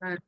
はい。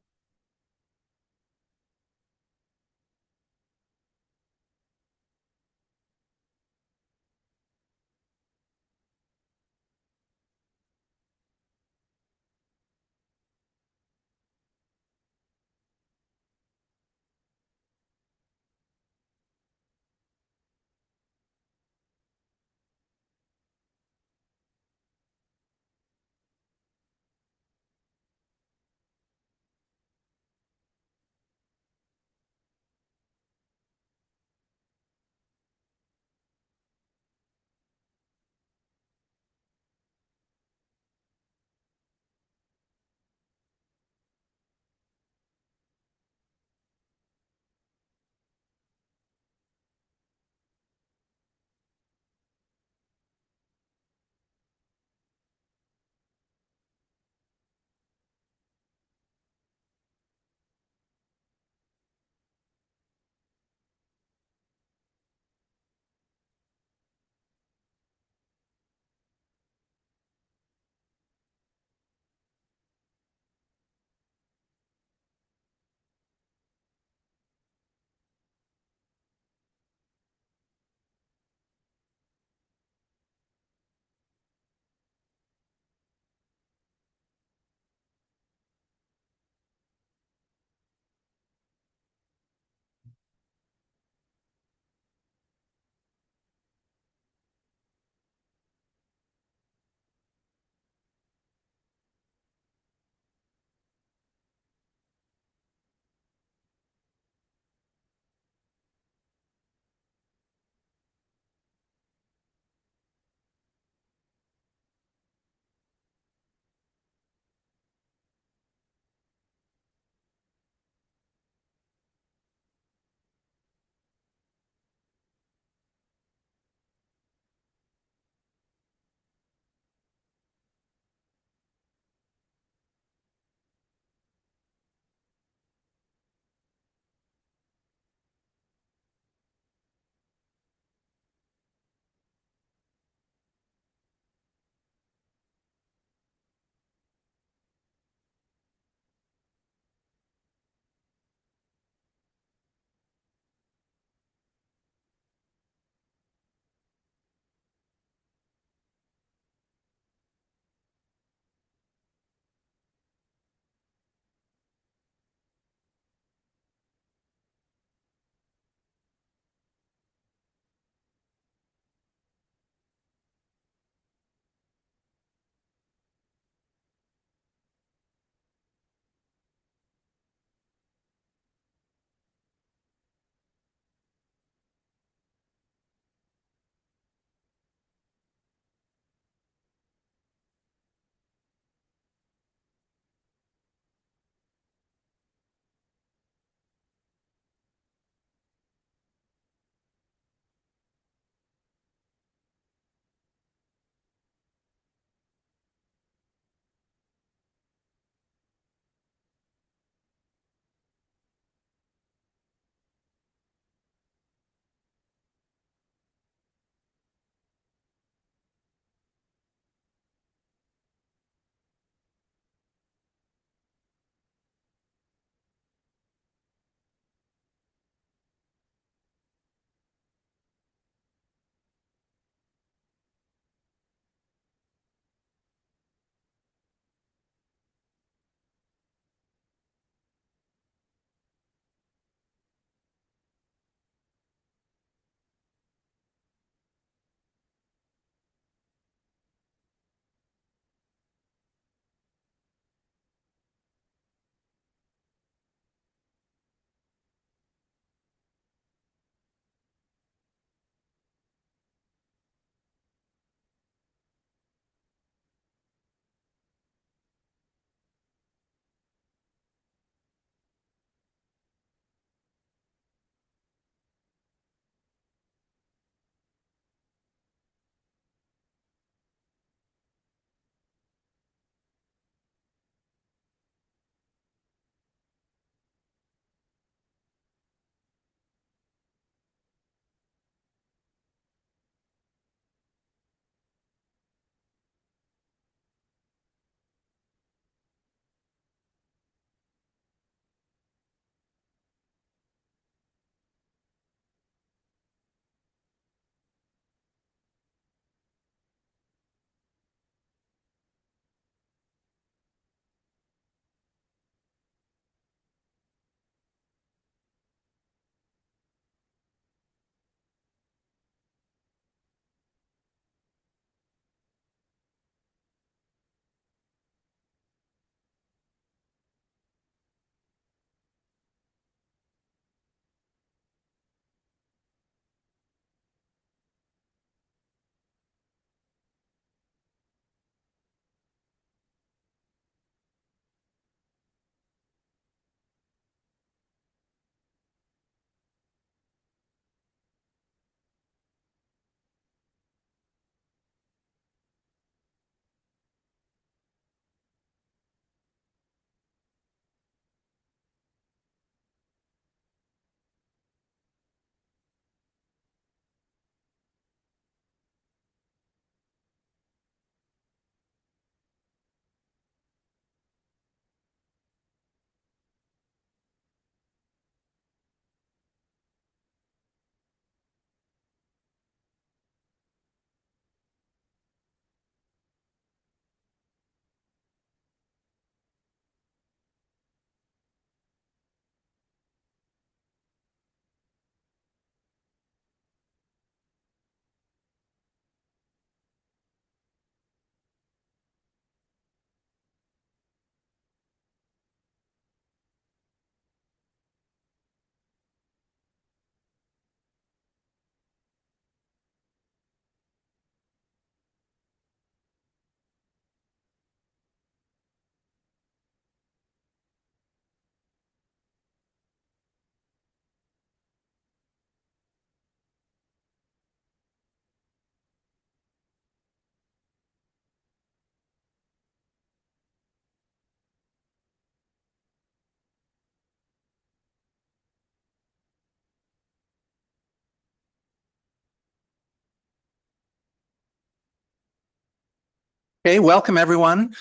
Okay, welcome everyone.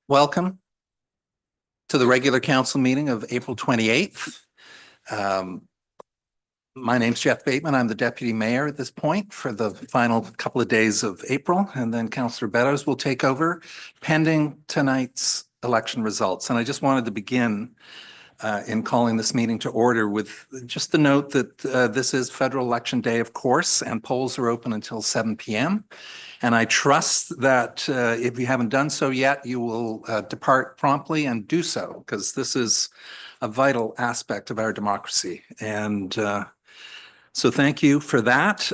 Welcome to the regular council meeting of April 28th. My name's Jeff Bateman. I'm the deputy mayor at this point for the final couple of days of April, and then Councillor Beddoes will take over pending tonight's election results. And I just wanted to begin in calling this meeting to order with just the note that this is federal election day, of course, and polls are open until 7 p.m. And I trust that if you haven't done so yet, you will depart promptly and do so, because this is a vital aspect of our democracy. And so thank you for that.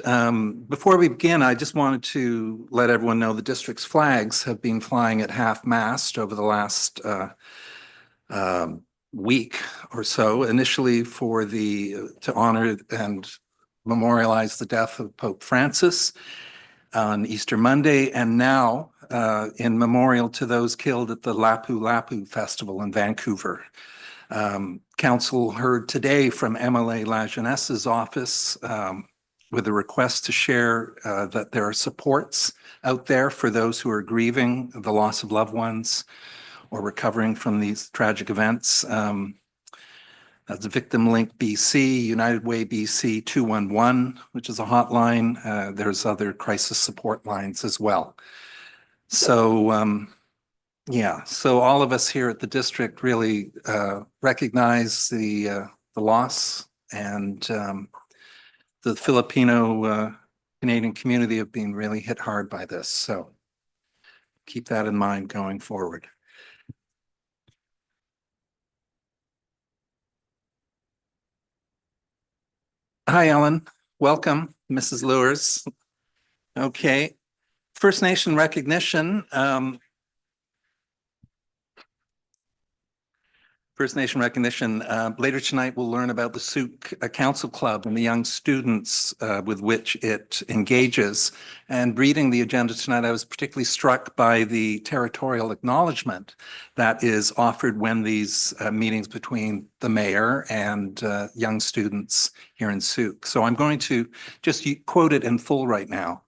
Before we begin, I just wanted to let everyone know the district's flags have been flying at half-mast over the last week or so, initially to honor and memorialize the death of Pope Francis on Easter Monday, and now in memorial to those killed at the Lapu Lapu Festival in Vancouver. Council heard today from MLA Lajeunesse office with a request to share that there are supports out there for those who are grieving the loss of loved ones or recovering from these tragic events. That's Victim Link BC, United Way BC 211, which is a hotline. There's other crisis support lines as well. So, so all of us here at the district really recognize the loss, and the Filipino Canadian community have been really hit hard by this. So keep that in mind going forward. Hi, Ellen. Welcome, Mrs. Lewis. Okay. First Nation recognition. First Nation recognition. Later tonight, we'll learn about the Sooke Council Club and the young students with which it engages. And reading the agenda tonight, I was particularly struck by the territorial acknowledgement that is offered when these meetings between the mayor and young students here in Sooke. So I'm going to just quote it in full right now.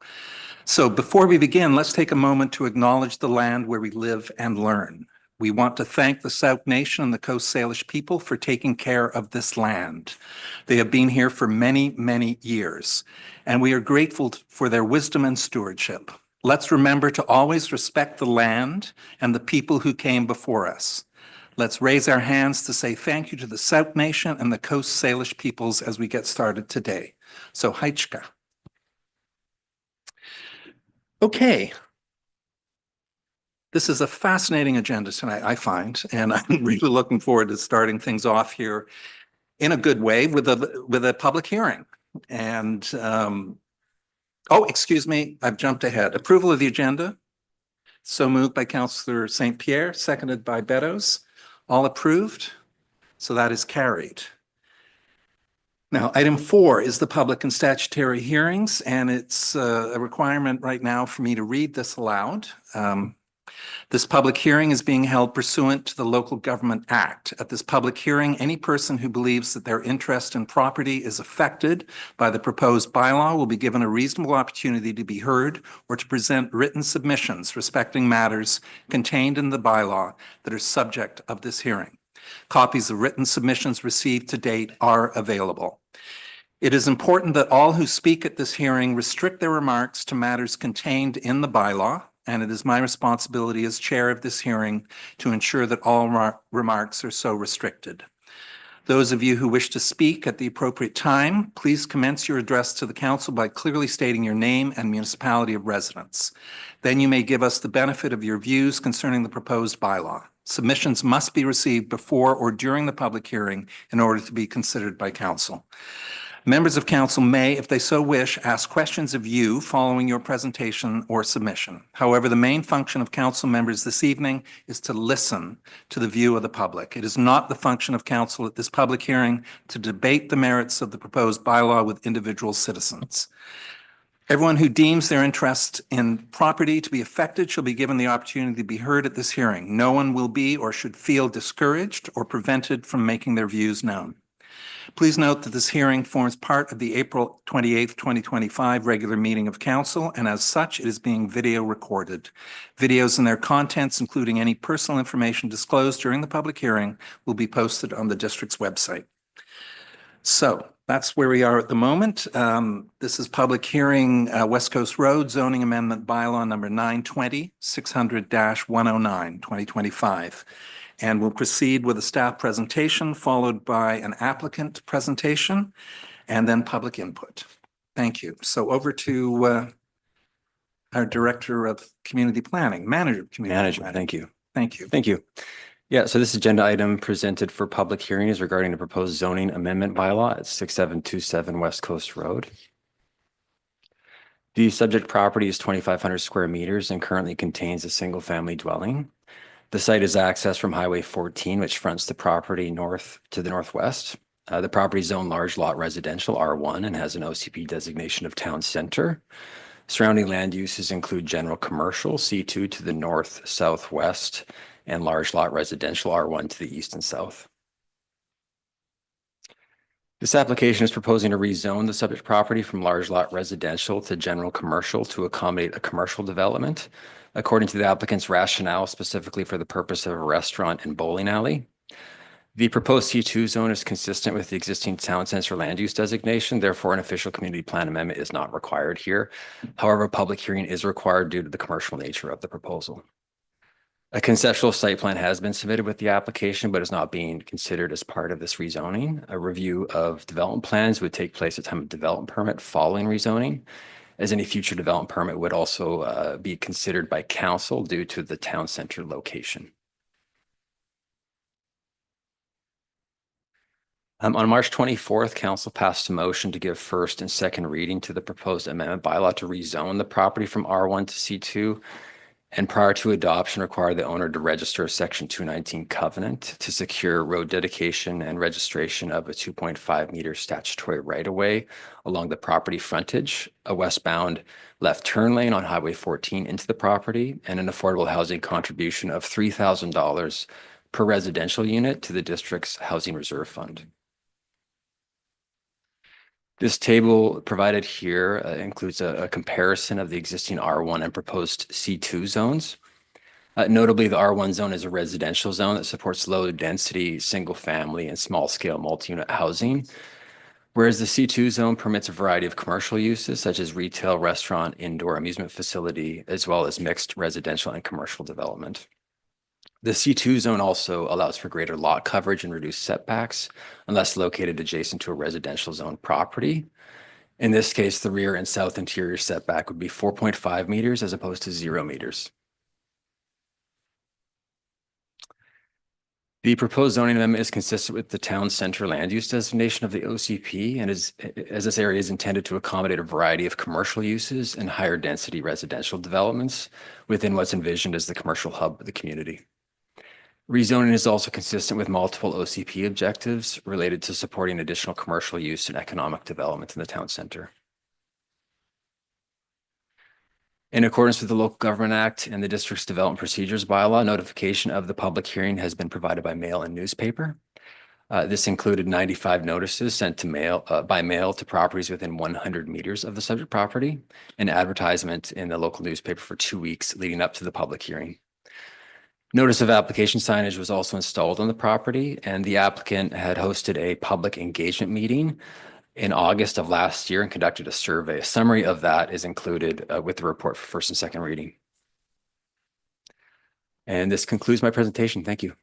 So before we begin, let's take a moment to acknowledge the land where we live and learn. We want to thank the Sooke Nation and the Coast Salish people for taking care of this land. They have been here for many, many years, and we are grateful for their wisdom and stewardship. Let's remember to always respect the land and the people who came before us. Let's raise our hands to say thank you to the Sooke Nation and the Coast Salish peoples as we get started today. So, Haichka. Okay. This is a fascinating agenda tonight, I find, and I'm really looking forward to starting things off here in a good way with a public hearing. And, oh, excuse me, I've jumped ahead. Approval of the agenda. So moved by Councillor St. Pierre, seconded by Beddoes. All approved. So that is carried. Now, item 4 is the public and statutory hearings, and it's a requirement right now for me to read this aloud. This public hearing is being held pursuant to the Local Government Act. At this public hearing, any person who believes that their interest in property is affected by the proposed bylaw will be given a reasonable opportunity to be heard or to present written submissions respecting matters contained in the bylaw that are subject of this hearing. Copies of written submissions received to date are available. It is important that all who speak at this hearing restrict their remarks to matters contained in the bylaw, and it is my responsibility as chair of this hearing to ensure that all remarks are so restricted. Those of you who wish to speak at the appropriate time, please commence your address to the council by clearly stating your name and municipality of residence. Then you may give us the benefit of your views concerning the proposed bylaw. Submissions must be received before or during the public hearing in order to be considered by council. Members of council may, if they so wish, ask questions of you following your presentation or submission. However, the main function of council members this evening is to listen to the view of the public. It is not the function of council at this public hearing to debate the merits of the proposed bylaw with individual citizens. Everyone who deems their interest in property to be affected shall be given the opportunity to be heard at this hearing. No one will be or should feel discouraged or prevented from making their views known. Please note that this hearing forms part of the April 28th, 2025 regular meeting of council, and as such, it is being video recorded. Videos and their contents, including any personal information disclosed during the public hearing, will be posted on the district's website. So that's where we are at the moment. This is public hearing, West Coast Road zoning amendment bylaw number 920, 600-109, 2025. And we'll proceed with a staff presentation followed by an applicant presentation and then public input. Thank you. So over to our Director of Community Planning, Manager of Community Planning. Thank you. Thank you. Thank you. Yeah, so this agenda item presented for public hearing is regarding the proposed zoning amendment bylaw at 6727 West Coast Road. The subject property is 2,500 square meters and currently contains a single family dwelling. The site is accessed from Highway 14, which fronts the property north to the northwest. The property is zoned large lot residential R1 and has an OCP designation of town center. Surrounding land uses include general commercial C2 to the north, southwest, and large lot residential R1 to the east and south. This application is proposing to rezone the subject property from large lot residential to general commercial to accommodate a commercial development, according to the applicant's rationale, specifically for the purpose of a restaurant and bowling alley. The proposed C2 zone is consistent with the existing town center land use designation. Therefore, an official community plan amendment is not required here. However, a public hearing is required due to the commercial nature of the proposal. A conceptual site plan has been submitted with the application, but is not being considered as part of this rezoning. A review of development plans would take place at time of development permit following rezoning, as any future development permit would also be considered by council due to the town center location. On March 24th, council passed a motion to give first and second reading to the proposed amendment bylaw to rezone the property from R1 to C2. And prior to adoption, require the owner to register a Section 219 covenant to secure road dedication and registration of a 2.5 meter statutory right-of-way along the property frontage, a westbound left turn lane on Highway 14 into the property, and an affordable housing contribution of $3,000 per residential unit to the district's Housing Reserve Fund. This table provided here includes a comparison of the existing R1 and proposed C2 zones. Notably, the R1 zone is a residential zone that supports low density, single family and small scale multi-unit housing, whereas the C2 zone permits a variety of commercial uses such as retail, restaurant, indoor amusement facility, as well as mixed residential and commercial development. The C2 zone also allows for greater lot coverage and reduced setbacks unless located adjacent to a residential zone property. In this case, the rear and south interior setback would be 4.5 meters as opposed to 0 meters. The proposed zoning amendment is consistent with the town center land use designation of the OCP, and as this area is intended to accommodate a variety of commercial uses and higher density residential developments within what's envisioned as the commercial hub of the community. Rezoning is also consistent with multiple OCP objectives related to supporting additional commercial use and economic development in the town center. In accordance with the Local Government Act and the district's development procedures bylaw, notification of the public hearing has been provided by mail and newspaper. This included 95 notices sent to by mail to properties within 100 meters of the subject property, and advertisement in the local newspaper for 2 weeks leading up to the public hearing. Notice of application signage was also installed on the property, and the applicant had hosted a public engagement meeting in August of last year and conducted a survey. A summary of that is included with the report for first and second reading. And this concludes my presentation. Thank you.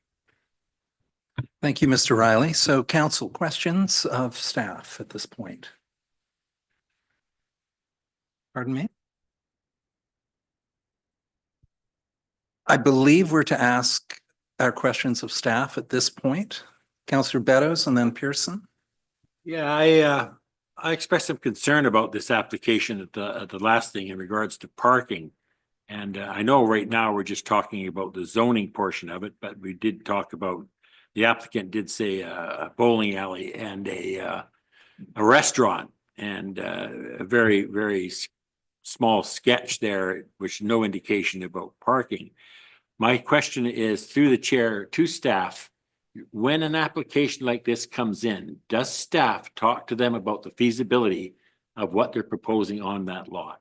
Thank you, Mr. Riley. So council, questions of staff at this point? Pardon me? I believe we're to ask our questions of staff at this point. Councillor Beddoes and then Pearson. Yeah, I expressed some concern about this application at the last thing in regards to parking. And I know right now we're just talking about the zoning portion of it, but we did talk about, the applicant did say a bowling alley and a restaurant, and a very, very small sketch there, which no indication about parking. My question is, through the chair to staff, when an application like this comes in, does staff talk to them about the feasibility of what they're proposing on that lot?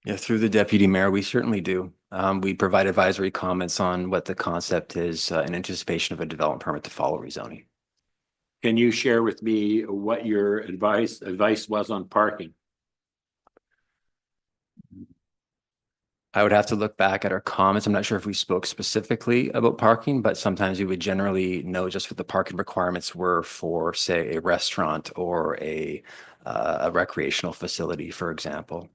Yeah, through the deputy mayor, we certainly do. We provide advisory comments on what the concept is in anticipation of a development permit to follow rezoning. Can you share with me what your advice was on parking? I would have to look back at our comments. I'm not sure if we spoke specifically about parking, but sometimes we would generally know just what the parking requirements were for, say, a restaurant or a recreational facility, for example.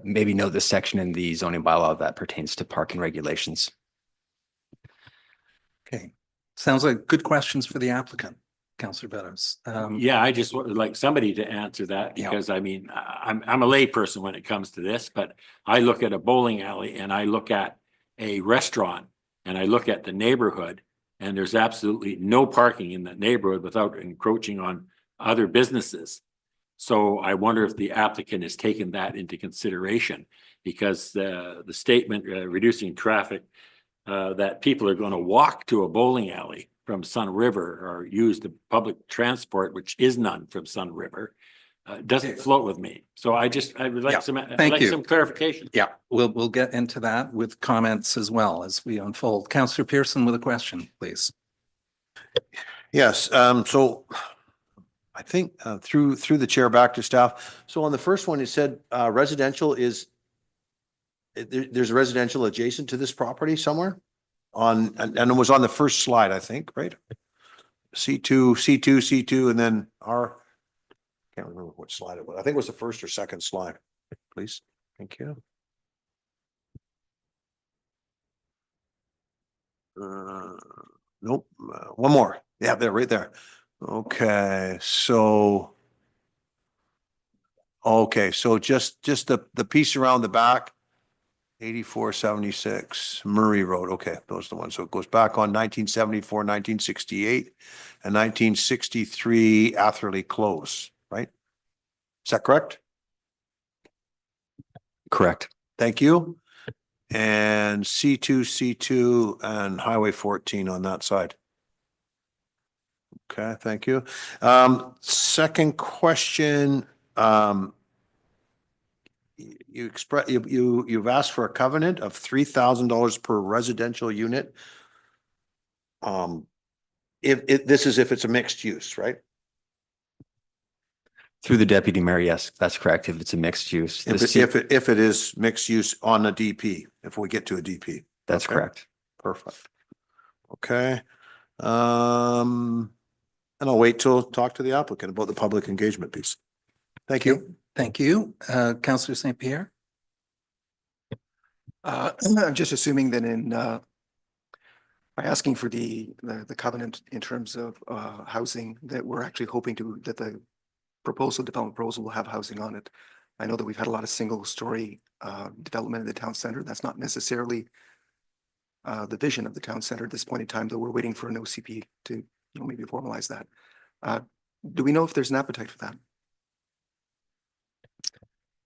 Maybe know the section in the zoning bylaw that pertains to parking regulations. Okay, sounds like good questions for the applicant, Councillor Beddoes. Yeah, I just would like somebody to answer that Yeah. because I mean, I'm a layperson when it comes to this, but I look at a bowling alley and I look at a restaurant and I look at the neighborhood and there's absolutely no parking in that neighborhood without encroaching on other businesses. So I wonder if the applicant has taken that into consideration because the statement reducing traffic that people are going to walk to a bowling alley from Sun River or use the public transport, which is none from Sun River, doesn't float with me. So I would like Yeah, some, I'd thank like you. some clarification. Yeah, we'll get into that with comments as well as we unfold. Councillor Pearson with a question, please. Yes, so I think through the chair back to staff. So on the first one, it said residential is, there's a residential adjacent to this property somewhere on, and it was on the first slide, I think, right? C2, and then can't remember what slide it was. I think it was the first or second slide, please. Thank you. Nope, one more. Yeah, there, right there. Okay, so just the piece around the back, 8476 Murray Road. Okay, those are the ones. So it goes back on 1974, 1968, and 1963 Atherley Close, right? Is that correct? Correct. Thank you. And C2 and Highway 14 on that side. Okay, thank you. Second question, you've asked for a covenant of $3,000 per residential unit. This is if it's a mixed use, right? Through the deputy mayor, yes, that's correct. If it's a mixed use. If it is mixed use on a DP, if we get to a DP. That's Okay. correct. Perfect. Okay. And I'll wait till talk to the applicant about the public engagement piece. Thank you. Thank you. Councillor St. Pierre? I'm just assuming that by asking for the covenant in terms of housing, that we're actually hoping that the development proposal will have housing on it. I know that we've had a lot of single story development in the town center. That's not necessarily the vision of the town center at this point in time, though we're waiting for an OCP to maybe formalize that. Do we know if there's an appetite for that?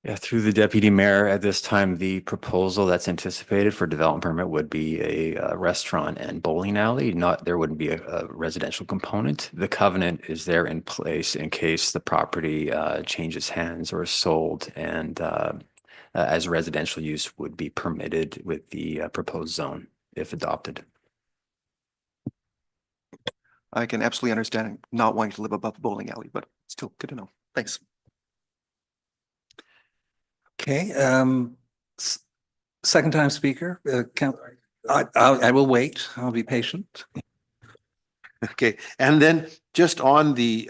Yeah, through the deputy mayor, at this time, the proposal that's anticipated for development permit would be a restaurant and bowling alley. There wouldn't be a residential component. The covenant is there in place in case the property changes hands or is sold, and as residential use would be permitted with the proposed zone if adopted. I can absolutely understand not wanting to live above the bowling alley, but still good to know. Thanks. Okay, second time speaker, I will wait. I'll be patient. Okay. And then just on the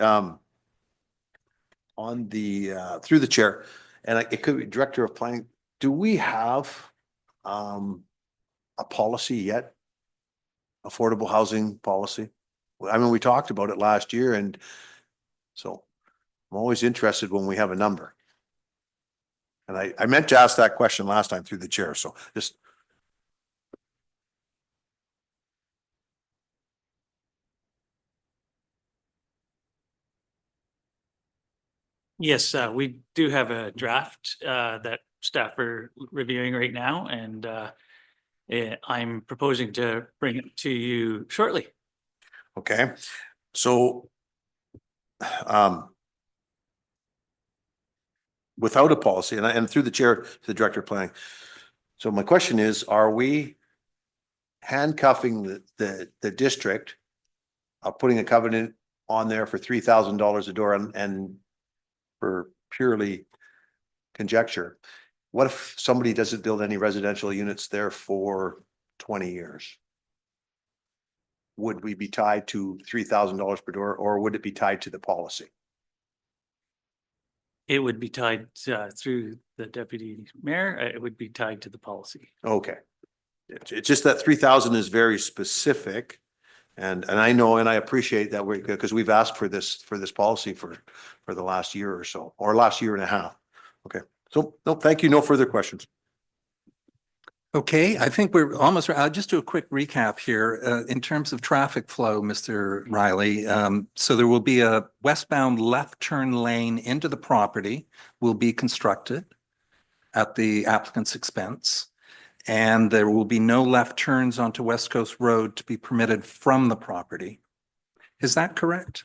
through the chair, and it could be director of planning. Do we have a policy yet? Affordable housing policy? I mean, we talked about it last year, and so I'm always interested when we have a number. And I meant to ask that question last time through the chair, so just. Yes, we do have a draft that staff are reviewing right now, and I'm proposing to bring it to you shortly. Okay, so without a policy, and through the chair to the director of planning. So my question is, are we handcuffing the district of putting a covenant on there for $3,000 a door and for purely conjecture? What if somebody doesn't build any residential units there for 20 years? Would we be tied to $3,000 per door, or would it be tied to the policy? It would be tied through the deputy mayor. It would be tied to the policy. Okay. It's just that 3,000 is very specific. And I know, and I appreciate that because we've asked for this policy for the last year or so, or last year and a half. Okay. So, no, thank you. No further questions. Okay, I think we're almost, I'll just do a quick recap here. In terms of traffic flow, Mr. Riley, so there will be a westbound left turn lane into the property will be constructed at the applicant's expense. And there will be no left turns onto West Coast Road to be permitted from the property. Is that correct?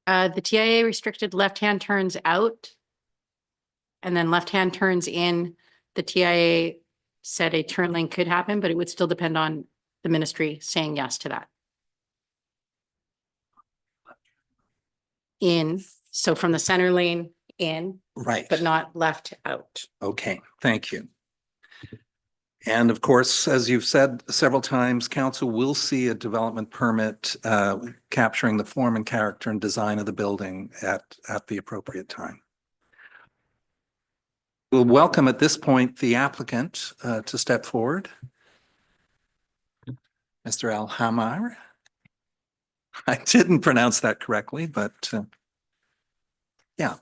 The TIA restricted left-hand turns out. And then left-hand turns in. The TIA said a turn lane could happen, but it would still depend on the ministry saying yes to that. In, so from the center lane in, Right. but not left out. Okay, thank you. And of course, as you've said several times, council will see a development permit capturing the form and character and design of the building at the appropriate time. We'll welcome at this point the applicant to step forward. Mr. Alhamar. I didn't pronounce that correctly, but yeah,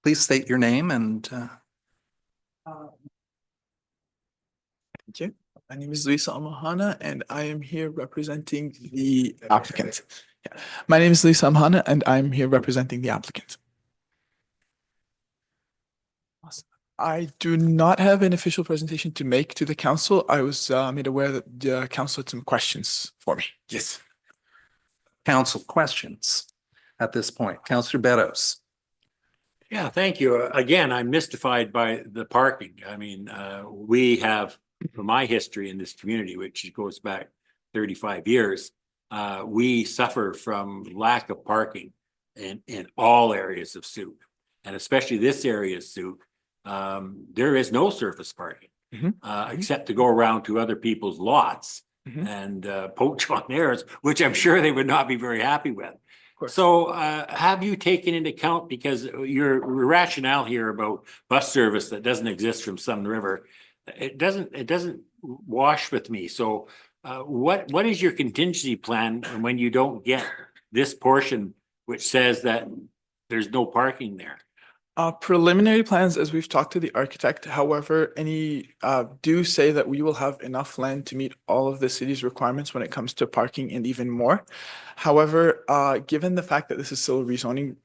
please state your name and Thank you. My name is Luisa Amahana and I am here representing the applicant. Yeah. My name is Luisa Amahana and I'm here representing the applicant. Awesome. I do not have an official presentation to make to the council. I was made aware that the council had some questions for me. Yes. council questions at this point. Councillor Beddoes. Yeah, thank you. Again, I'm mystified by the parking. I mean, we have, from my history in this community, which goes back 35 years, we suffer from lack of parking in all areas of Sooke, and especially this area of Sooke. There is no surface parking, except to go around to other people's lots and poach on theirs, which I'm sure they would not be very happy with. So have you taken into account, because your rationale here about bus service that doesn't exist from Sun River, it doesn't wash with me. So what is your contingency plan when you don't get this portion which says that there's no parking there? Preliminary plans, as we've talked to the architect, however, any do say that we will have enough land to meet all of the city's requirements when it comes to parking and even more. However, given the fact that this is still a rezoning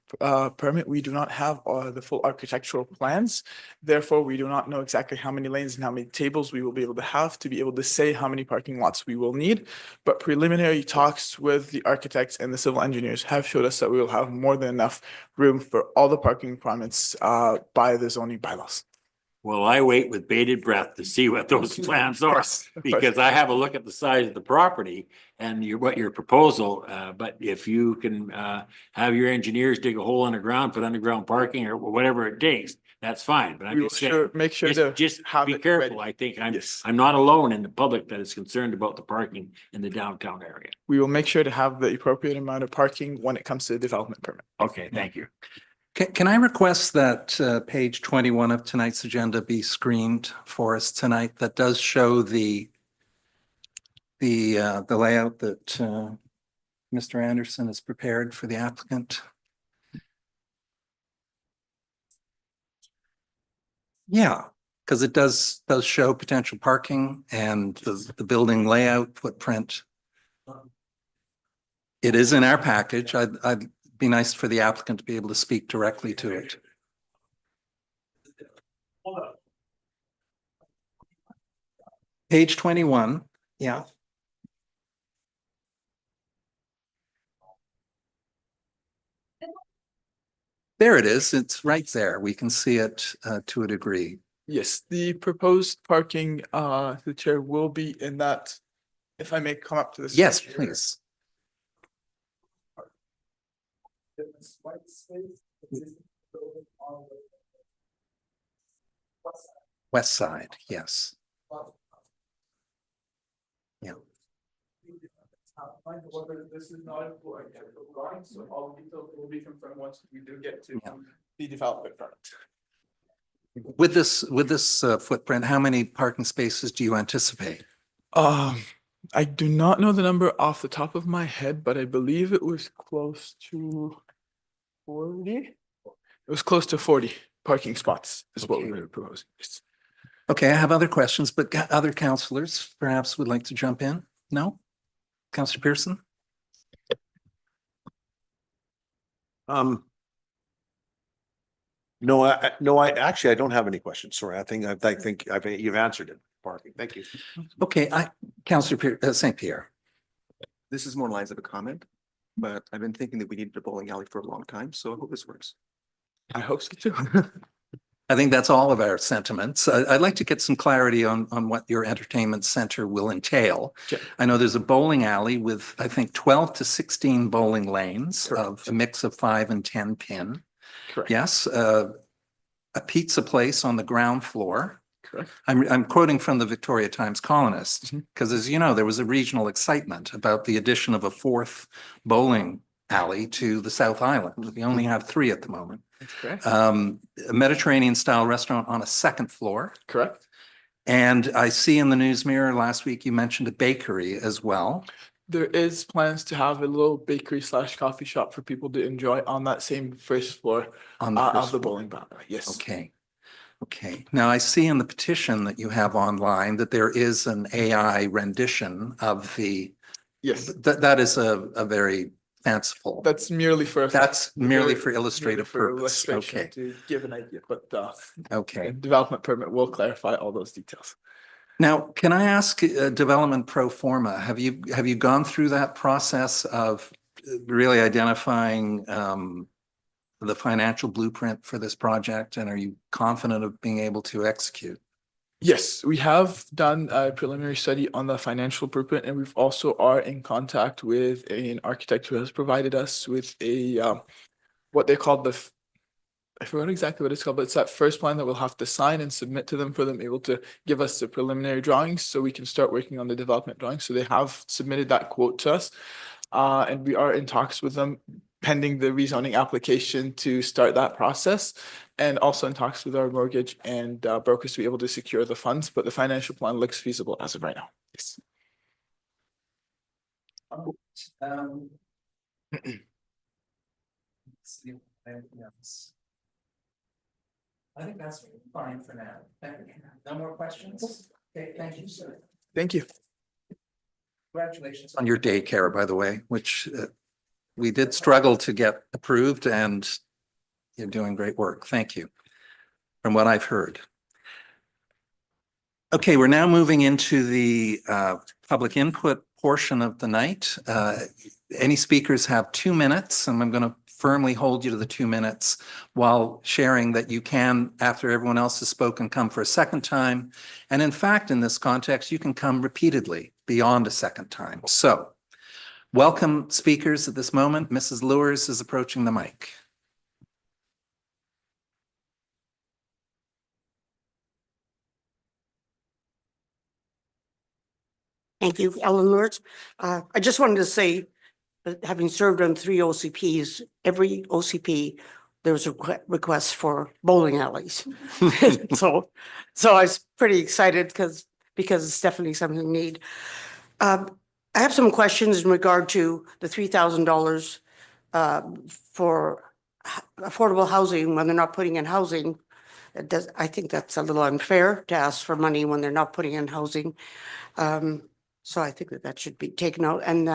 permit, we do not have the full architectural plans. Therefore, we do not know exactly how many lanes and how many tables we will be able to say how many parking lots we will need. But preliminary talks with the architects and the civil engineers have showed us that we will have more than enough room for all the parking requirements by the zoning bylaws. Well, I wait with bated breath to see what those plans are, because I have a look at the size of the property and what your proposal, but if you can have your engineers dig a hole in the ground, put underground parking or whatever it takes, that's fine. But I'm We will just saying, make sure to just have be it careful. ready. I think Yes. I'm not alone in the public that is concerned about the parking in the downtown area. We will make sure to have the appropriate amount of parking when it comes to the development permit. Okay, thank you. Can I request that page 21 of tonight's agenda be screened for us tonight? That does show the layout that Mr. Anderson has prepared for the applicant. Yeah, because it does show potential parking and the building layout footprint. It is in our package. I'd be nice for the applicant to be able to speak directly to it. Page 21, yeah. There it is. It's right there. We can see it to a degree. Yes, the proposed parking, the chair will be in that. If I may come up to this. Yes, please. West side, yes. Yeah. This is not a full architectural drawing, so all details will be confirmed once we do get to Yeah. the development part. With this footprint, how many parking spaces do you anticipate? I do not know the number off the top of my head, but I believe it was close to 40. It was close to 40 parking spots is what we Okay. were proposing. Yes. Okay, I have other questions, but other councillors perhaps would like to jump in? No? Councillor Pearson? No, I actually, I don't have any questions. Sorry. I think you've answered it. Parking. Thank you. Okay, Councillor St. Pierre. This is more lines of a comment, but I've been thinking that we needed a bowling alley for a long time, so I hope this works. I hope so too. I think that's all of our sentiments. I'd like to get some clarity on what your entertainment center will entail. Okay. I know there's a bowling alley with, I think, 12 to 16 bowling lanes of a mix of 5 and 10 pin. Correct. Yes, a pizza place on the ground floor. Correct. I'm quoting from the Victoria Times Colonist, because as you know, there was a regional excitement about the addition of a 4th bowling alley to the South Island. We only have 3 at the moment. That's correct. A Mediterranean style restaurant on a 2nd floor. Correct. And I see in the News Mirror last week, you mentioned a bakery as well. There is plans to have a little bakery / coffee shop for people to enjoy on that same first floor On the of first the floor. bowling alley. Yes. Okay. Okay. Now I see in the petition that you have online that there is an AI rendition of the, Yes. that is a very fanciful. That's merely for. That's merely very- for illustrative for purpose. illustration Okay. To give an idea, but the Okay. development permit will clarify all those details. Now, can I ask development pro forma, have you gone through that process of really identifying the financial blueprint for this project, and are you confident of being able to execute? Yes, we have done a preliminary study on the financial blueprint, and we've also are in contact with an architect who has provided us with a what they call I forgot exactly what it's called, but it's that first plan that we'll have to sign and submit to them for them able to give us the preliminary drawings so we can start working on the development drawings. So they have submitted that quote to us. And we are in talks with them pending the rezoning application to start that process. And also in talks with our mortgage and brokers to be able to secure the funds, but the financial plan looks feasible as of right now. Yes. I think that's fine for now. No more questions? Okay, thank you, sir. Thank you. Congratulations on your daycare, by the way, which we did struggle to get approved, and you're doing great work. Thank you, from what I've heard. Okay, we're now moving into the public input portion of the night. Any speakers have 2 minutes, and I'm going to firmly hold you to the 2 minutes while sharing that you can, after everyone else has spoken, come for a second time. And in fact, in this context, you can come repeatedly beyond a second time. So welcome speakers at this moment. Mrs. Lewis is approaching the mic. Thank you, Ellen Lewis. I just wanted to say, that having served on 3 OCPs, every OCP, there was a request for bowling alleys. So I was pretty excited because it's definitely something we need. I have some questions in regard to the $3,000 for affordable housing when they're not putting in housing. I think that's a little unfair to ask for money when they're not putting in housing. So I think that that should be taken out. And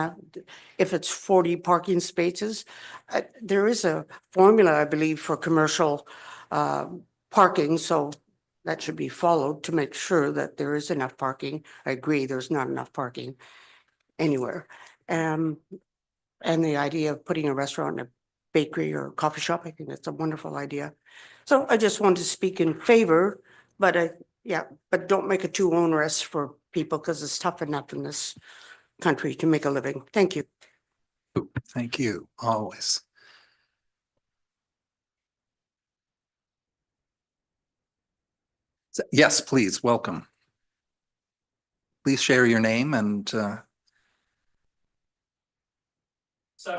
if it's 40 parking spaces, there is a formula, I believe, for commercial parking. So that should be followed to make sure that there is enough parking. I agree, there's not enough parking anywhere. And the idea of putting a restaurant, a bakery or a coffee shop, I think that's a wonderful idea. So I just want to speak in favor, but yeah, but don't make it too onerous for people because it's tough enough in this country to make a living. Thank you. Thank you, always. Yes, please, welcome. Please share your name and Oh,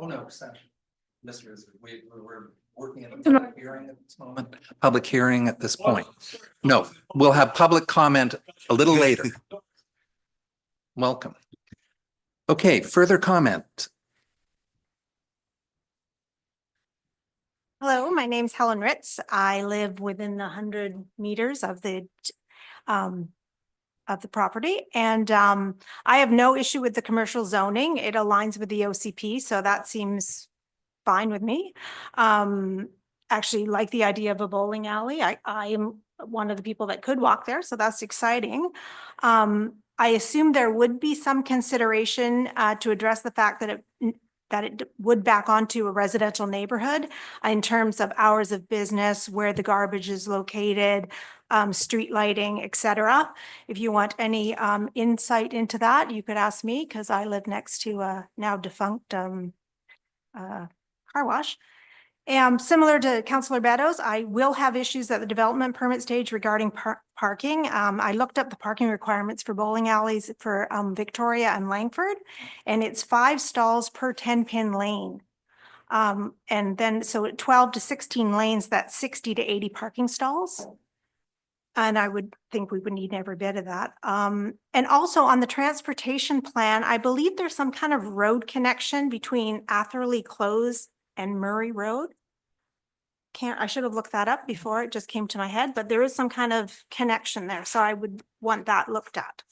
no, Mr. We're working in a public hearing at this moment. Public hearing at this point. No, we'll have public comment a little later. Welcome. Okay, further comment. Hello, my name's Helen Ritz. I live within the 100 meters of the property, and I have no issue with the commercial zoning. It aligns with the OCP, so that seems fine with me. Actually like the idea of a bowling alley. I am one of the people that could walk there, so that's exciting. I assume there would be some consideration to address the fact that it would back onto a residential neighborhood in terms of hours of business, where the garbage is located, street lighting, et cetera. If you want any insight into that, you could ask me, because I live next to a now defunct car wash. Similar to Councillor Beddoes, I will have issues at the development permit stage regarding parking. I looked up the parking requirements for bowling alleys for Victoria and Langford, and it's 5 stalls per 10-pin lane. And then so at 12 to 16 lanes, that's 60 to 80 parking stalls. And I would think we would need every bit of that. And also on the transportation plan, I believe there's some kind of road connection between Atherley Close and Murray Road. I should have looked that up before it just came to my head, but there is some kind of connection there. So I would want that looked at.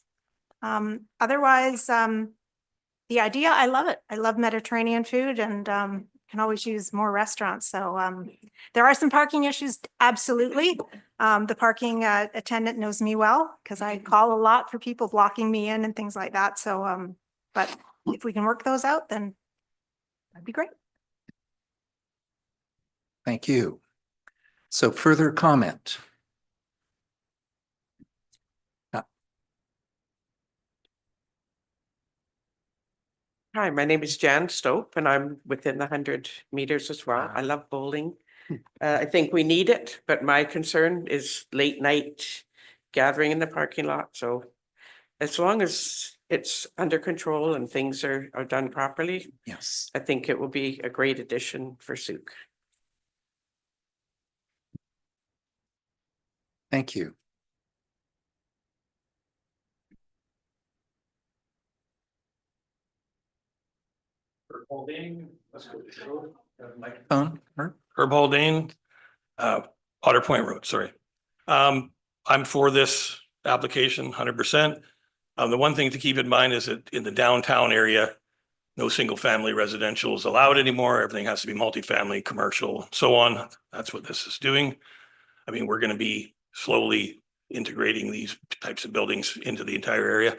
Otherwise, the idea, I love it. I love Mediterranean food, and can always use more restaurants. So there are some parking issues, absolutely. The parking attendant knows me well because I call a lot for people blocking me in and things like that. So, but if we can work those out, then that'd be great. Thank you. So further comment. Hi, my name is Jan Stope, and I'm within the 100 meters as well. I love bowling. I think we need it, but my concern is late night gathering in the parking lot. So as long as it's under control and things are done properly, Yes. I think it will be a great addition for Sooke. Thank you. Microphone. Herb Haldane, Otter Point Road, sorry. I'm for this application 100%. The one thing to keep in mind is that in the downtown area, no single family residential is allowed anymore. Everything has to be multifamily, commercial, so on. That's what this is doing. I mean, we're going to be slowly integrating these types of buildings into the entire area.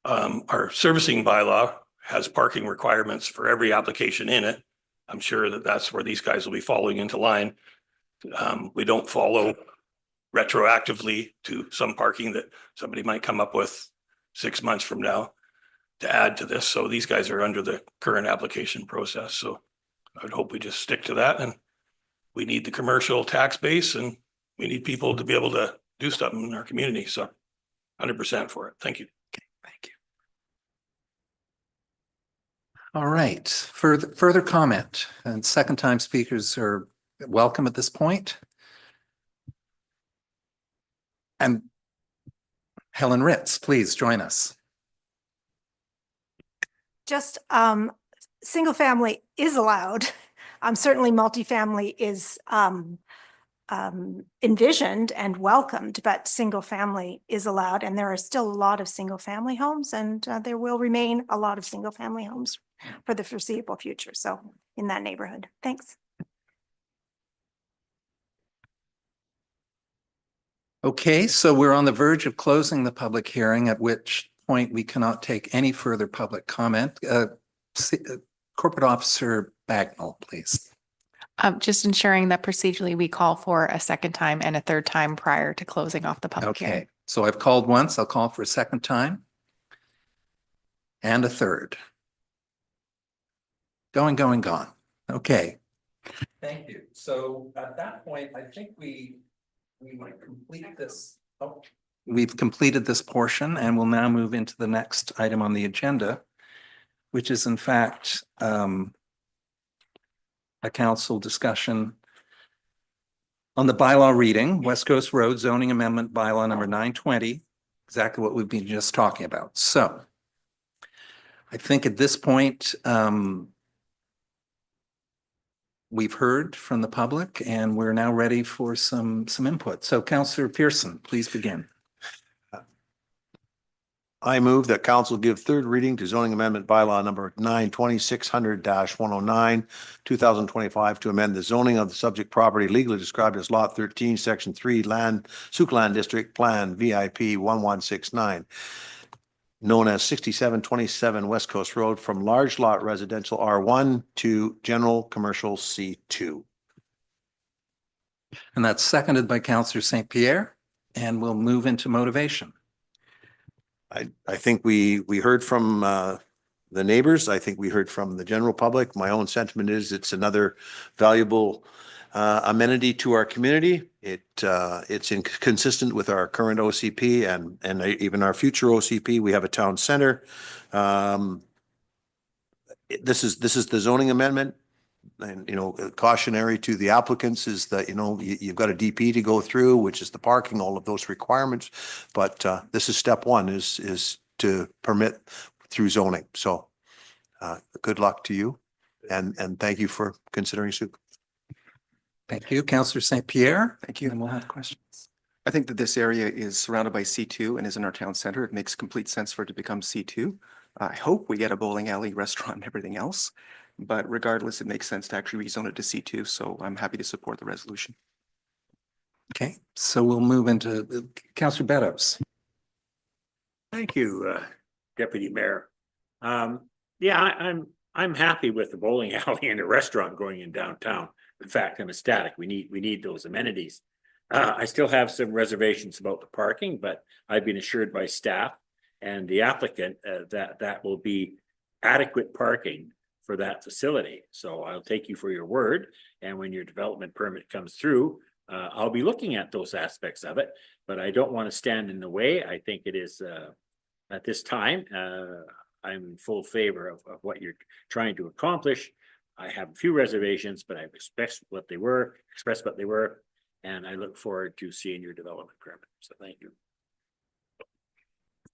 Our servicing bylaw has parking requirements for every application in it. I'm sure that that's where these guys will be following into line. We don't follow retroactively to some parking that somebody might come up with 6 months from now to add to this. So these guys are under the current application process. So I would hope we just stick to that. And we need the commercial tax base, and we need people to be able to do something in our community. So 100% for it. Thank you. Okay, thank you. All right, further comment, and second time speakers are welcome at this point. And Helen Ritz, please join us. Just single family is allowed. Certainly multifamily is envisioned and welcomed, but single family is allowed. And there are still a lot of single family homes, and there will remain a lot of single family homes for the foreseeable future. So in that neighborhood. Thanks. Okay, so we're on the verge of closing the public hearing, at which point we cannot take any further public comment. Corporate Officer Bagnall, please. Just ensuring that procedurally we call for a second time and a third time prior to closing off the public hearing. Okay, so I've called once, I'll call for a second time. And a third. Going, going, gone. Okay. Thank you. So at that point, I think we might complete this. Oh, we've completed this portion and we'll now move into the next item on the agenda, which is in fact a council discussion on the bylaw reading, West Coast Road zoning amendment bylaw number 920, exactly what we've been just talking about. So I think at this point, we've heard from the public and we're now ready for some input. So Councillor Pearson, please begin. I move that council give third reading to zoning amendment bylaw number 920-600-109, 2025 to amend the zoning of the subject property legally described as Lot 13, Section 3, Land, Sooke Land District Plan VIP 1169, known as 6727 West Coast Road, from large lot residential R1 to general commercial C2. And that's seconded by Councillor St. Pierre, and we'll move into motivation. I think we heard from the neighbors. I think we heard from the general public. My own sentiment is it's another valuable amenity to our community. It's consistent with our current OCP and even our future OCP. We have a town center. This is the zoning amendment. And, you know, cautionary to the applicants is that, you know, you've got a DP to go through, which is the parking, all of those requirements. But this is step one, is to permit through zoning. So good luck to you. And thank you for considering Sooke. Thank you, Councillor St. Pierre. Thank you. And we'll have questions. I think that this area is surrounded by C2 and is in our town center. It makes complete sense for it to become C2. I hope we get a bowling alley, restaurant, and everything else. But regardless, it makes sense to actually rezone it to C2. So I'm happy to support the resolution. Okay, so we'll move into Councillor Beddoes. Thank you, Deputy Mayor. Yeah, I'm happy with the bowling alley and the restaurant going in downtown. In fact, I'm ecstatic. We need those amenities. I still have some reservations about the parking, but I've been assured by staff and the applicant that will be adequate parking for that facility. So I'll take you for your word. And when your development permit comes through, I'll be looking at those aspects of it, but I don't want to stand in the way. I think it is at this time, I'm in full favor of what you're trying to accomplish. I have a few reservations, but I expressed what they were, and I look forward to seeing your development permit. So thank you.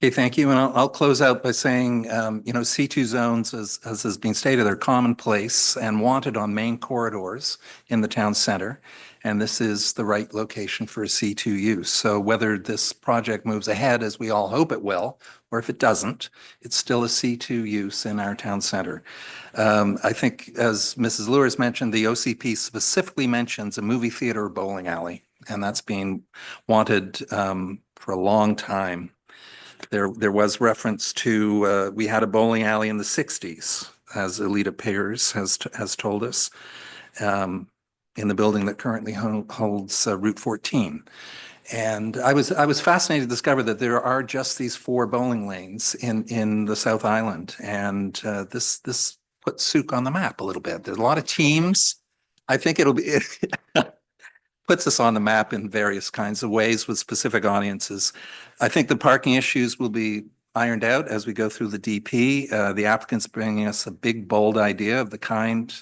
Okay, thank you. And I'll close out by saying, you know, C2 zones, as has been stated, are commonplace and wanted on main corridors in the town center. And this is the right location for a C2 use. So whether this project moves ahead, as we all hope it will, or if it doesn't, it's still a C2 use in our town center. I think, as Mrs. Lewis mentioned, the OCP specifically mentions a movie theater or bowling alley, and that's been wanted for a long time. There was reference to, we had a bowling alley in the 60s, as Alita Pears has told us, in the building that currently holds Route 14. And I was fascinated to discover that there are just these 4 bowling lanes in the South Island. And this puts Sooke on the map a little bit. There's a lot of teams. I think it puts us on the map in various kinds of ways with specific audiences. I think the parking issues will be ironed out as we go through the DP. The applicant's bringing us a big, bold idea of the kind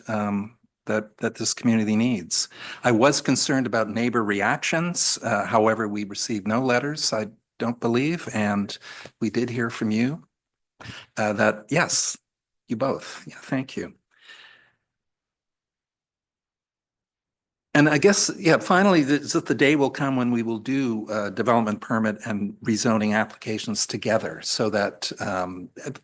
that this community needs. I was concerned about neighbor reactions. However, we received no letters, I don't believe. And we did hear from you that, yes, you both. Yeah, thank you. And I guess, yeah, finally, the day will come when we will do development permit and rezoning applications together so that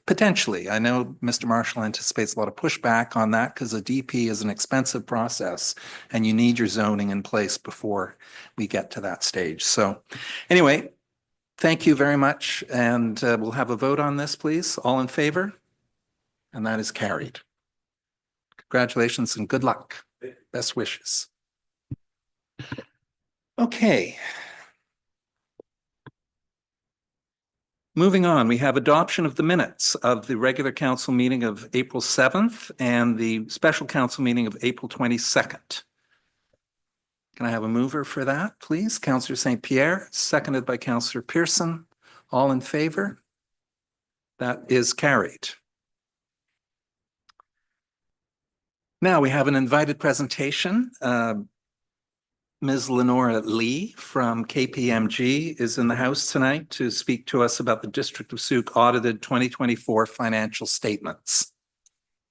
potentially, I know Mr. Marshall anticipates a lot of pushback on that because a DP is an expensive process and you need your zoning in place before we get to that stage. So anyway, thank you very much. And we'll have a vote on this, please. All in favor? And that is carried. Congratulations and good luck. Best wishes. Okay. Moving on, we have adoption of the minutes of the regular council meeting of April 7th and the special council meeting of April 22nd. Can I have a mover for that, please? Councillor St. Pierre, seconded by Councillor Pearson. All in favor? That is carried. Now we have an invited presentation. Ms. Lenora Lee from KPMG is in the house tonight to speak to us about the District of Sooke audited 2024 financial statements.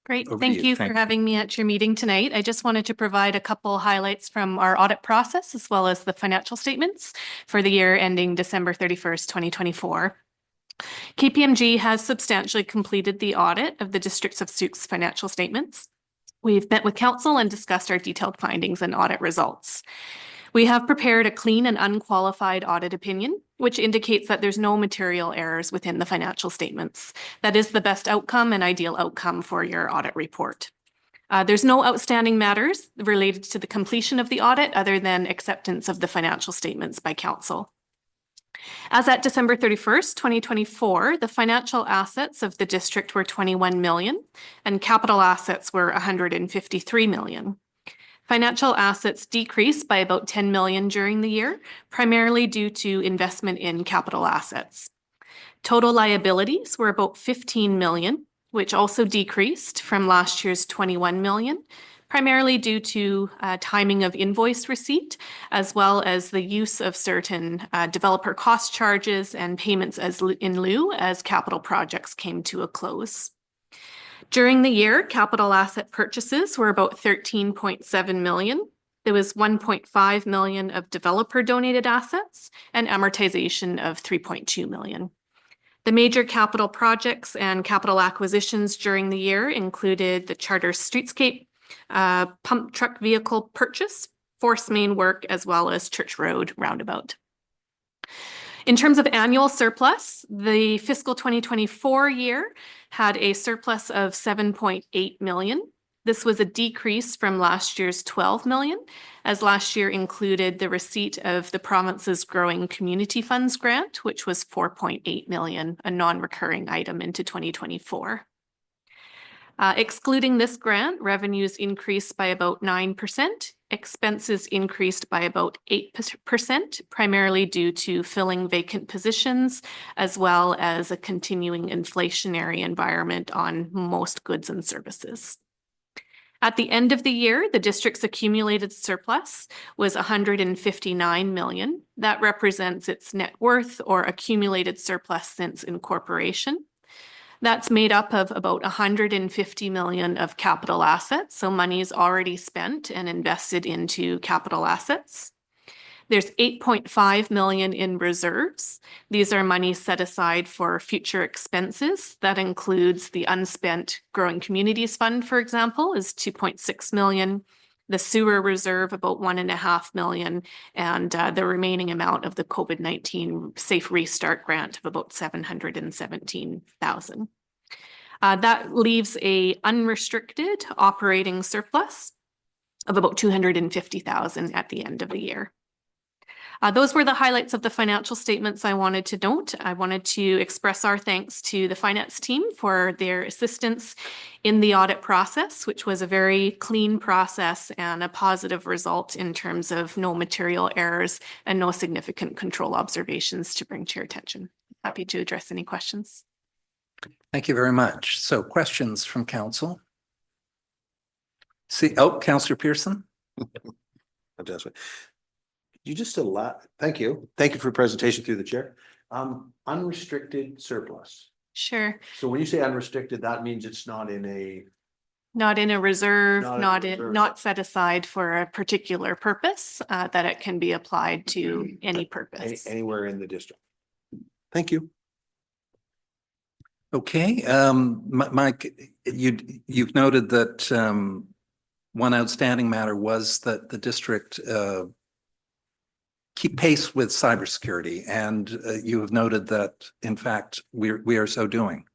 Great. Over to Thank you. you for having me at your meeting tonight. I just wanted to provide a couple highlights from our audit process as well as the financial statements for the year ending December 31st, 2024. KPMG has substantially completed the audit of the District of Sooke's financial statements. We've met with council and discussed our detailed findings and audit results. We have prepared a clean and unqualified audit opinion, which indicates that there's no material errors within the financial statements. That is the best outcome and ideal outcome for your audit report. There's no outstanding matters related to the completion of the audit other than acceptance of the financial statements by council. As at December 31st, 2024, the financial assets of the district were 21 million and capital assets were 153 million. Financial assets decreased by about 10 million during the year, primarily due to investment in capital assets. Total liabilities were about 15 million, which also decreased from last year's 21 million, primarily due to timing of invoice receipt, as well as the use of certain developer cost charges and payments in lieu as capital projects came to a close. During the year, capital asset purchases were about 13.7 million. There was 1.5 million of developer donated assets and amortization of 3.2 million. The major capital projects and capital acquisitions during the year included the Charter Streetscape pump truck vehicle purchase, force main work, as well as Church Road roundabout. In terms of annual surplus, the fiscal 2024 year had a surplus of 7.8 million. This was a decrease from last year's 12 million, as last year included the receipt of the province's Growing Community Funds grant, which was 4.8 million, a non-recurring item into 2024. Excluding this grant, revenues increased by about 9%. Expenses increased by about 8%, primarily due to filling vacant positions, as well as a continuing inflationary environment on most goods and services. At the end of the year, the district's accumulated surplus was 159 million. That represents its net worth or accumulated surplus since incorporation. That's made up of about 150 million of capital assets, so money is already spent and invested into capital assets. There's 8.5 million in reserves. These are money set aside for future expenses. That includes the unspent Growing Communities Fund, for example, is 2.6 million. The sewer reserve, about 1.5 million, and the remaining amount of the COVID-19 Safe Restart grant of about 717,000. That leaves a unrestricted operating surplus of about 250,000 at the end of the year. Those were the highlights of the financial statements I wanted to note. I wanted to express our thanks to the finance team for their assistance in the audit process, which was a very clean process and a positive result in terms of no material errors and no significant control observations to bring to your attention. Happy to address any questions. Thank you very much. So questions from council? Councillor Pearson? Fantastic. You just thank you. Thank you for your presentation through the chair. Unrestricted surplus. Sure. So when you say unrestricted, that means it's not in a Not in a reserve, Not in a not reserve. not set aside for a particular purpose, that it can be applied to any purpose. Anywhere in the district. Thank you. Okay, Mike, you've noted that one outstanding matter was that the district keep pace with cybersecurity, and you have noted that, in fact, we are so doing.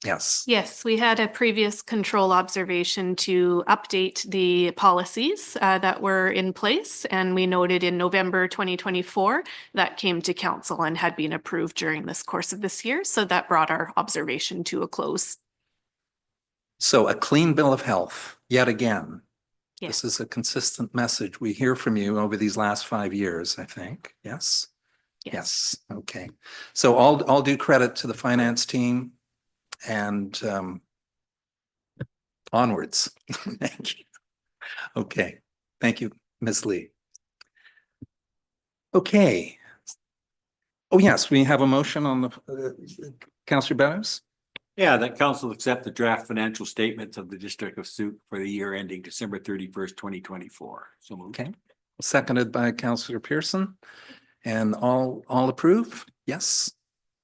Yes. Yes, we had a previous control observation to update the policies that were in place. And we noted in November 2024 that came to council and had been approved during this course of this year. So that brought our observation to a close. So a clean bill of health, yet again. Yes. This is a consistent message we hear from you over these last 5 years, I think. Yes? Yes. Okay. So all due credit to the finance team. And onwards. Thank you. Okay, thank you, Ms. Lee. Okay. Oh, yes, we have a motion on the, Councillor Beddoes? Yeah, that council accept the draft financial statements of the District of Sooke for the year ending December 31st, 2024. So moved. Okay, seconded by Councillor Pearson. And all approve? Yes,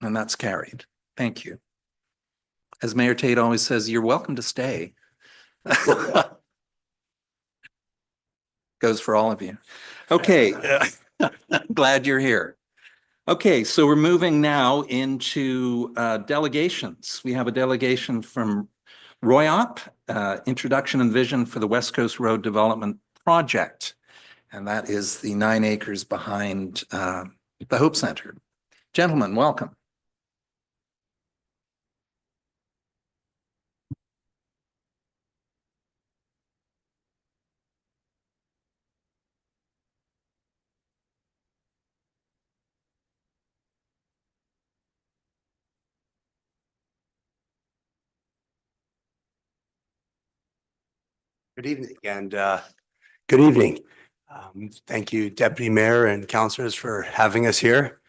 and that's carried. Thank you. As Mayor Tate always says, you're welcome to stay. Goes for all of you. Okay, glad you're here. Okay, so we're moving now into delegations. We have a delegation from Royop, Introduction and Vision for the West Coast Road Development Project. And that is the 9 acres behind the Hope Center. Gentlemen, welcome. Good evening and good evening. Thank you, Deputy Mayor and councillors for having us here.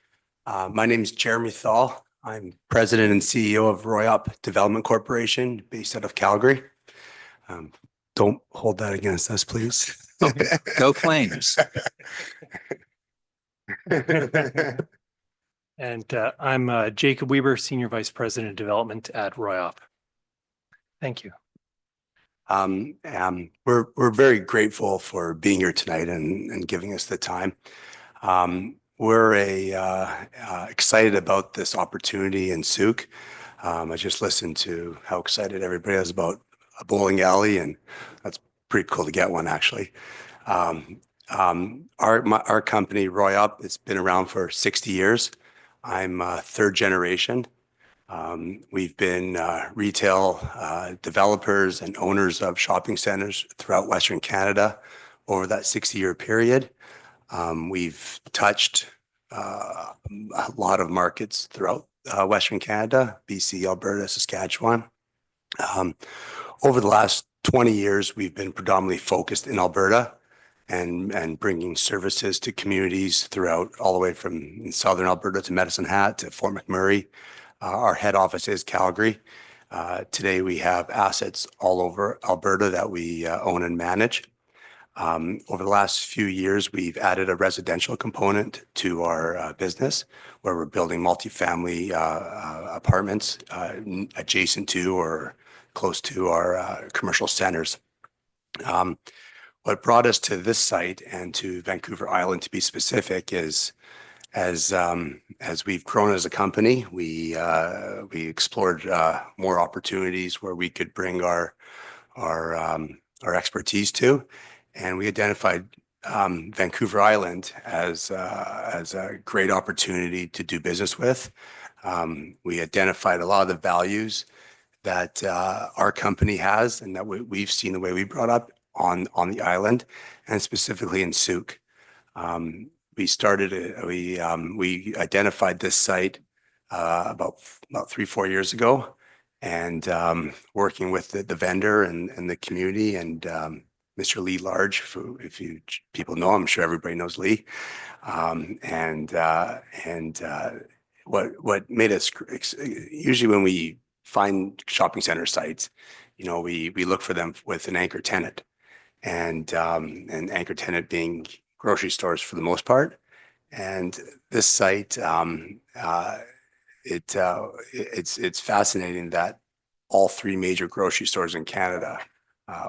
My name is Jeremy Thal. I'm President and CEO of Royop Development Corporation based out of Calgary. Don't hold that against us, please. Go Flames. And I'm Jacob Weber, Senior Vice President of Development at Royop. Thank you. We're very grateful for being here tonight and giving us the time. We're excited about this opportunity in Sooke. I just listened to how excited everybody is about a bowling alley, and that's pretty cool to get one actually. Our company Royop, it's been around for 60 years. I'm third generation. We've been retail developers and owners of shopping centers throughout Western Canada over that 60-year period. We've touched a lot of markets throughout Western Canada, BC, Alberta, Saskatchewan. Over the last 20 years, we've been predominantly focused in Alberta and bringing services to communities throughout, all the way from southern Alberta to Medicine Hat to Fort McMurray. Our head office is Calgary. Today we have assets all over Alberta that we own and manage. Over the last few years, we've added a residential component to our business where we're building multifamily apartments adjacent to or close to our commercial centers. What brought us to this site and to Vancouver Island, to be specific, is as we've grown as a company, we explored more opportunities where we could bring our expertise to, and we identified Vancouver Island as a great opportunity to do business with. We identified a lot of the values that our company has and that we've seen the way we brought up on the island, and specifically in Sooke. We identified this site about 3-4 years ago, and working with the vendor and the community and Mr. Lee Large, if people know him, I'm sure everybody knows Lee. What made us, usually when we find shopping center sites, you know, we look for them with an anchor tenant, and an anchor tenant being grocery stores for the most part. And this site, it's fascinating that all three major grocery stores in Canada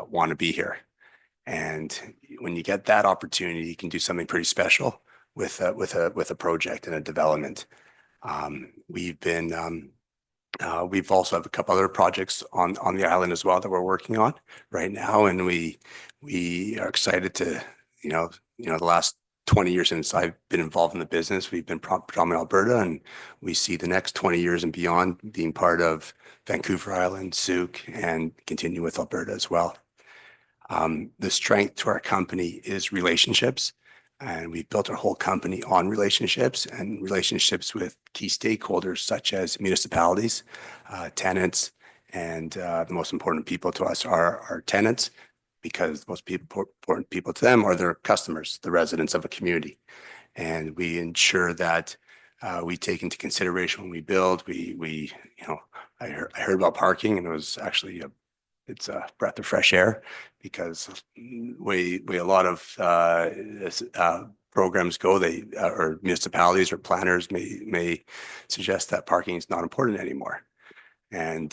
want to be here. And when you get that opportunity, you can do something pretty special with a project and a development. We've also have a couple other projects on the island as well that we're working on right now, and we are excited to, the last 20 years since I've been involved in the business, we've been predominantly Alberta, and we see the next 20 years and beyond being part of Vancouver Island, Sooke, and continue with Alberta as well. The strength to our company is relationships, and we've built our whole company on relationships and relationships with key stakeholders such as municipalities, tenants, and the most important people to us are our tenants, because the most important people to them are their customers, the residents of a community. And we ensure that we take into consideration when we build. I heard about parking, and it was actually it's a breath of fresh air, because way a lot of programs go, or municipalities or planners may suggest that parking is not important anymore. And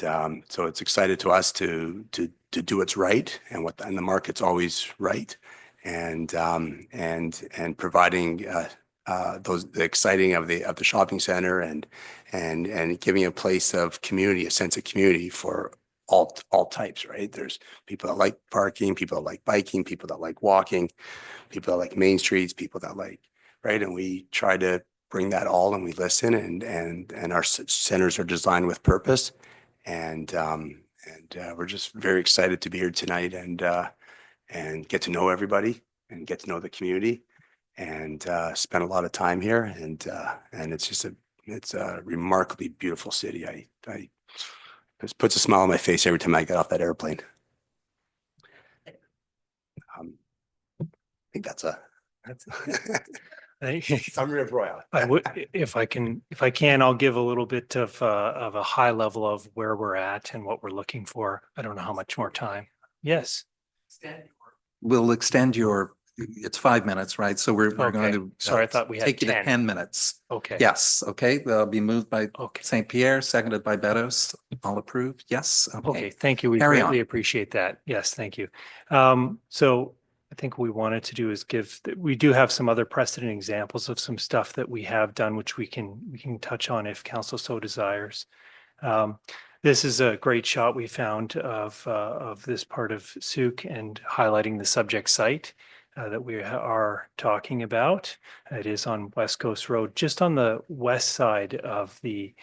so it's excited to us to do what's right, and the market's always right, and providing the exciting of the shopping center, and giving a place of community, a sense of community for all types, right? There's people that like parking, people that like biking, people that like walking, people that like main streets, people that like, right? And we try to bring that all, and we listen, and our centers are designed with purpose. And we're just very excited to be here tonight, and get to know everybody, and get to know the community, and spend a lot of time here. And it's a remarkably beautiful city. It puts a smile on my face every time I get off that airplane. I think that's summary of Royal. I would, if I can, I'll give a little bit of a high level of where we're at and what we're looking for. I don't know how much more time. Yes. We'll extend it's 5 minutes, right? So we're going Okay. to. Sorry, I thought we had take you to 10. 10 minutes. Okay. Yes, okay. They'll be moved by Okay. St. Pierre, seconded by Beddoes. All approved? Yes, Okay, okay. thank you. We Carry greatly on. appreciate that. Yes, thank you. So I think what we wanted to do is we do have some other precedent examples of some stuff that we have done, which we can touch on if council so desires. This is a great shot we found of this part of Sooke, and highlighting the subject site that we are talking about. It is on West Coast Road, just on the west side of the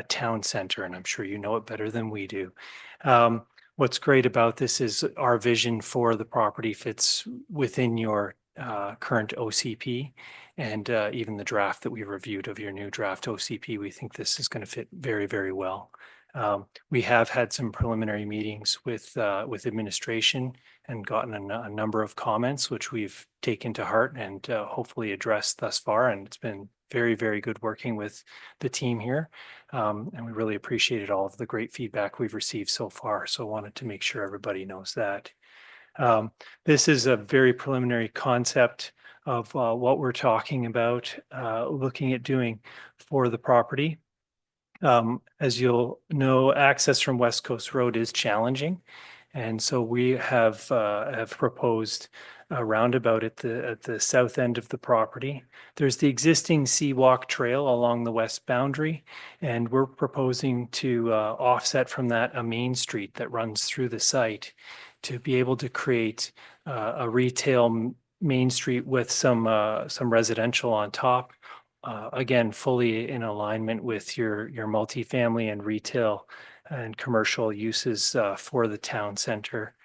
town center, and I'm sure you know it better than we do. What's great about this is our vision for the property fits within your current OCP, and even the draft that we reviewed of your new draft OCP. We think this is going to fit very, very well. We have had some preliminary meetings with administration, and gotten a number of comments, which we've taken to heart and hopefully addressed thus far. And it's been very, very good working with the team here. And we really appreciated all of the great feedback we've received so far. So I wanted to make sure everybody knows that. This is a very preliminary concept of what we're talking about, looking at doing for the property. As you'll know, access from West Coast Road is challenging. And so we have proposed a roundabout at the south end of the property. There's the existing Seawalk Trail along the west boundary, and we're proposing to offset from that a main street that runs through the site, to be able to create a retail main street with some residential on top. Again, fully in alignment with your multifamily and retail and commercial uses for the town center.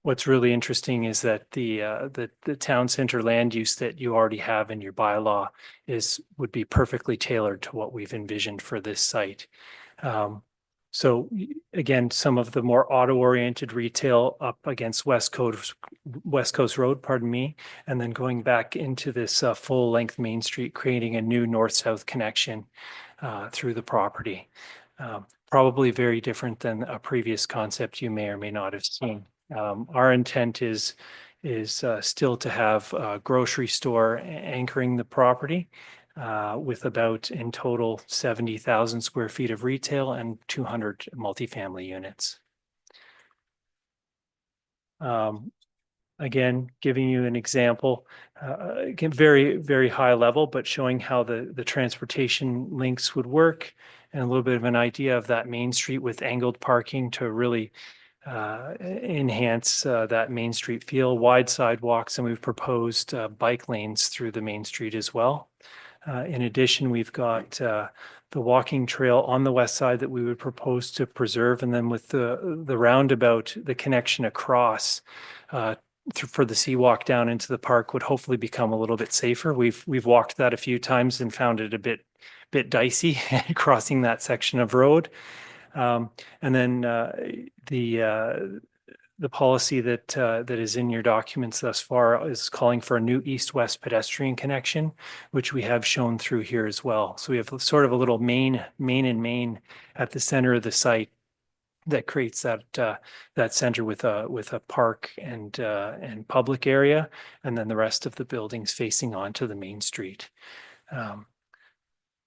What's really interesting is that the town center land use that you already have in your bylaw would be perfectly tailored to what we've envisioned for this site. So again, some of the more auto-oriented retail up against West Coast Road, pardon me, and then going back into this full-length Main Street, creating a new north-south connection through the property. probably very different than a previous concept you may or may not have seen. Our intent is still to have a grocery store anchoring the property with about in total 70,000 square feet of retail and 200 multifamily units. Again, giving you an example, again, very high level, but showing how the transportation links would work and a little bit of an idea of that main street with angled parking to really enhance that Main Street feel, wide sidewalks, and we've proposed bike lanes through the Main Street as well. In addition, we've got the walking trail on the west side that we would propose to preserve, and then with the roundabout, the connection across for the seawalk down into the park would hopefully become a little bit safer. We've walked that a few times and found it a bit dicey crossing that section of road. And then the policy that is in your documents thus far is calling for a new east-west pedestrian connection, which we have shown through here as well. So we have sort of a little main at the center of the site that creates that center with a park and public area, and then the rest of the buildings facing onto the main street.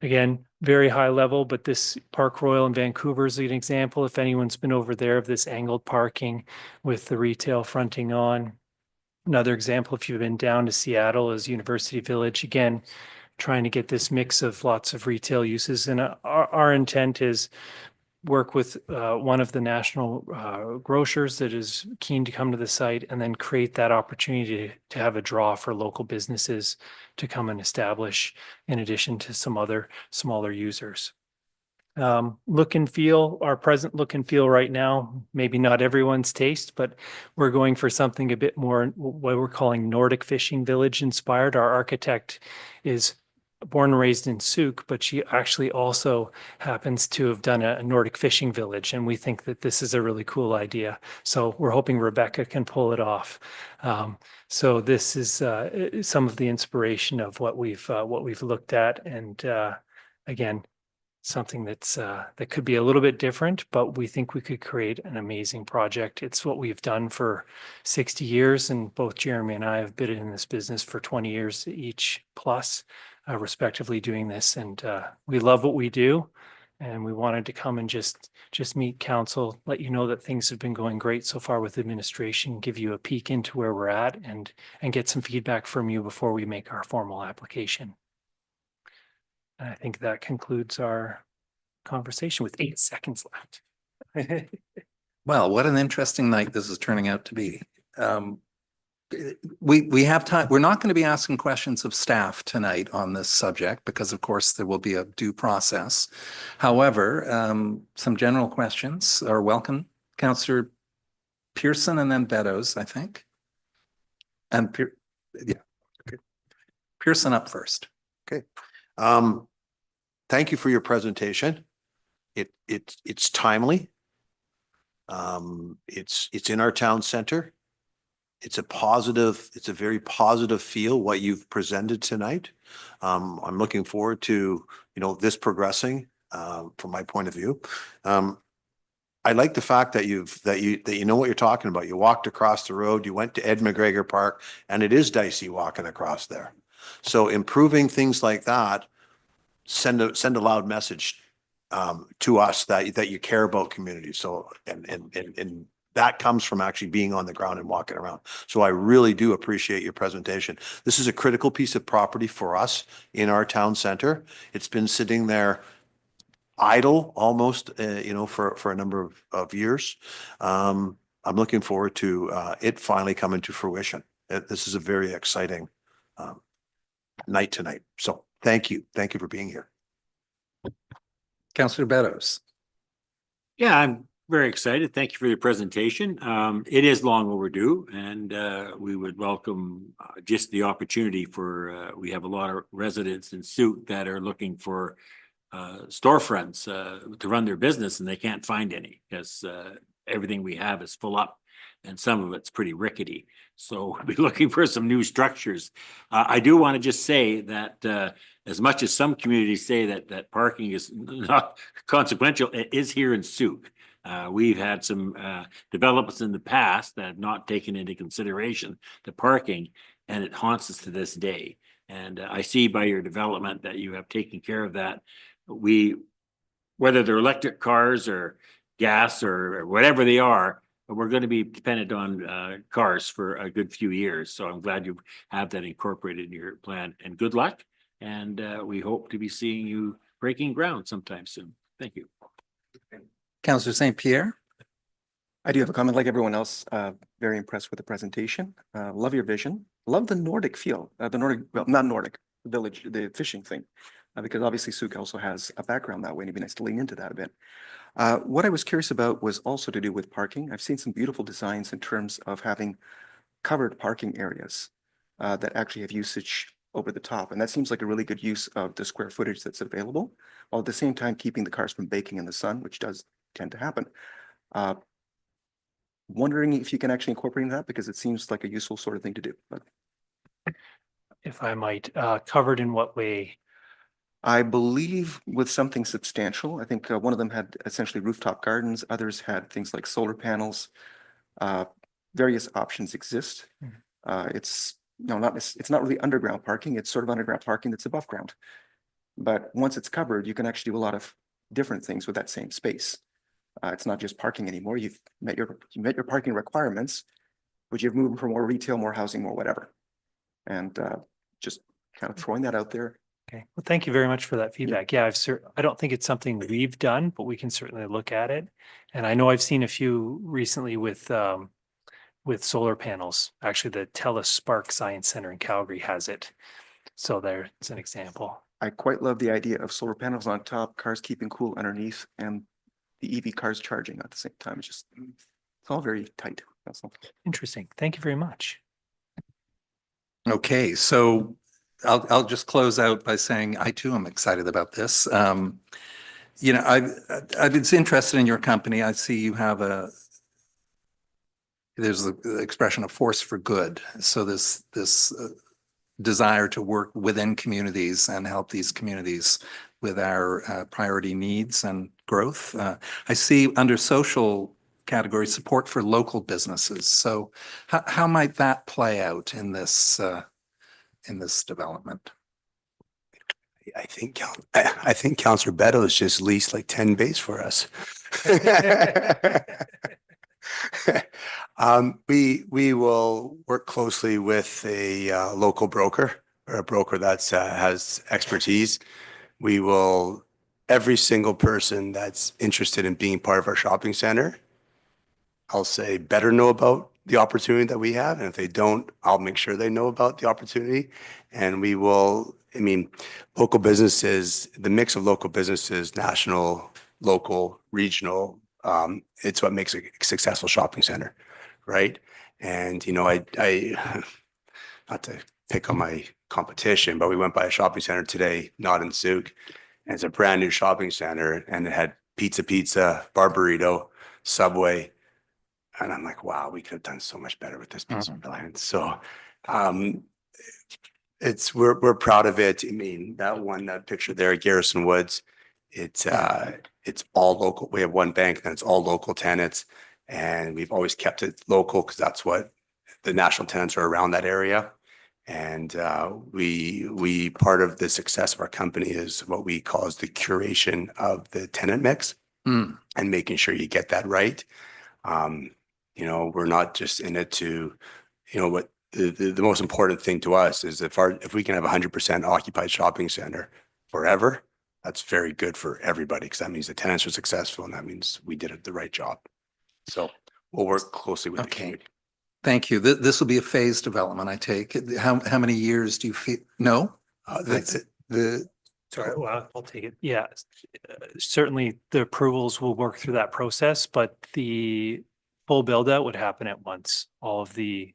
Again, very high level, but this Park Royal in Vancouver is an example. If anyone's been over there, of this angled parking with the retail fronting on. Another example, if you've been down to Seattle, is University Village. Again, trying to get this mix of lots of retail uses. And our intent is work with one of the national grocers that is keen to come to the site, and then create that opportunity to have a draw for local businesses to come and establish, in addition to some other smaller users. Look and feel, our present look and feel right now, maybe not everyone's taste, but we're going for something a bit more what we're calling Nordic Fishing Village inspired. Our architect is born and raised in Sooke, but she actually also happens to have done a Nordic fishing village, and we think that this is a really cool idea. So we're hoping Rebecca can pull it off. So this is some of the inspiration of what we've looked at, and again, something that's that could be a little bit different, but we think we could create an amazing project. It's what we've done for 60 years, and both Jeremy and I have been in this business for 20 years each plus. Respectively doing this, and we love what we do, and we wanted to come and just meet council, let you know that things have been going great so far with administration, give you a peek into where we're at, and get some feedback from you before we make our formal application. And I think that concludes our conversation with 8 seconds left. Well, what an interesting night this is turning out to be. We have time. We're not going to be asking questions of staff tonight on this subject because, of course, there will be a due process. However, some general questions are welcome. Councillor Pearson and then Beddoes, I think. And yeah, okay. Pearson up first. Okay. Thank you for your presentation. It's timely. It's in our town center. It's a very positive feel what you've presented tonight. I'm looking forward to, this progressing, from my point of view. I like the fact that you know what you're talking about. You walked across the road, you went to Ed McGregor Park, and it is dicey walking across there. So improving things like that send a loud message to us that you care about community. So and that comes from actually being on the ground and walking around. So I really do appreciate your presentation. This is a critical piece of property for us in our town center. It's been sitting there idle almost, for a number of years. I'm looking forward to it finally coming to fruition. This is a very exciting night tonight. So thank you. Thank you for being here. Councillor Beddoes. Yeah, I'm very excited. Thank you for your presentation. It is long overdue, and we would welcome just the opportunity for, we have a lot of residents in Sooke that are looking for storefronts to run their business, and they can't find any because everything we have is full up and some of it's pretty rickety. So we'll be looking for some new structures. I do want to just say that as much as some communities say that parking is not consequential, it is here in Sooke. We've had some developments in the past that have not taken into consideration the parking, and it haunts us to this day. And I see by your development that you have taken care of that. Whether they're electric cars or gas or whatever they are, we're going to be dependent on cars for a good few years. So I'm glad you have that incorporated in your plan, and good luck. And we hope to be seeing you breaking ground sometime soon. Thank you. Councillor St. Pierre? I do have a comment like everyone else. Very impressed with the presentation. Love your vision. Love the Nordic feel. The Nordic, well, not Nordic, the village, the fishing thing. Because obviously Sooke also has a background that way, and it'd be nice to lean into that a bit. What I was curious about was also to do with parking. I've seen some beautiful designs in terms of having covered parking areas that actually have usage over the top. And that seems like a really good use of the square footage that's available, while at the same time keeping the cars from baking in the sun, which does tend to happen. Wondering if you can actually incorporate that, because it seems like a useful sort of thing to do. But If I might, covered in what way? I believe with something substantial. I think one of them had essentially rooftop gardens. Others had things like solar panels. Various options exist. It's it's not really underground parking. It's sort of underground parking that's above ground. But once it's covered, you can actually do a lot of different things with that same space. It's not just parking anymore. You met your parking requirements, but you've moved for more retail, more housing, more whatever. And just kind of throwing that out there. Okay, well, thank you very much for that feedback. Yeah, I don't think it's something we've done, but we can certainly look at it. And I know I've seen a few recently with solar panels. Actually, the TELUS Spark Science Center in Calgary has it. So there's an example. I quite love the idea of solar panels on top, cars keeping cool underneath, and the EV cars charging at the same time. It's all very tight. That's all. Interesting. Thank you very much. Okay, so I'll just close out by saying I too am excited about this. You know, I was interested in your company. I see you have there's the expression of force for good. So this desire to work within communities and help these communities with our priority needs and growth. I see under social category support for local businesses. So how might that play out in this development? I think Councillor Beto has just leased like 10 bays for us. We will work closely with a local broker, or a broker that has expertise. Every single person that's interested in being part of our shopping center, I'll say better know about the opportunity that we have. And if they don't, I'll make sure they know about the opportunity. And we will, local businesses, the mix of local businesses, national, local, regional, it's what makes a successful shopping center, right? And, I not to pick on my competition, but we went by a shopping center today, not in Sooke, and it's a brand new shopping center, and it had pizza, Barburrito, Subway, and I'm like, wow, we could have done so much better with this piece of land. So, we're proud of it. That picture there, Garrison Woods, it's all local. We have one bank and it's all local tenants, and we've always kept it local because that's what the national tenants are around that area. And we part of the success of our company is what we call is the curation of the tenant mix and making sure you get that right. We're not just in it to, what the most important thing to us is if we can have 100% occupied shopping center forever, that's very good for everybody, because that means the tenants are successful and that means we did the right job. So we'll work closely with the community. Thank you. This will be a phased development, I take it. How many years do you feel? No? Sorry, well, I'll take it. Yeah, certainly the approvals will work through that process, but the full build out would happen at once. All of the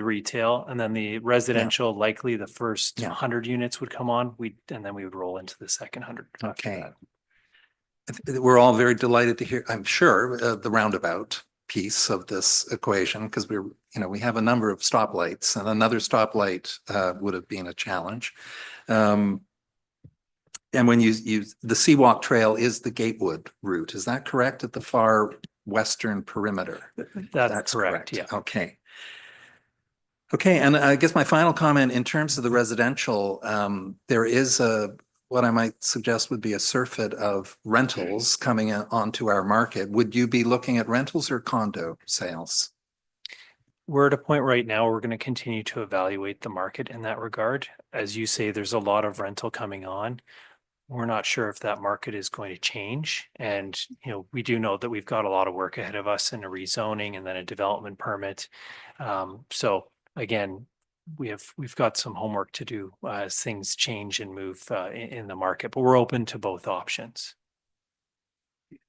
retail, and then the residential, likely the first 100 units would come on. And then we would roll into the second 100. Okay. we're all very delighted to hear, I'm sure, the roundabout piece of this equation, because we have a number of stoplights, and another stoplight would have been a challenge. And when the Seawalk Trail is the Gatewood route, is that correct, at the far western perimeter? That's correct, yeah. Okay. Okay, and I guess my final comment in terms of the residential, there is what I might suggest would be a surfeit of rentals coming onto our market. Would you be looking at rentals or condo sales? We're at a point right now, we're going to continue to evaluate the market in that regard. As you say, there's a lot of rental coming on. We're not sure if that market is going to change. And, we do know that we've got a lot of work ahead of us in a rezoning and then a development permit. So again, we've got some homework to do as things change and move in the market, but we're open to both options.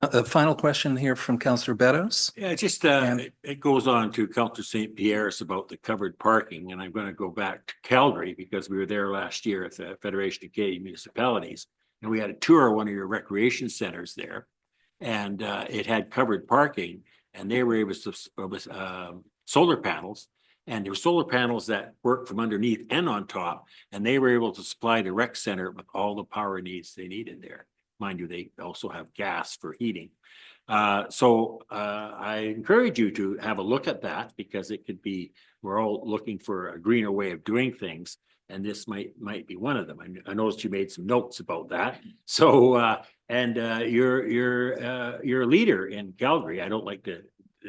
A final question here from Councillor Beddoes. Yeah, just it goes on to Councillor St. Pierre's about the covered parking, and I'm going to go back to Calgary because we were there last year at the Federation of Canadian Municipalities, and we had a tour of one of your recreation centers there, and it had covered parking, and they were able to solar panels, and there were solar panels that work from underneath and on top, and they were able to supply the rec center with all the power needs they needed there. Mind you, they also have gas for heating. So I encourage you to have a look at that, because it could be, we're all looking for a greener way of doing things, and this might be one of them. I noticed you made some notes about that. So you're a leader in Calgary. I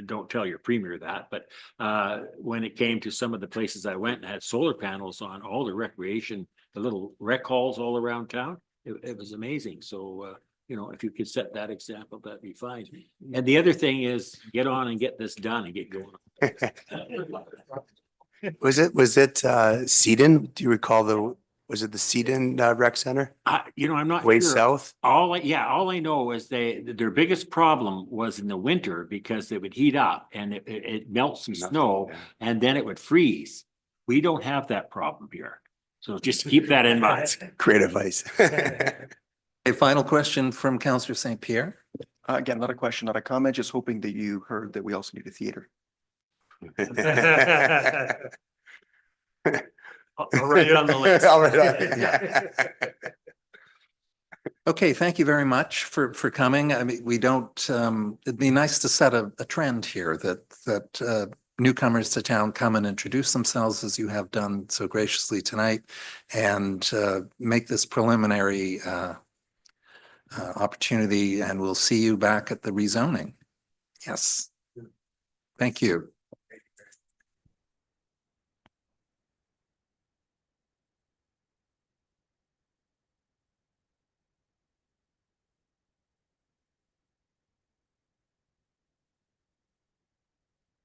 don't tell your premier that, but when it came to some of the places I went and had solar panels on all the recreation, the little rec halls all around town, it was amazing. So, if you could set that example, that'd be fine. And the other thing is get on and get this done and get going. Was it Seaton? Do you recall was it the Seaton Rec Center? I'm not Way sure. south? All I know is their biggest problem was in the winter, because it would heat up and it melts some snow, and then it would freeze. We don't have that problem here. So just keep that in mind. Great advice. A final question from Councillor St. Pierre. Again, not a question, not a comment, just hoping that you heard that we also need a theater. Already on the list. Okay, thank you very much for coming. I mean, it'd be nice to set a trend here that newcomers to town come and introduce themselves, as you have done so graciously tonight, and make this preliminary opportunity, and we'll see you back at the rezoning. Yes. Thank you.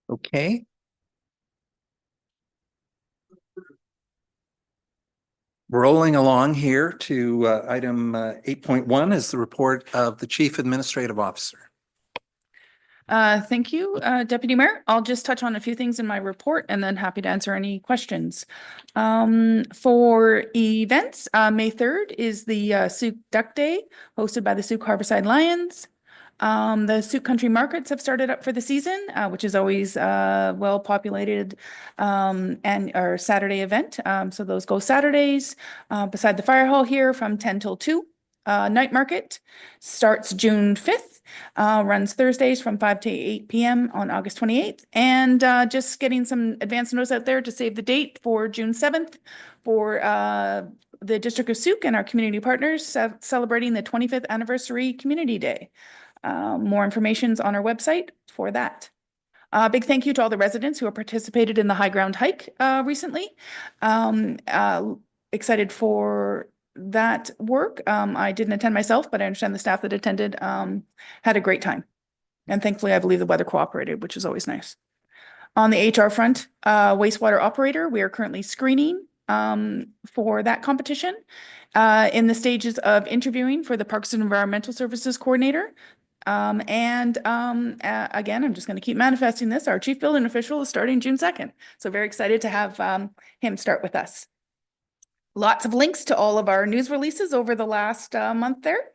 Okay. Rolling along here to item 8.1 is the report of the Chief Administrative Officer. Thank you, Deputy Mayor. I'll just touch on a few things in my report and then happy to answer any questions. For events, May 3rd is the Sooke Duck Day hosted by the Sooke Harborside Lions. The Sooke Country Markets have started up for the season, which is always well populated and our Saturday event. So those go Saturdays beside the fire hall here from 10 till 2. Night market starts June 5th, runs Thursdays from 5 to 8 p.m. on August 28th. And just getting some advance notice out there to save the date for June 7th for the District of Sooke and our community partners celebrating the 25th anniversary Community Day. More information's on our website for that. Big thank you to all the residents who have participated in the High Ground Hike recently. Excited for that work. I didn't attend myself, but I understand the staff that attended had a great time. And thankfully, I believe the weather cooperated, which is always nice. On the HR front, wastewater operator, we are currently screening for that competition in the stages of interviewing for the Parks and Environmental Services Coordinator. Again, I'm just going to keep manifesting this. Our chief building official is starting June 2nd. So very excited to have him start with us. Lots of links to all of our news releases over the last month there.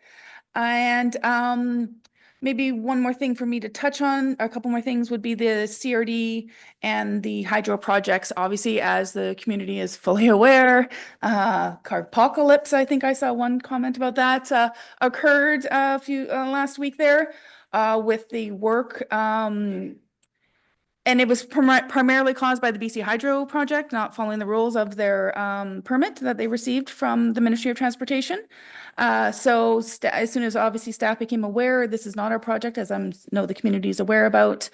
And maybe one more thing for me to touch on, a couple more things would be the CRD and the hydro projects. Obviously, as the community is fully aware, carpocalypse, I think I saw one comment about that, occurred a few last week there with the work. And it was primarily caused by the BC Hydro project not following the rules of their permit that they received from the Ministry of Transportation. So as soon as obviously staff became aware, this is not our project, as I know the community is aware about,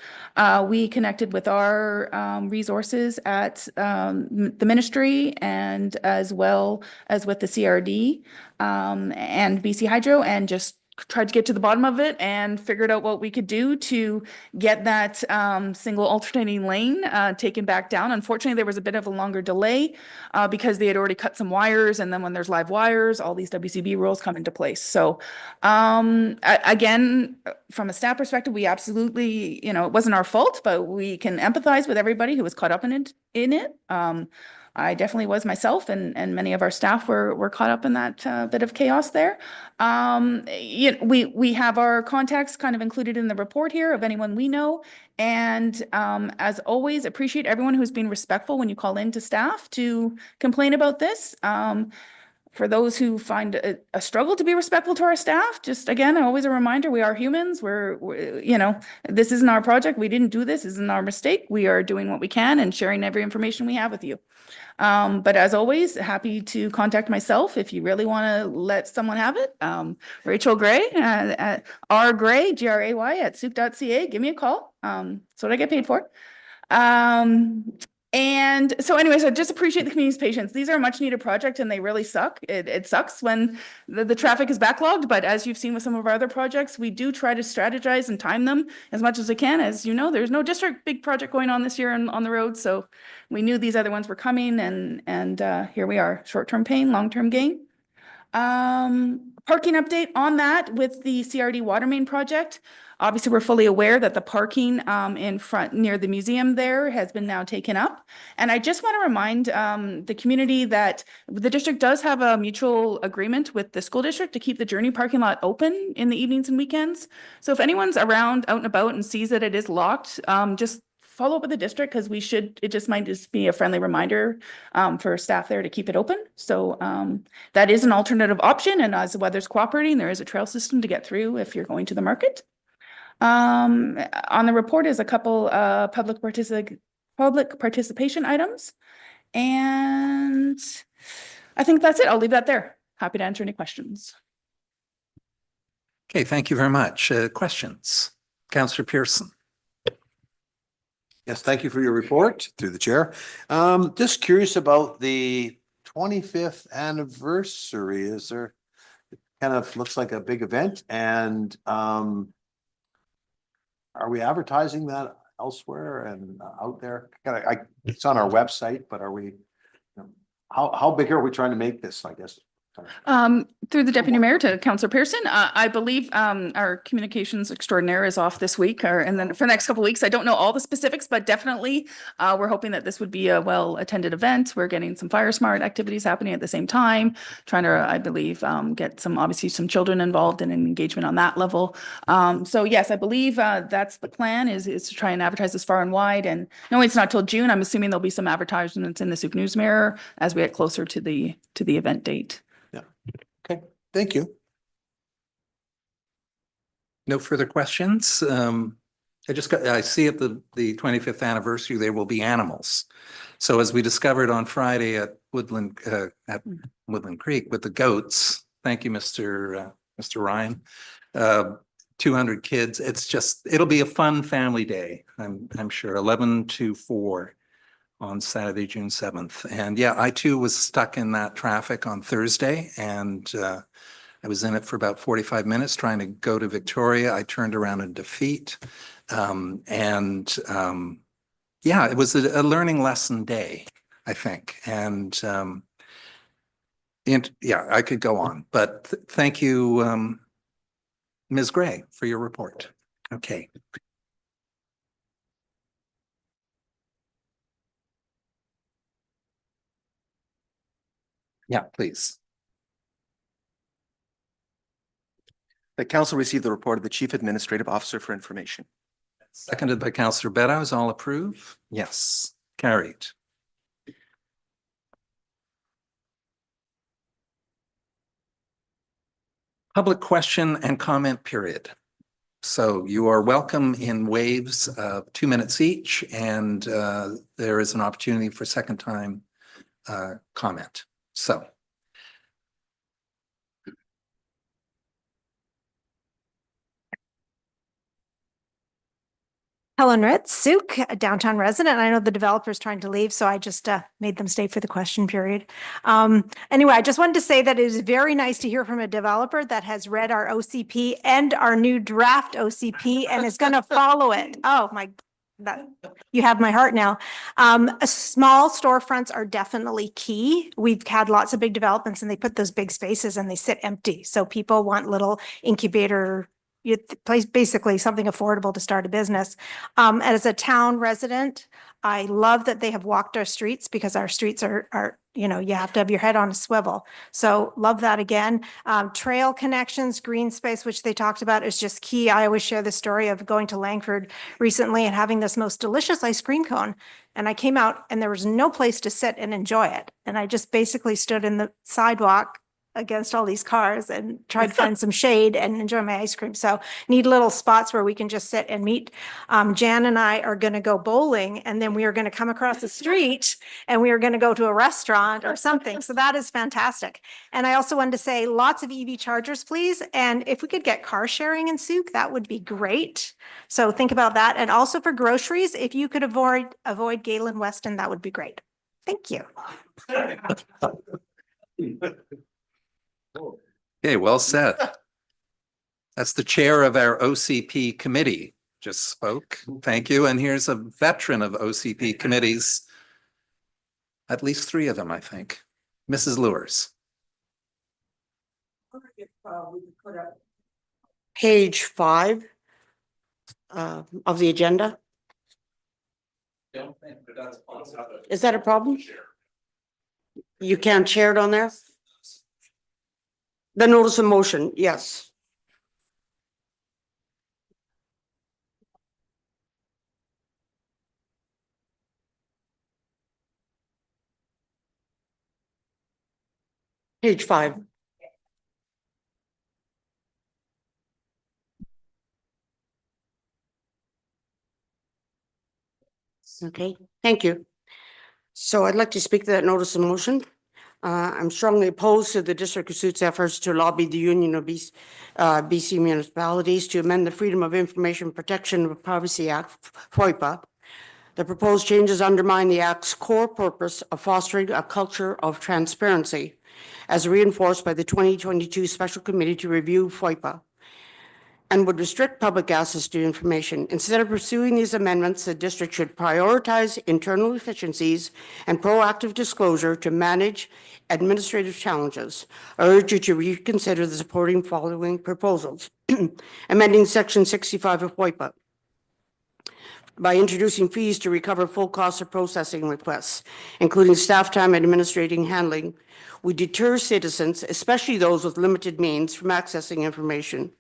we connected with our resources at the ministry and as well as with the CRD and BC Hydro, and just tried to get to the bottom of it and figured out what we could do to get that single alternating lane taken back down. Unfortunately, there was a bit of a longer delay because they had already cut some wires, and then when there's live wires, all these WCB rules come into place. So again, from a staff perspective, we absolutely, it wasn't our fault, but we can empathize with everybody who was caught up in it. I definitely was myself, and many of our staff were caught up in that bit of chaos there. We have our contacts kind of included in the report here of anyone we know. And as always, appreciate everyone who's been respectful when you call in to staff to complain about this. For those who find a struggle to be respectful to our staff, just again, always a reminder, we are humans. We're this isn't our project. We didn't do this. This isn't our mistake. We are doing what we can and sharing every information we have with you. But as always, happy to contact myself if you really want to let someone have it. Rachel Gray, at rgray, Gray, at sooke.ca. Give me a call. That's what I get paid for. And so anyways, I just appreciate the community's patience. These are a much needed project and they really suck. It sucks when the traffic is backlogged, but as you've seen with some of our other projects, we do try to strategize and time them as much as we can. As you know, there's no district big project going on this year on the road. So we knew these other ones were coming and here we are, short-term pain, long-term gain. Parking update on that with the CRD water main project. Obviously, we're fully aware that the parking in front near the museum there has been now taken up. And I just want to remind the community that the district does have a mutual agreement with the school district to keep the Journey parking lot open in the evenings and weekends. So if anyone's around, out and about and sees that it is locked, just follow up with the district because it just might just be a friendly reminder for staff there to keep it open. So that is an alternative option. And as the weather's cooperating, there is a trail system to get through if you're going to the market. On the report is a couple public participation items. And I think that's it. I'll leave that there. Happy to answer any questions. Okay, thank you very much. Questions? Councillor Pearson. Yes, thank you for your report through the chair. Just curious about the 25th anniversary. Is there, it kind of looks like a big event, and are we advertising that elsewhere and out there? It's on our website, but are we, how big are we trying to make this, I guess? Through the deputy mayor to Councillor Pearson, I believe our communications extraordinaire is off this week and then for the next couple of weeks. I don't know all the specifics, but definitely we're hoping that this would be a well-attended event. We're getting some fire smart activities happening at the same time, trying to, I believe, get obviously some children involved in an engagement on that level. So yes, I believe that's the plan is to try and advertise this far and wide. And no, it's not till June. I'm assuming there'll be some advertisements in the Sooke News Mirror as we get closer to the event date. Okay, thank you. No further questions. I see at the 25th anniversary, there will be animals. So as we discovered on Friday at Woodland Creek with the goats, thank you, Mr. Ryan. 200 kids. It'll be a fun family day. I'm sure 11 to 4 on Saturday, June 7th. And yeah, I too was stuck in that traffic on Thursday, and I was in it for about 45 minutes trying to go to Victoria. I turned around in defeat. Yeah, it was a learning lesson day, I think. And yeah, I could go on, but thank you, Ms. Gray, for your report. Okay. Yeah, please. The council received the report of the Chief Administrative Officer for information. Seconded by Councillor Beddoes. All approve? Yes, carried. Public question and comment period. So you are welcome in waves of 2 minutes each, and there is an opportunity for second time comment. So. Helen Ritz, Sooke, a downtown resident. I know the developer's trying to leave, so I just made them stay for the question period. Anyway, I just wanted to say that it is very nice to hear from a developer that has read our OCP and our new draft OCP and is going to follow it. Oh my, you have my heart now. Small storefronts are definitely key. We've had lots of big developments and they put those big spaces and they sit empty. So people want little incubator place, basically something affordable to start a business. As a town resident, I love that they have walked our streets because our streets are, you know, you have to have your head on a swivel. So love that again. Trail connections, green space, which they talked about, is just key. I always share the story of going to Langford recently and having this most delicious ice cream cone. And I came out and there was no place to sit and enjoy it. And I just basically stood in the sidewalk against all these cars and tried to find some shade and enjoy my ice cream. So need little spots where we can just sit and meet. Jan and I are going to go bowling and then we are going to come across the street and we are going to go to a restaurant or something. So that is fantastic. And I also wanted to say lots of EV chargers, please. And if we could get car sharing in Sooke, that would be great. So think about that. And also for groceries, if you could avoid Galen Weston, that would be great. Thank you. Okay, well said. That's the chair of our OCP committee just spoke. Thank you. And here's a veteran of OCP committees. At least 3 of them, I think. Mrs. Lewis. Page 5 of the agenda. Is that a problem? You can't share it on there? The notice of motion, yes. Page 5. Okay, thank you. So I'd like to speak to that notice of motion. I'm strongly opposed to the District of Sooke's efforts to lobby the Union of BC municipalities to amend the Freedom of Information Protection of Privacy Act, FOIPA. The proposed changes undermine the Act's core purpose of fostering a culture of transparency, as reinforced by the 2022 Special Committee to Review FOIPA, and would restrict public access to information. Instead of pursuing these amendments, the district should prioritize internal efficiencies and proactive disclosure to manage administrative challenges. I urge you to reconsider the supporting following proposals. Amending Section 65 of FOIPA by introducing fees to recover full costs of processing requests, including staff time and administrating handling. We deter citizens, especially those with limited means, from accessing information.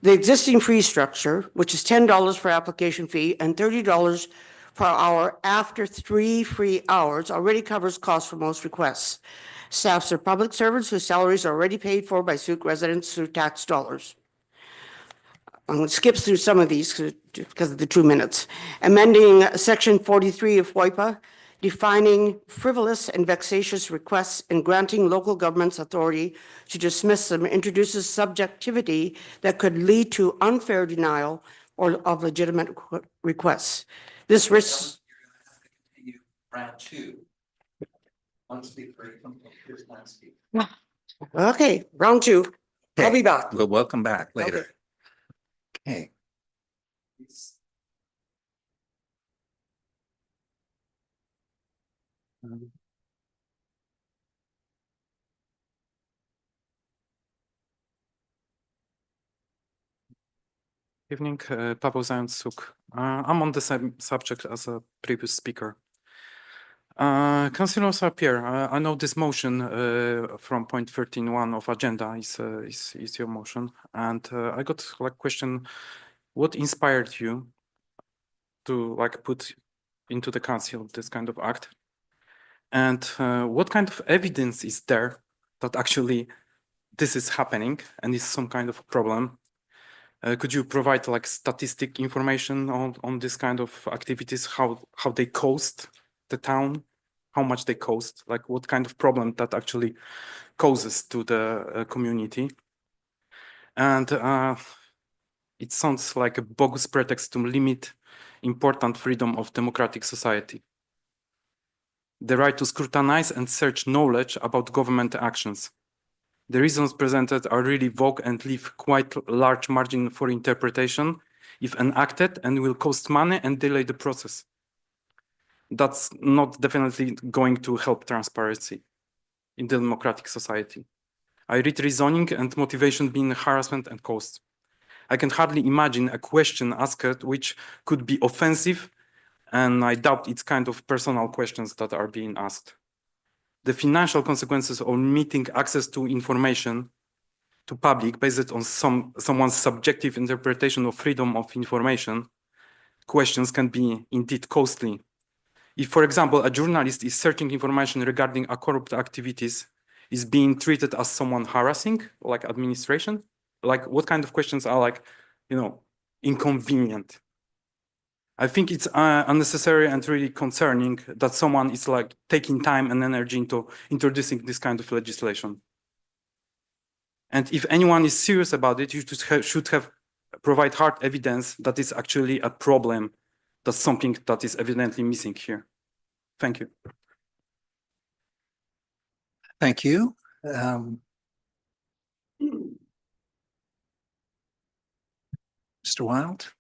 The existing fee structure, which is $10 for application fee and $30 per hour after 3 free hours, already covers costs for most requests. Staffs are public servants whose salaries are already paid for by Sooke residents through tax dollars. I'm going to skip through some of these because of the 2 minutes. Amending Section 43 of FOIPA, defining frivolous and vexatious requests and granting local governments authority to dismiss them introduces subjectivity that could lead to unfair denial or of legitimate requests. This risks. Round 2. One speaker. Okay, round 2. Okay. I'll be back. Well, welcome back later. Okay. Evening, Paweł Zając, Sooke. I'm on the same subject as a previous speaker. Councillor Sapir, I know this motion from point 13.1 of agenda is your motion, and I got like question, what inspired you to like put into the council this kind of act, and what kind of evidence is there that actually this is happening and is some kind of problem? Could you provide like statistic information on this kind of activities, how they cost the town, how much they cost, like what kind of problem that actually causes to the community? And it sounds like a bogus pretext to limit important freedom of democratic society. The right to scrutinize and search knowledge about government actions. The reasons presented are really vague and leave quite large margin for interpretation if enacted, and will cost money and delay the process. That's not definitely going to help transparency in the democratic society. I read reasoning and motivation being harassment and cost. I can hardly imagine a question asked which could be offensive, and I doubt it's kind of personal questions that are being asked. The financial consequences of limiting access to information to public based on someone's subjective interpretation of freedom of information questions can be indeed costly. If, for example, a journalist is searching information regarding a corrupt activities, is being treated as someone harassing, like administration, like what kind of questions are like, you know, inconvenient? I think it's unnecessary and really concerning that someone is like taking time and energy into introducing this kind of legislation. And if anyone is serious about it, you should have provide hard evidence that is actually a problem, that's something that is evidently missing here. Thank you. Thank you. Mr. Wild?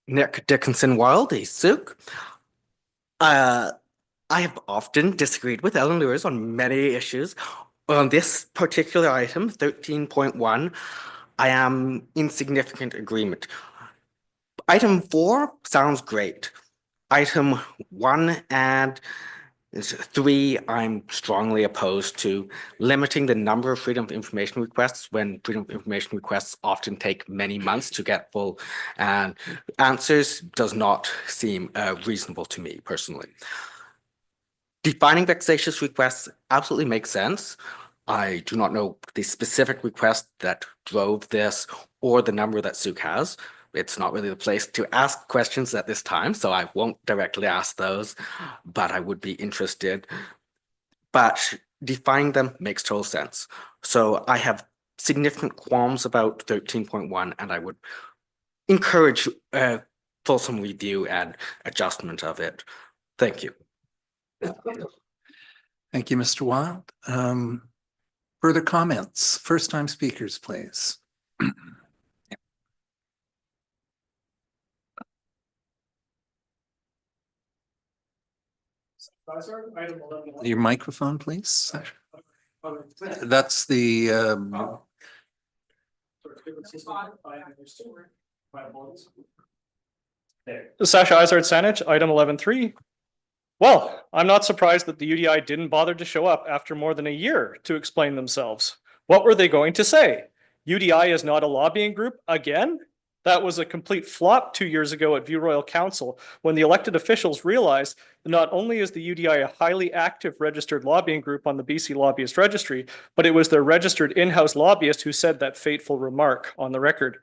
Nick Dickinson Wilde, Sooke. I have often disagreed with Ellen Lewis on many issues. On this particular item, 13.1, I am in significant agreement. Item 4 sounds great. Item 1 and 3, I'm strongly opposed to. Limiting the number of freedom of information requests when freedom of information requests often take many months to get full answers does not seem reasonable to me personally. Defining vexatious requests absolutely makes sense. I do not know the specific request that drove this or the number that Sooke has. It's not really the place to ask questions at this time, so I won't directly ask those, but I would be interested. But defining them makes total sense. So I have significant qualms about 13.1, and I would encourage fulsome review and adjustment of it. Thank you. Thank you, Mr. Wild. Further comments? First-time speakers, please. Your microphone, please. That's the Sasha Izard Sanich, item 11.3. Well, I'm not surprised that the UDI didn't bother to show up after more than a year to explain themselves. What were they going to say? UDI is not a lobbying group again? That was a complete flop 2 years ago at View Royal Council when the elected officials realized that not only is the UDI a highly active registered lobbying group on the BC Lobbyist Registry, but it was their registered in-house lobbyist who said that fateful remark on the record.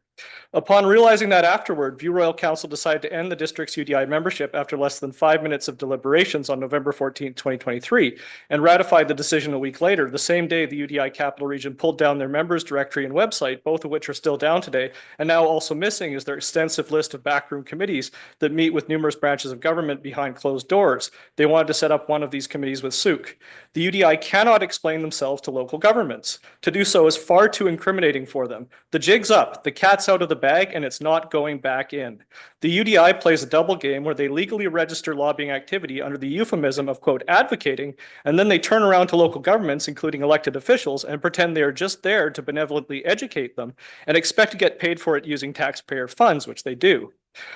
Upon realizing that afterward, View Royal Council decided to end the district's UDI membership after less than 5 minutes of deliberations on November 14, 2023, and ratified the decision a week later, the same day the UDI Capital Region pulled down their members directory and website, both of which are still down today, and now also missing is their extensive list of backroom committees that meet with numerous branches of government behind closed doors. They wanted to set up one of these committees with Sooke. The UDI cannot explain themselves to local governments. To do so is far too incriminating for them. The jig's up, the cat's out of the bag, and it's not going back in. The UDI plays a double game where they legally register lobbying activity under the euphemism of, quote, advocating, and then they turn around to local governments, including elected officials, and pretend they are just there to benevolently educate them and expect to get paid for it using taxpayer funds, which they do.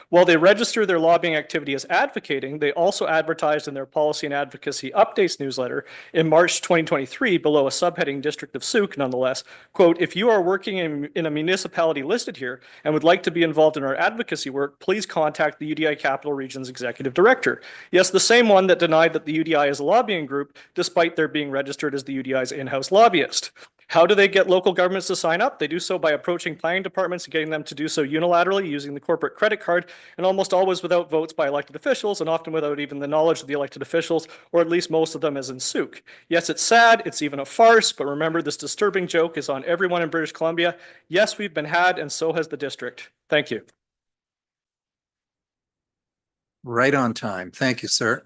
While they register their lobbying activity as advocating, they also advertised in their policy and advocacy updates newsletter in March 2023 below a subheading District of Sooke, nonetheless, quote, if you are working in a municipality listed here and would like to be involved in our advocacy work, please contact the UDI Capital Region's Executive Director. Yes, the same one that denied that the UDI is a lobbying group, despite their being registered as the UDI's in-house lobbyist. How do they get local governments to sign up? They do so by approaching planning departments and getting them to do so unilaterally using the corporate credit card, and almost always without votes by elected officials, and often without even the knowledge of the elected officials, or at least most of them as in Sooke. Yes, it's sad, it's even a farce, but remember this disturbing joke is on everyone in British Columbia. Yes, we've been had, and so has the district. Thank you. Right on time. Thank you, sir.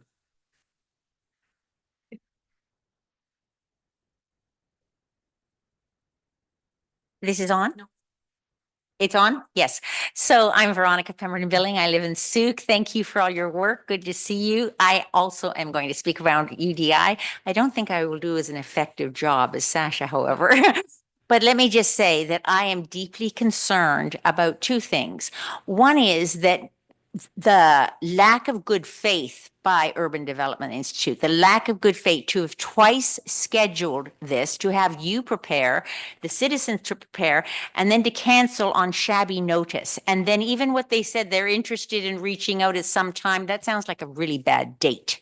This is on? It's on? Yes. So I'm Veronica Pemberton Billing. I live in Sooke. Thank you for all your work. Good to see you. I also am going to speak around UDI. I don't think I will do as an effective job as Sasha, however. But let me just say that I am deeply concerned about two things. One is that the lack of good faith by Urban Development Institute, the lack of good faith to have twice scheduled this, to have you prepare, the citizens to prepare, and then to cancel on shabby notice. And then even what they said, they're interested in reaching out at some time, that sounds like a really bad date.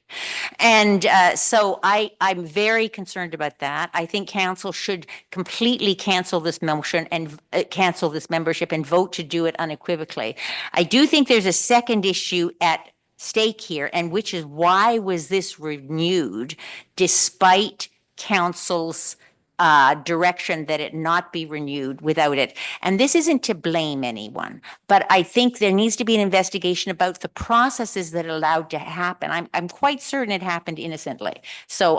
And so I'm very concerned about that. I think council should completely cancel this motion and cancel this membership and vote to do it unequivocally. I do think there's a second issue at stake here, and which is why was this renewed despite council's direction that it not be renewed without it. And this isn't to blame anyone, but I think there needs to be an investigation about the processes that allowed to happen. I'm quite certain it happened innocently. So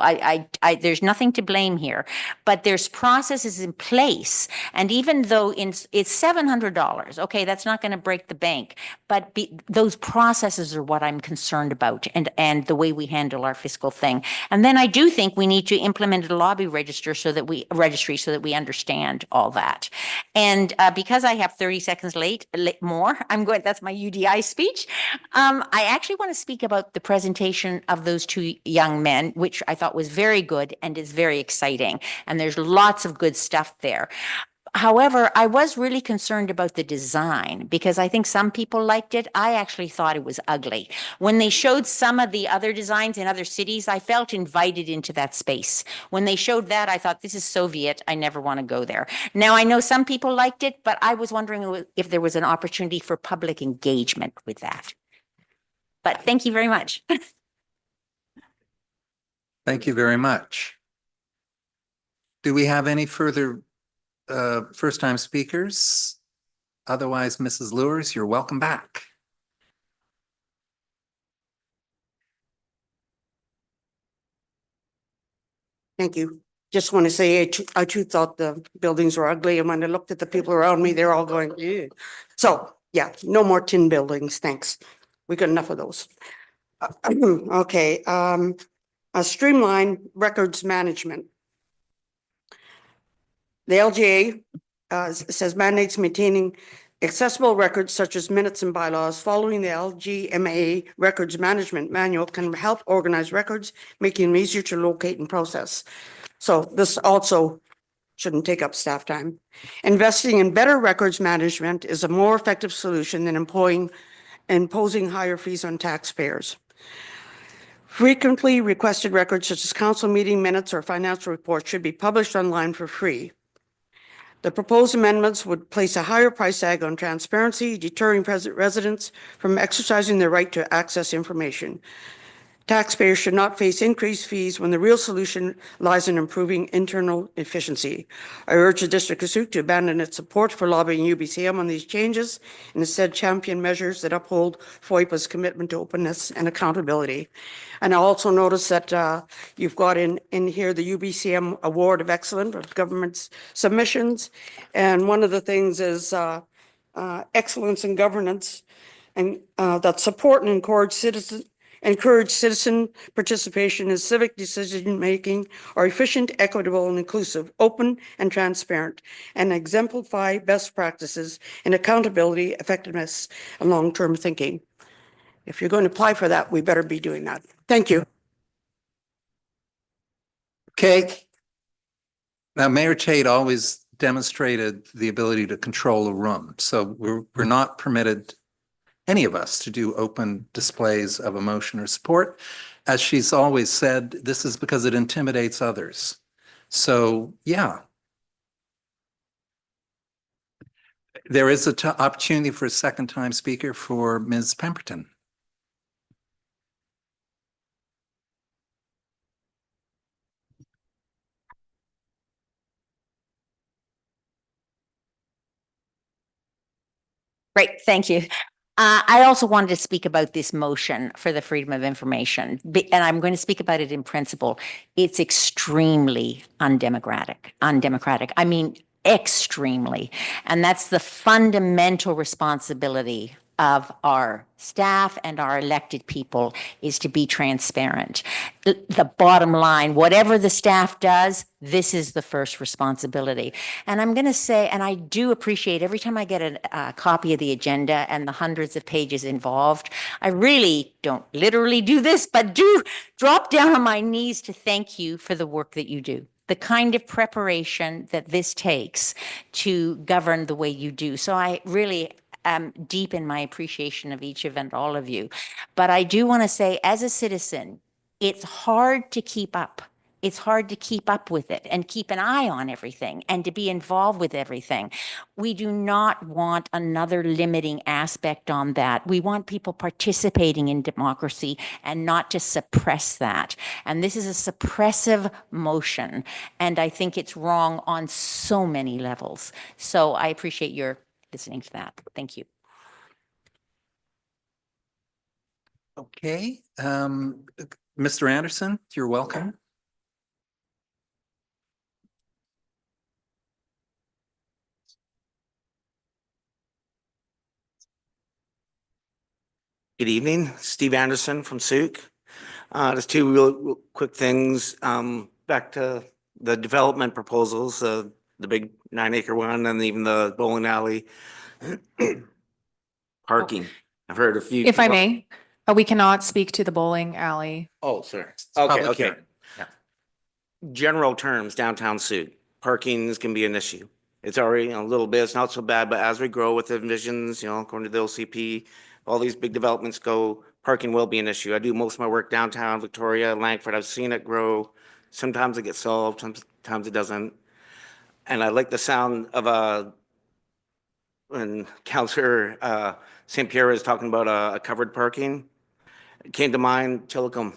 there's nothing to blame here, but there's processes in place. And even though it's $700, okay, that's not going to break the bank, but those processes are what I'm concerned about, and the way we handle our fiscal thing. And then I do think we need to implement a lobby registry so that we understand all that. And because I have 30 seconds more, that's my UDI speech. I actually want to speak about the presentation of those two young men, which I thought was very good and is very exciting. And there's lots of good stuff there. However, I was really concerned about the design because I think some people liked it. I actually thought it was ugly. When they showed some of the other designs in other cities, I felt invited into that space. When they showed that, I thought, this is Soviet. I never want to go there. Now, I know some people liked it, but I was wondering if there was an opportunity for public engagement with that. But thank you very much. Thank you very much. Do we have any further first-time speakers? Otherwise, Mrs. Lewis, you're welcome back. Thank you. Just want to say, I too thought the buildings were ugly, and when I looked at the people around me, they're all going, ew. So, yeah, no more tin buildings, thanks. We got enough of those. Okay, a streamlined records management. The LGA says mandates maintaining accessible records such as minutes and bylaws. Following the LGMA records management manual can help organize records, making them easier to locate and process. So this also shouldn't take up staff time. Investing in better records management is a more effective solution than imposing higher fees on taxpayers. Frequently requested records such as council meeting minutes or financial reports should be published online for free. The proposed amendments would place a higher price tag on transparency, deterring residents from exercising their right to access information. Taxpayers should not face increased fees when the real solution lies in improving internal efficiency. I urge the District of Sooke to abandon its support for lobbying UBCM on these changes and instead champion measures that uphold FOIPA's commitment to openness and accountability. And I also notice that you've got in here the UBCM Award of Excellence of Government Submissions. And one of the things is excellence in governance, and that support and encourage encourage citizen participation in civic decision-making, are efficient, equitable, and inclusive, open and transparent, and exemplify best practices in accountability, effectiveness, and long-term thinking. If you're going to apply for that, we better be doing that. Thank you. Okay. Now, Mayor Tate always demonstrated the ability to control a room. So we're not permitted, any of us, to do open displays of emotion or support. As she's always said, this is because it intimidates others. So, yeah. There is an opportunity for a second-time speaker for Ms. Pemberton. Great, thank you. I also wanted to speak about this motion for the freedom of information, and I'm going to speak about it in principle. It's extremely undemocratic. I mean, extremely. And that's the fundamental responsibility of our staff and our elected people, is to be transparent. The bottom line, whatever the staff does, this is the first responsibility. And I'm going to say, and I do appreciate every time I get a copy of the agenda and the hundreds of pages involved, I really don't literally do this, but do drop down on my knees to thank you for the work that you do, the kind of preparation that this takes to govern the way you do. So I really am deep in my appreciation of each of and all of you. But I do want to say, as a citizen, it's hard to keep up. It's hard to keep up with it and keep an eye on everything and to be involved with everything. We do not want another limiting aspect on that. We want people participating in democracy and not to suppress that. And this is a suppressive motion, and I think it's wrong on so many levels. So I appreciate your listening to that. Thank you. Okay. Mr. Anderson, you're welcome. Good evening, Steve Anderson from Sooke. Just two real quick things. Back to the development proposals, the big 9-acre one and even the bowling alley. Parking. I've heard a few. If I may, we cannot speak to the bowling alley. Oh, sorry. Public Okay. hearing. Yeah. General terms, downtown Sooke, parking is gonna be an issue. It's already a little bit, it's not so bad, but as we grow with the visions, according to the OCP, all these big developments go, parking will be an issue. I do most of my work downtown, Victoria, Langford. I've seen it grow. Sometimes it gets solved, sometimes it doesn't. And I like the sound of when Councillor St. Pierre is talking about a covered parking. It came to mind Tillicum.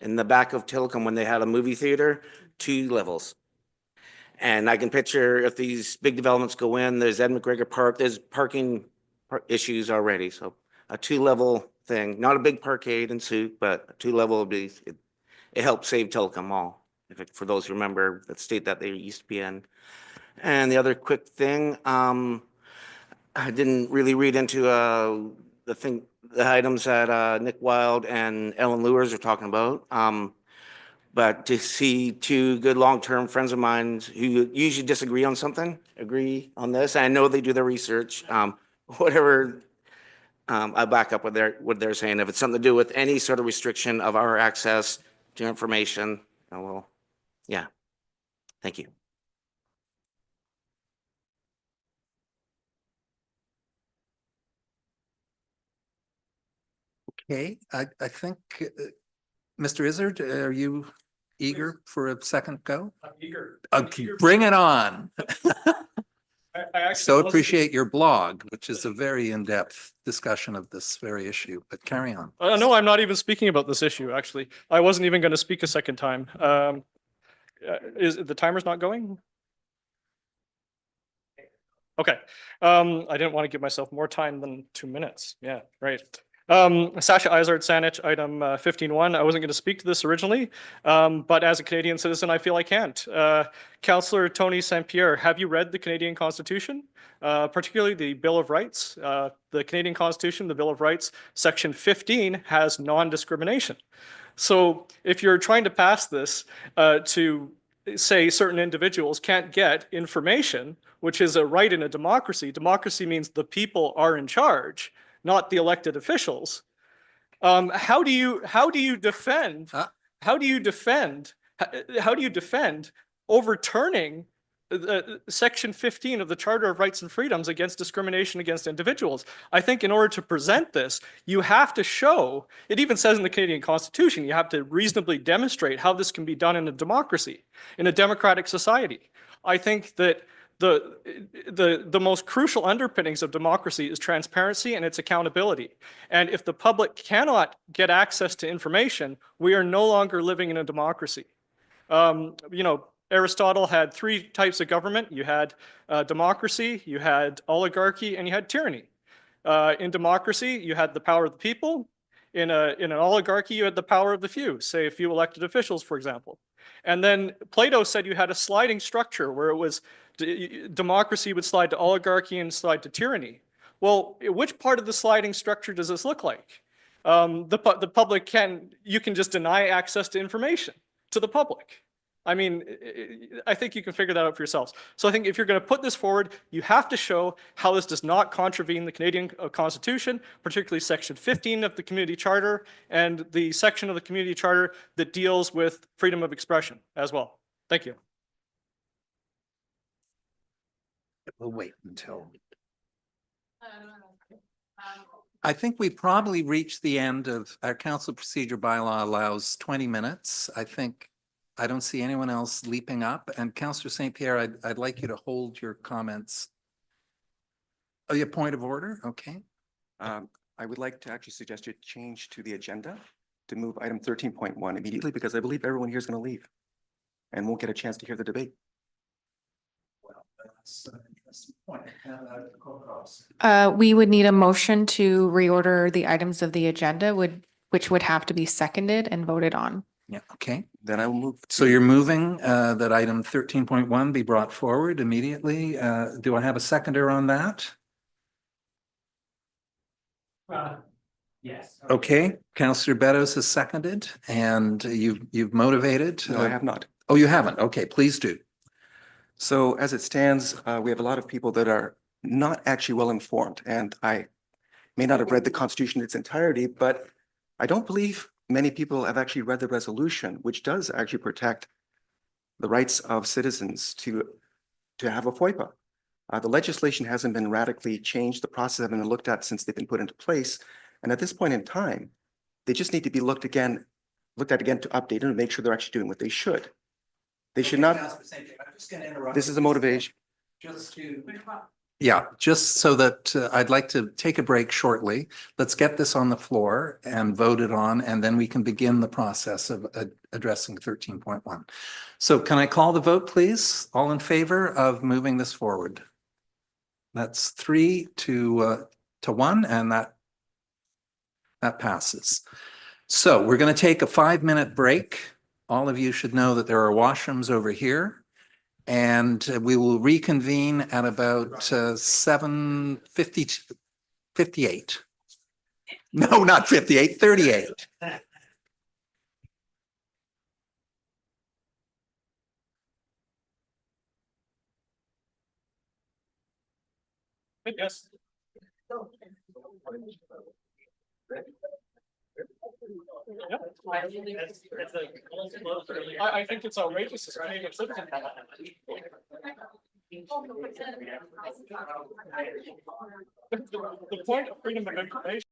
In the back of Tillicum, when they had a movie theater, 2 levels. And I can picture if these big developments go in, there's Ed McGregor Park, there's parking issues already. So a 2-level thing, not a big parkade in Sooke, but a 2-level would be, it helped save Tillicum Mall. For those who remember that state that they used to be in. And the other quick thing, I didn't really read into the items that Nick Wild and Ellen Lewis are talking about. But to see 2 good long-term friends of mine who usually disagree on something, agree on this. I know they do their research. Whatever, I back up what they're saying. If it's something to do with any sort of restriction of our access to information, well, yeah. Thank you. Okay, I think, Mr. Izzard, are you eager for a second go? I'm eager. Okay, bring it on. I actually So wasn't- appreciate your blog, which is a very in-depth discussion of this very issue, but carry on. No, I'm not even speaking about this issue, actually. I wasn't even going to speak a second time. Is the timer's not going? Okay. I didn't want to give myself more time than 2 minutes. Yeah, right. Sasha Izard Sanich, item 15.1. I wasn't going to speak to this originally, but as a Canadian citizen, I feel I can't. Councillor Tony St. Pierre, have you read the Canadian Constitution, particularly the Bill of Rights? The Canadian Constitution, the Bill of Rights, Section 15 has non-discrimination. So if you're trying to pass this to say certain individuals can't get information, which is a right in a democracy, democracy means the people are in charge, not the elected officials. How do you defend overturning Section 15 of the Charter of Rights and Freedoms against discrimination against individuals? I think in order to present this, you have to show, it even says in the Canadian Constitution, you have to reasonably demonstrate how this can be done in a democracy, in a democratic society. I think that the most crucial underpinnings of democracy is transparency and its accountability. And if the public cannot get access to information, we are no longer living in a democracy. You know, Aristotle had three types of government. You had democracy, you had oligarchy, and you had tyranny. In democracy, you had the power of the people. In an oligarchy, you had the power of the few, say a few elected officials, for example. And then Plato said you had a sliding structure where it was democracy would slide to oligarchy and slide to tyranny. Well, which part of the sliding structure does this look like? The public you can just deny access to information to the public. I mean, I think you can figure that out for yourselves. So I think if you're going to put this forward, you have to show how this does not contravene the Canadian Constitution, particularly Section 15 of the Community Charter and the section of the Community Charter that deals with freedom of expression as well. Thank you. We'll wait until. I think we probably reached the end of our council procedure bylaw allows 20 minutes. I don't see anyone else leaping up. And Councillor St. Pierre, I'd like you to hold your comments. Oh, your point of order? Okay. I would like to actually suggest you change to the agenda to move item 13.1 immediately, because I believe everyone here is going to leave and won't get a chance to hear the debate. Well, that's an interesting point. We would need a motion to reorder the items of the agenda, which would have to be seconded and voted on. Yeah, okay. Then I will move. So you're moving that item 13.1 be brought forward immediately. Do I have a seconder on that? Yes. Okay, Councillor Beddoes has seconded and you've motivated. No, I have not. Oh, you haven't? Okay, please do. So as it stands, we have a lot of people that are not actually well informed, and I may not have read the Constitution in its entirety, but I don't believe many people have actually read the resolution, which does actually protect the rights of citizens to have a FOIPA. The legislation hasn't been radically changed. The process hasn't been looked at since they've been put into place. And at this point in time, they just need to be looked at again to update and make sure they're actually doing what they should. They should not. This is a motivation. Yeah, just so that I'd like to take a break shortly. Let's get this on the floor and vote it on, and then we can begin the process of addressing 13.1. So can I call the vote, please? All in favor of moving this forward? That's 3 to 1, and that passes. So we're going to take a 5-minute break. All of you should know that there are washrooms over here. And we will reconvene at about 7:58. No, not 58, 38. Yes. I think it's outrageous. It's Canadian citizen. The point of freedom of information.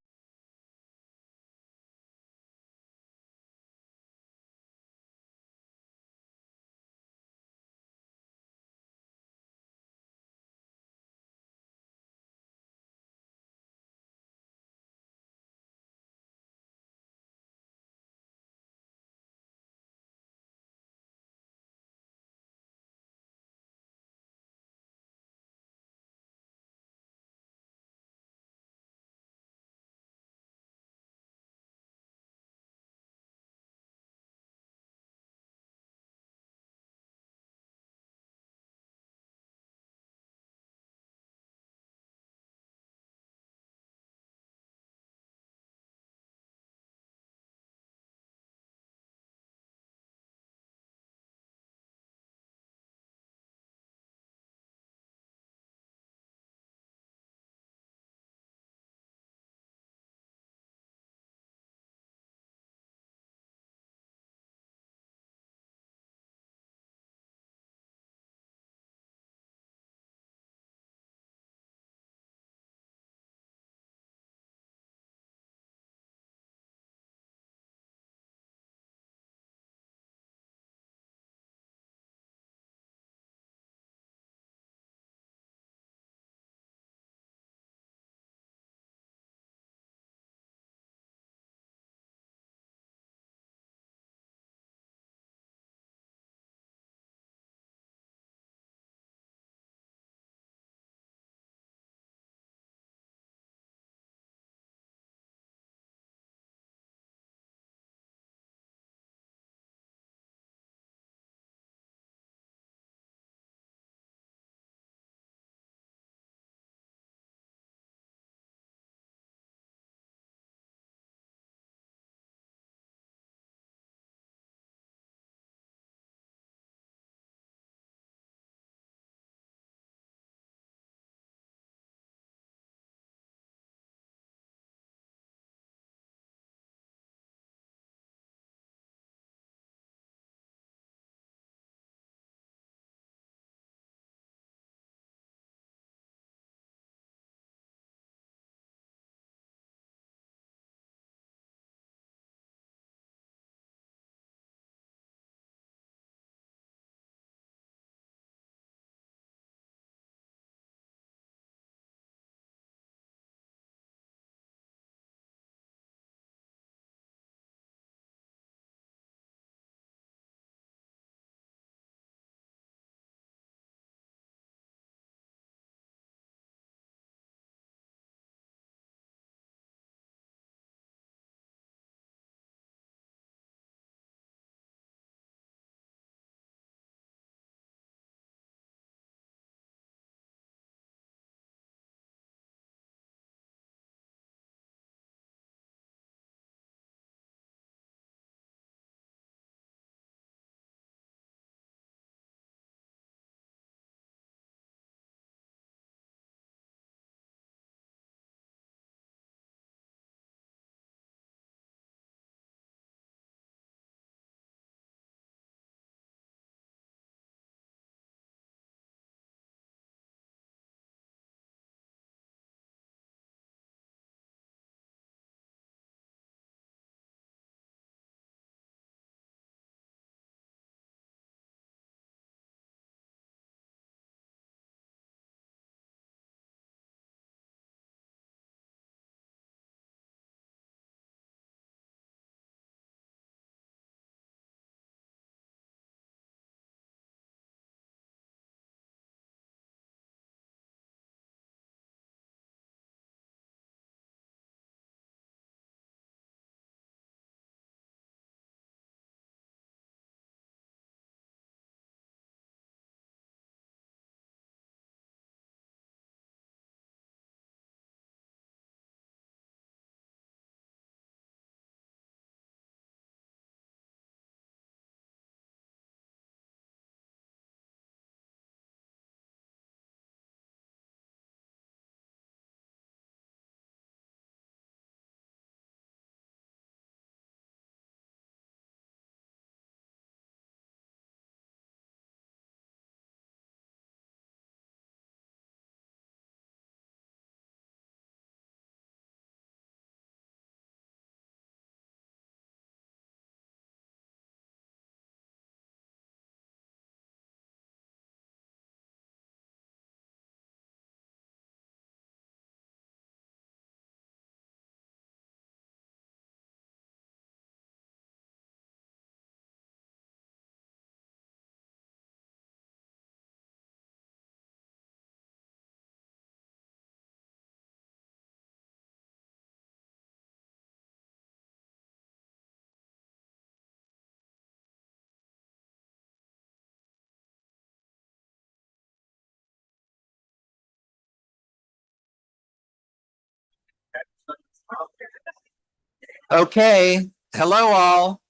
Okay, hello all.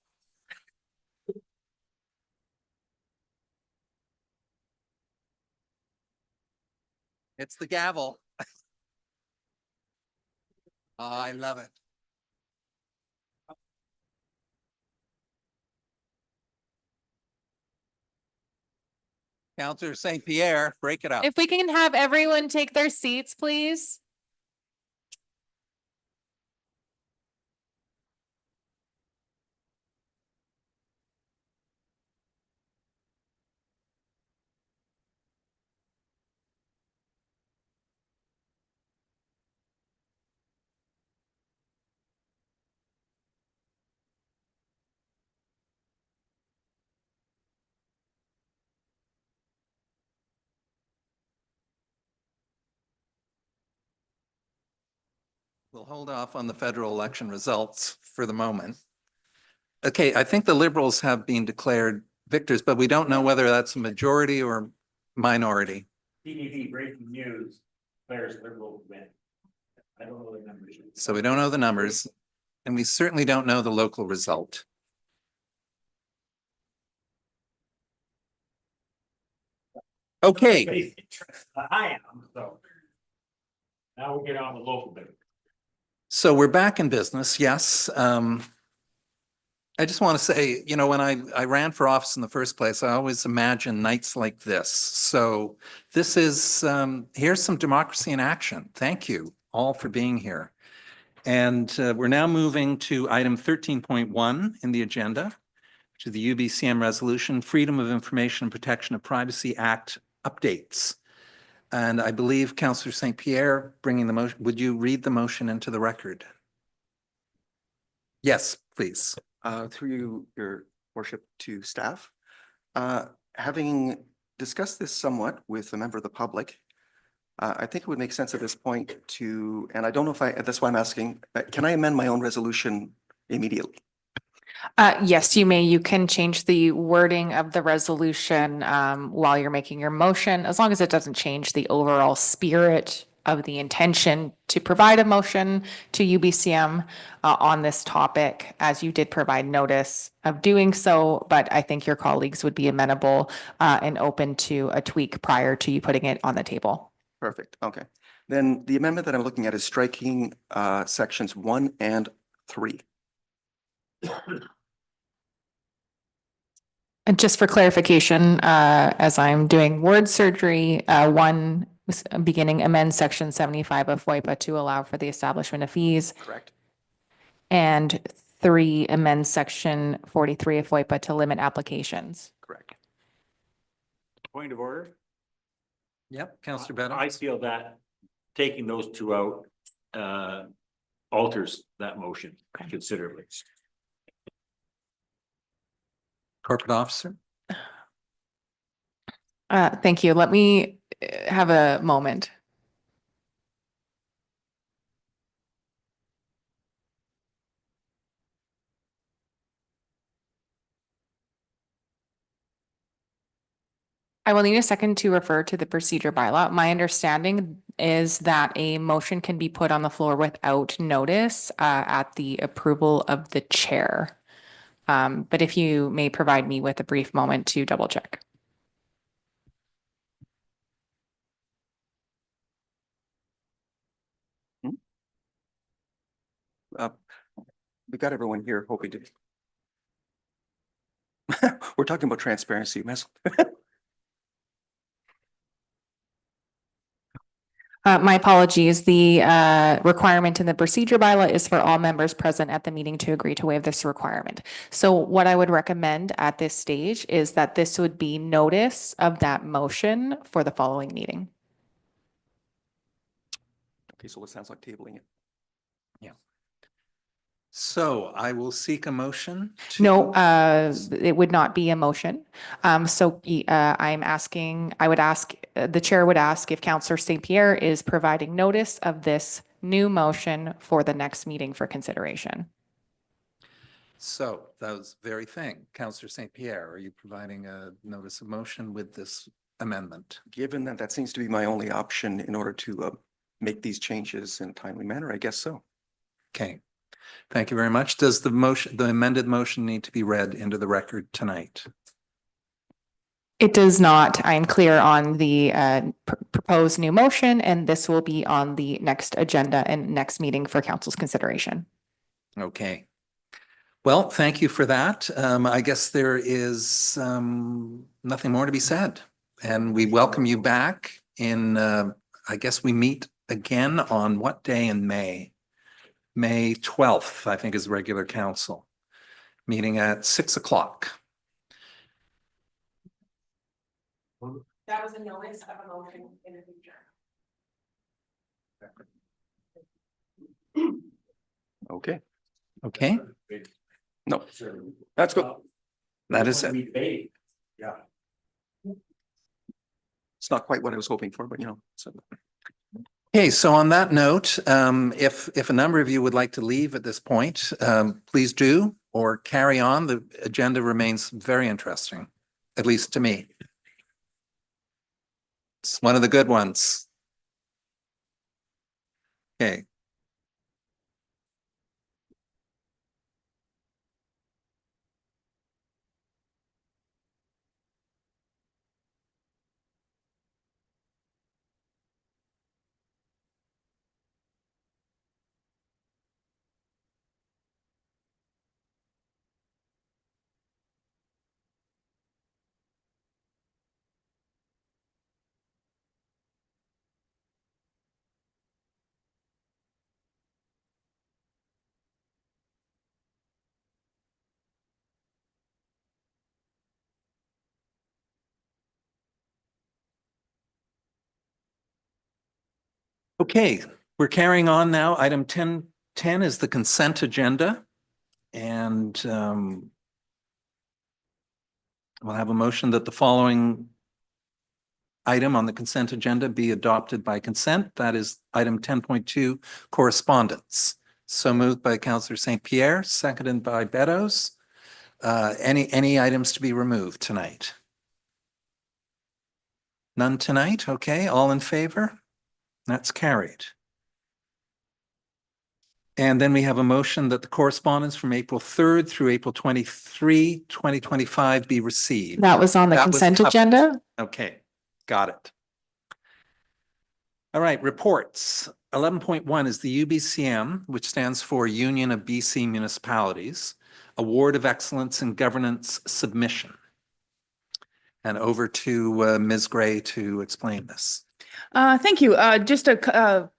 It's the gavel. Oh, I love it. Counselor St. Pierre, break it up. If we can have everyone take their seats, please. We'll hold off on the federal election results for the moment. Okay, I think the Liberals have been declared victors, but we don't know whether that's a majority or minority. TV breaking news, players Liberal win. I don't know the numbers. So we don't know the numbers, and we certainly don't know the local result. Okay. I am, so. Now we'll get on the local bit. So we're back in business, yes. I just want to say, you know, when I ran for office in the first place, I always imagined nights like this. So this is, here's some democracy in action. Thank you all for being here. And we're now moving to item 13.1 in the agenda, to the UBCM resolution, Freedom of Information and Protection of Privacy Act updates. And I believe Councillor St. Pierre bringing the motion, would you read the motion into the record? Yes, please. Through your worship to staff. Having discussed this somewhat with a member of the public, I think it would make sense at this point to, and I don't know if that's why I'm asking, can I amend my own resolution immediately? Yes, you may. You can change the wording of the resolution while you're making your motion, as long as it doesn't change the overall spirit of the intention to provide a motion to UBCM on this topic, as you did provide notice of doing so. But I think your colleagues would be amenable and open to a tweak prior to you putting it on the table. Perfect. Okay. Then the amendment that I'm looking at is striking sections 1 and 3. And just for clarification, as I'm doing word surgery, 1 beginning amend section 75 of WIPA to allow for the establishment of fees. Correct. And 3 amend section 43 of WIPA to limit applications. Correct. Point of order. Yep, Councillor Beto. I feel that taking those two out alters that motion considerably. Corporate officer. Thank you. Let me have a moment. I will need a second to refer to the procedure bylaw. My understanding is that a motion can be put on the floor without notice at the approval of the chair. But if you may provide me with a brief moment to double check. We got everyone here hoping to. We're talking about transparency, mess. My apologies. The requirement in the procedure bylaw is for all members present at the meeting to agree to waive this requirement. So what I would recommend at this stage is that this would be notice of that motion for the following meeting. Okay, so it sounds like tabling it. Yeah. So I will seek a motion. No, it would not be a motion. So I'm asking, I would ask, the chair would ask if Councillor St. Pierre is providing notice of this new motion for the next meeting for consideration. So that was very thing. Councillor St. Pierre, are you providing a notice of motion with this amendment? Given that that seems to be my only option in order to make these changes in a timely manner, I guess so. Okay. Thank you very much. Does the amended motion need to be read into the record tonight? It does not. I'm clear on the proposed new motion, and this will be on the next agenda and next meeting for council's consideration. Okay. Well, thank you for that. I guess there is nothing more to be said. And we welcome you back in, I guess we meet again on what day in May? May 12th, I think, is regular council meeting at 6 o'clock. That was a notice of a motion in the future. Okay. Okay, No, that's good. that is it. Yeah. It's not quite what I was hoping for, but so. Okay, so on that note, if a number of you would like to leave at this point, please do, or carry on. The agenda remains very interesting, at least to me. It's one of the good ones. Okay. Okay, we're carrying on now. Item 10 is the consent agenda. And we'll have a motion that the following item on the consent agenda be adopted by consent. That is item 10.2, correspondence. So moved by Councillor St. Pierre, seconded by Beddoes. Any items to be removed tonight? None tonight? Okay, all in favor? That's carried. And then we have a motion that the correspondence from April 3rd through April 23, 2025 be received. That was on the That was consent covered. agenda. Okay, got it. All right, reports. 11.1 is the UBCM, which stands for Union of BC Municipalities, Award of Excellence in Governance Submission. And over to Ms. Gray to explain this. Thank you. Just a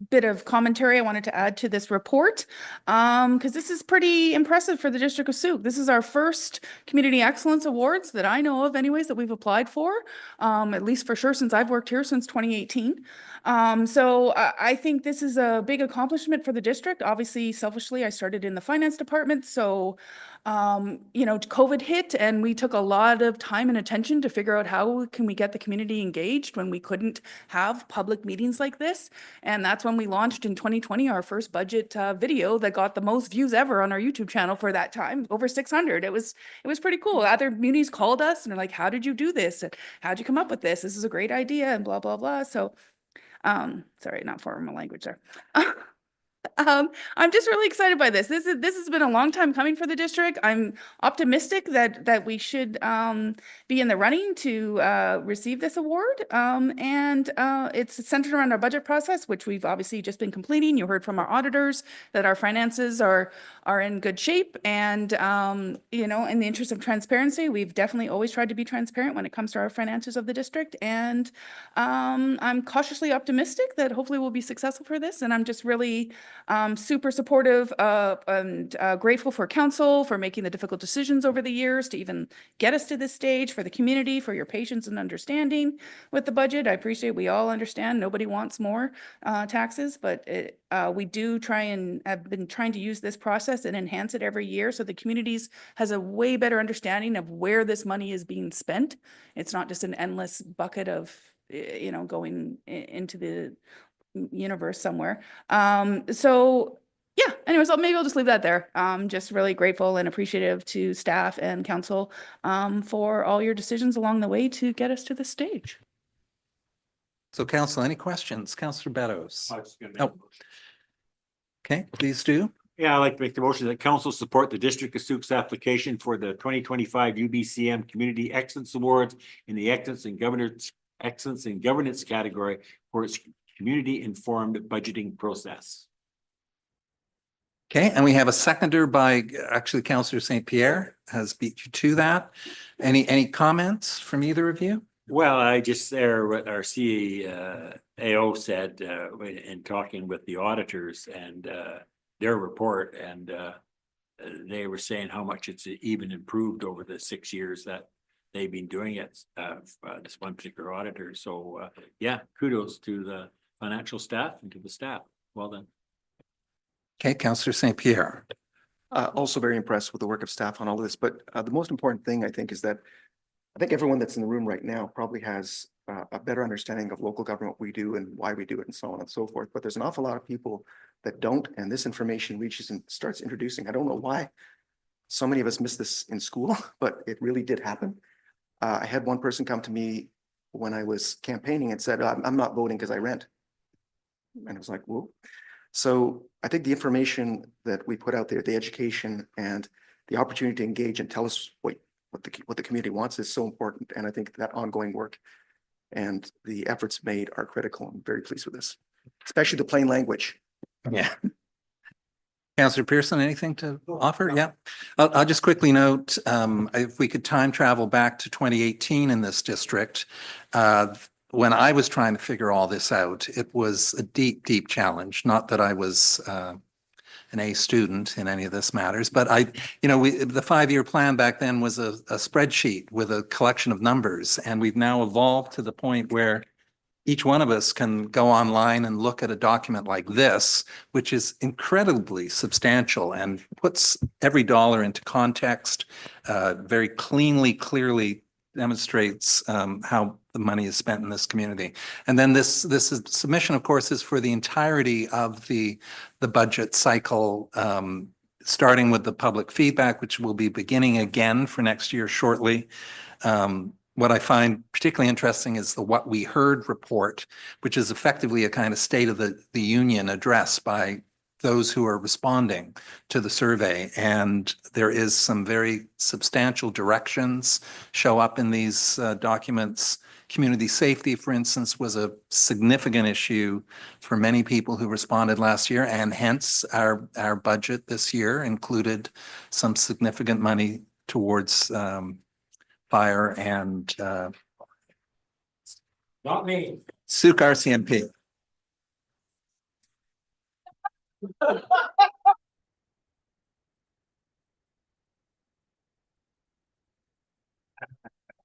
bit of commentary I wanted to add to this report, because this is pretty impressive for the District of Sooke. This is our first Community Excellence Awards that I know of anyways that we've applied for, at least for sure since I've worked here since 2018. So I think this is a big accomplishment for the district. Obviously, selfishly, I started in the finance department, so COVID hit and we took a lot of time and attention to figure out how can we get the community engaged when we couldn't have public meetings like this. And that's when we launched in 2020 our first budget video that got the most views ever on our YouTube channel for that time, over 600. It was pretty cool. Other communities called us and they're like, how did you do this? And how'd you come up with this? This is a great idea and blah, blah, blah. So, sorry, not formal language there. I'm just really excited by this. This has been a long time coming for the district. I'm optimistic that we should be in the running to receive this award. And it's centered around our budget process, which we've obviously just been completing. You heard from our auditors that our finances are in good shape. And in the interest of transparency, we've definitely always tried to be transparent when it comes to our finances of the district. And I'm cautiously optimistic that hopefully we'll be successful for this. And I'm just really super supportive and grateful for council for making the difficult decisions over the years to even get us to this stage, for the community, for your patience and understanding with the budget. I appreciate we all understand nobody wants more taxes, but we do try and have been trying to use this process and enhance it every year so the communities has a way better understanding of where this money is being spent. It's not just an endless bucket of going into the universe somewhere. So yeah, anyways, maybe I'll just leave that there. Just really grateful and appreciative to staff and council for all your decisions along the way to get us to this stage. So council, any questions? Councillor Beddoes. Okay, please do. Yeah, I'd like to make the motion that council support the District of Sooke's application for the 2025 UBCM Community Excellence Awards in the Excellence in Governance category for its community-informed budgeting process. Okay, and we have a seconder by actually Councillor St. Pierre has beat you to that. Any comments from either of you? Well, I just there what our CAO said in talking with the auditors and their report, and they were saying how much it's even improved over the 6 years that they've been doing it, this one particular auditor. So yeah, kudos to the financial staff and to the staff. Well done. Okay, Councillor St. Pierre. Also very impressed with the work of staff on all of this, but the most important thing I think is that I think everyone that's in the room right now probably has a better understanding of local government, what we do and why we do it and so on and so forth. But there's an awful lot of people that don't, and this information reaches and starts introducing. I don't know why so many of us missed this in school, but it really did happen. I had one person come to me when I was campaigning and said, I'm not voting because I rent. And I was like, whoa. So I think the information that we put out there, the education and the opportunity to engage and tell us what the community wants is so important. And I think that ongoing work and the efforts made are critical. I'm very pleased with this, especially the plain language. Yeah. Councillor Pearson, anything to offer? Yeah. I'll just quickly note, if we could time travel back to 2018 in this district, when I was trying to figure all this out, it was a deep, deep challenge. Not that I was an A student in any of this matters, but the 5-year plan back then was a spreadsheet with a collection of numbers, and we've now evolved to the point where each one of us can go online and look at a document like this, which is incredibly substantial and puts every dollar into context, very clearly demonstrates how the money is spent in this community. And then this submission, of course, is for the entirety of the budget cycle, starting with the public feedback, which will be beginning again for next year shortly. What I find particularly interesting is the What We Heard report, which is effectively a kind of state of the union address by those who are responding to the survey. And there is some very substantial directions show up in these documents. Community safety, for instance, was a significant issue for many people who responded last year, and hence our budget this year included some significant money towards fire and Not me. Sooke RCMP.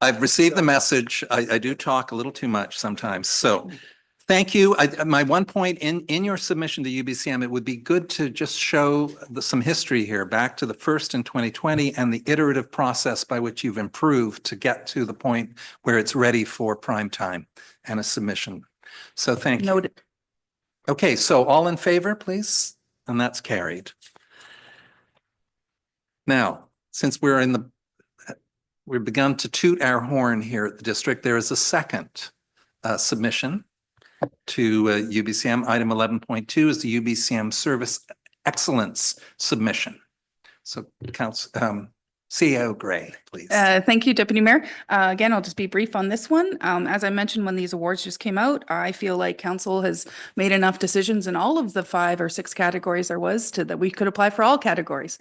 I've received the message. I do talk a little too much sometimes. So thank you. My one point in your submission to UBCM, it would be good to just show some history here back to the first in 2020 and the iterative process by which you've improved to get to the point where it's ready for prime time and a submission. So thank you. Noted. Okay, so all in favor, please? And that's carried. Now, since we've begun to toot our horn here at the district, there is a second submission to UBCM. Item 11.2 is the UBCM Service Excellence Submission. So CEO Gray, please. Thank you, Deputy Mayor. Again, I'll just be brief on this one. As I mentioned, when these awards just came out, I feel like council has made enough decisions in all of the 5 or 6 categories there was that we could apply for all categories.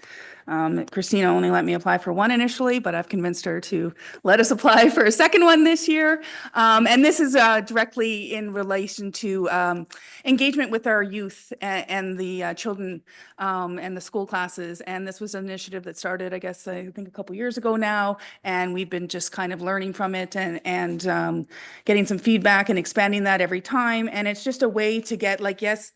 Christina only let me apply for one initially, but I've convinced her to let us apply for a second one this year. And this is directly in relation to engagement with our youth and the children and the school classes. And this was an initiative that started, I guess, I think a couple years ago now, and we've been just kind of learning from it and getting some feedback and expanding that every time. And it's just a way to get yes,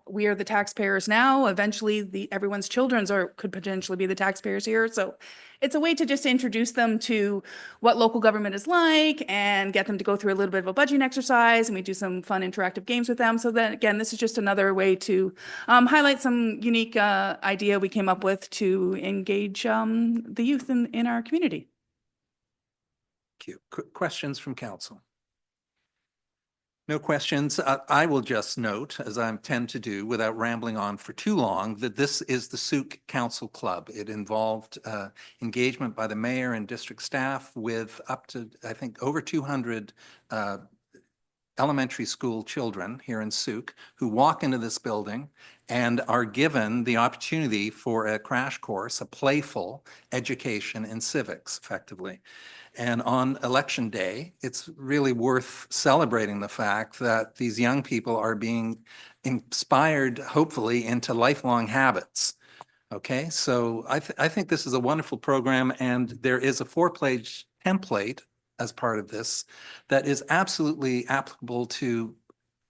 we are the taxpayers now. Eventually, everyone's children's could potentially be the taxpayers here. So it's a way to just introduce them to what local government is like and get them to go through a little bit of a budgeting exercise. And we do some fun interactive games with them. So then again, this is just another way to highlight some unique idea we came up with to engage the youth in our community. Thank you. Questions from council? No questions. I will just note, as I tend to do without rambling on for too long, that this is the Sooke Council Club. It involved engagement by the mayor and district staff with up to, I think, over 200 elementary school children here in Sooke who walk into this building and are given the opportunity for a crash course, a playful education in civics, effectively. And on election day, it's really worth celebrating the fact that these young people are being inspired, hopefully, into lifelong habits. Okay, so I think this is a wonderful program, and there is a 4-page template as part of this that is absolutely applicable to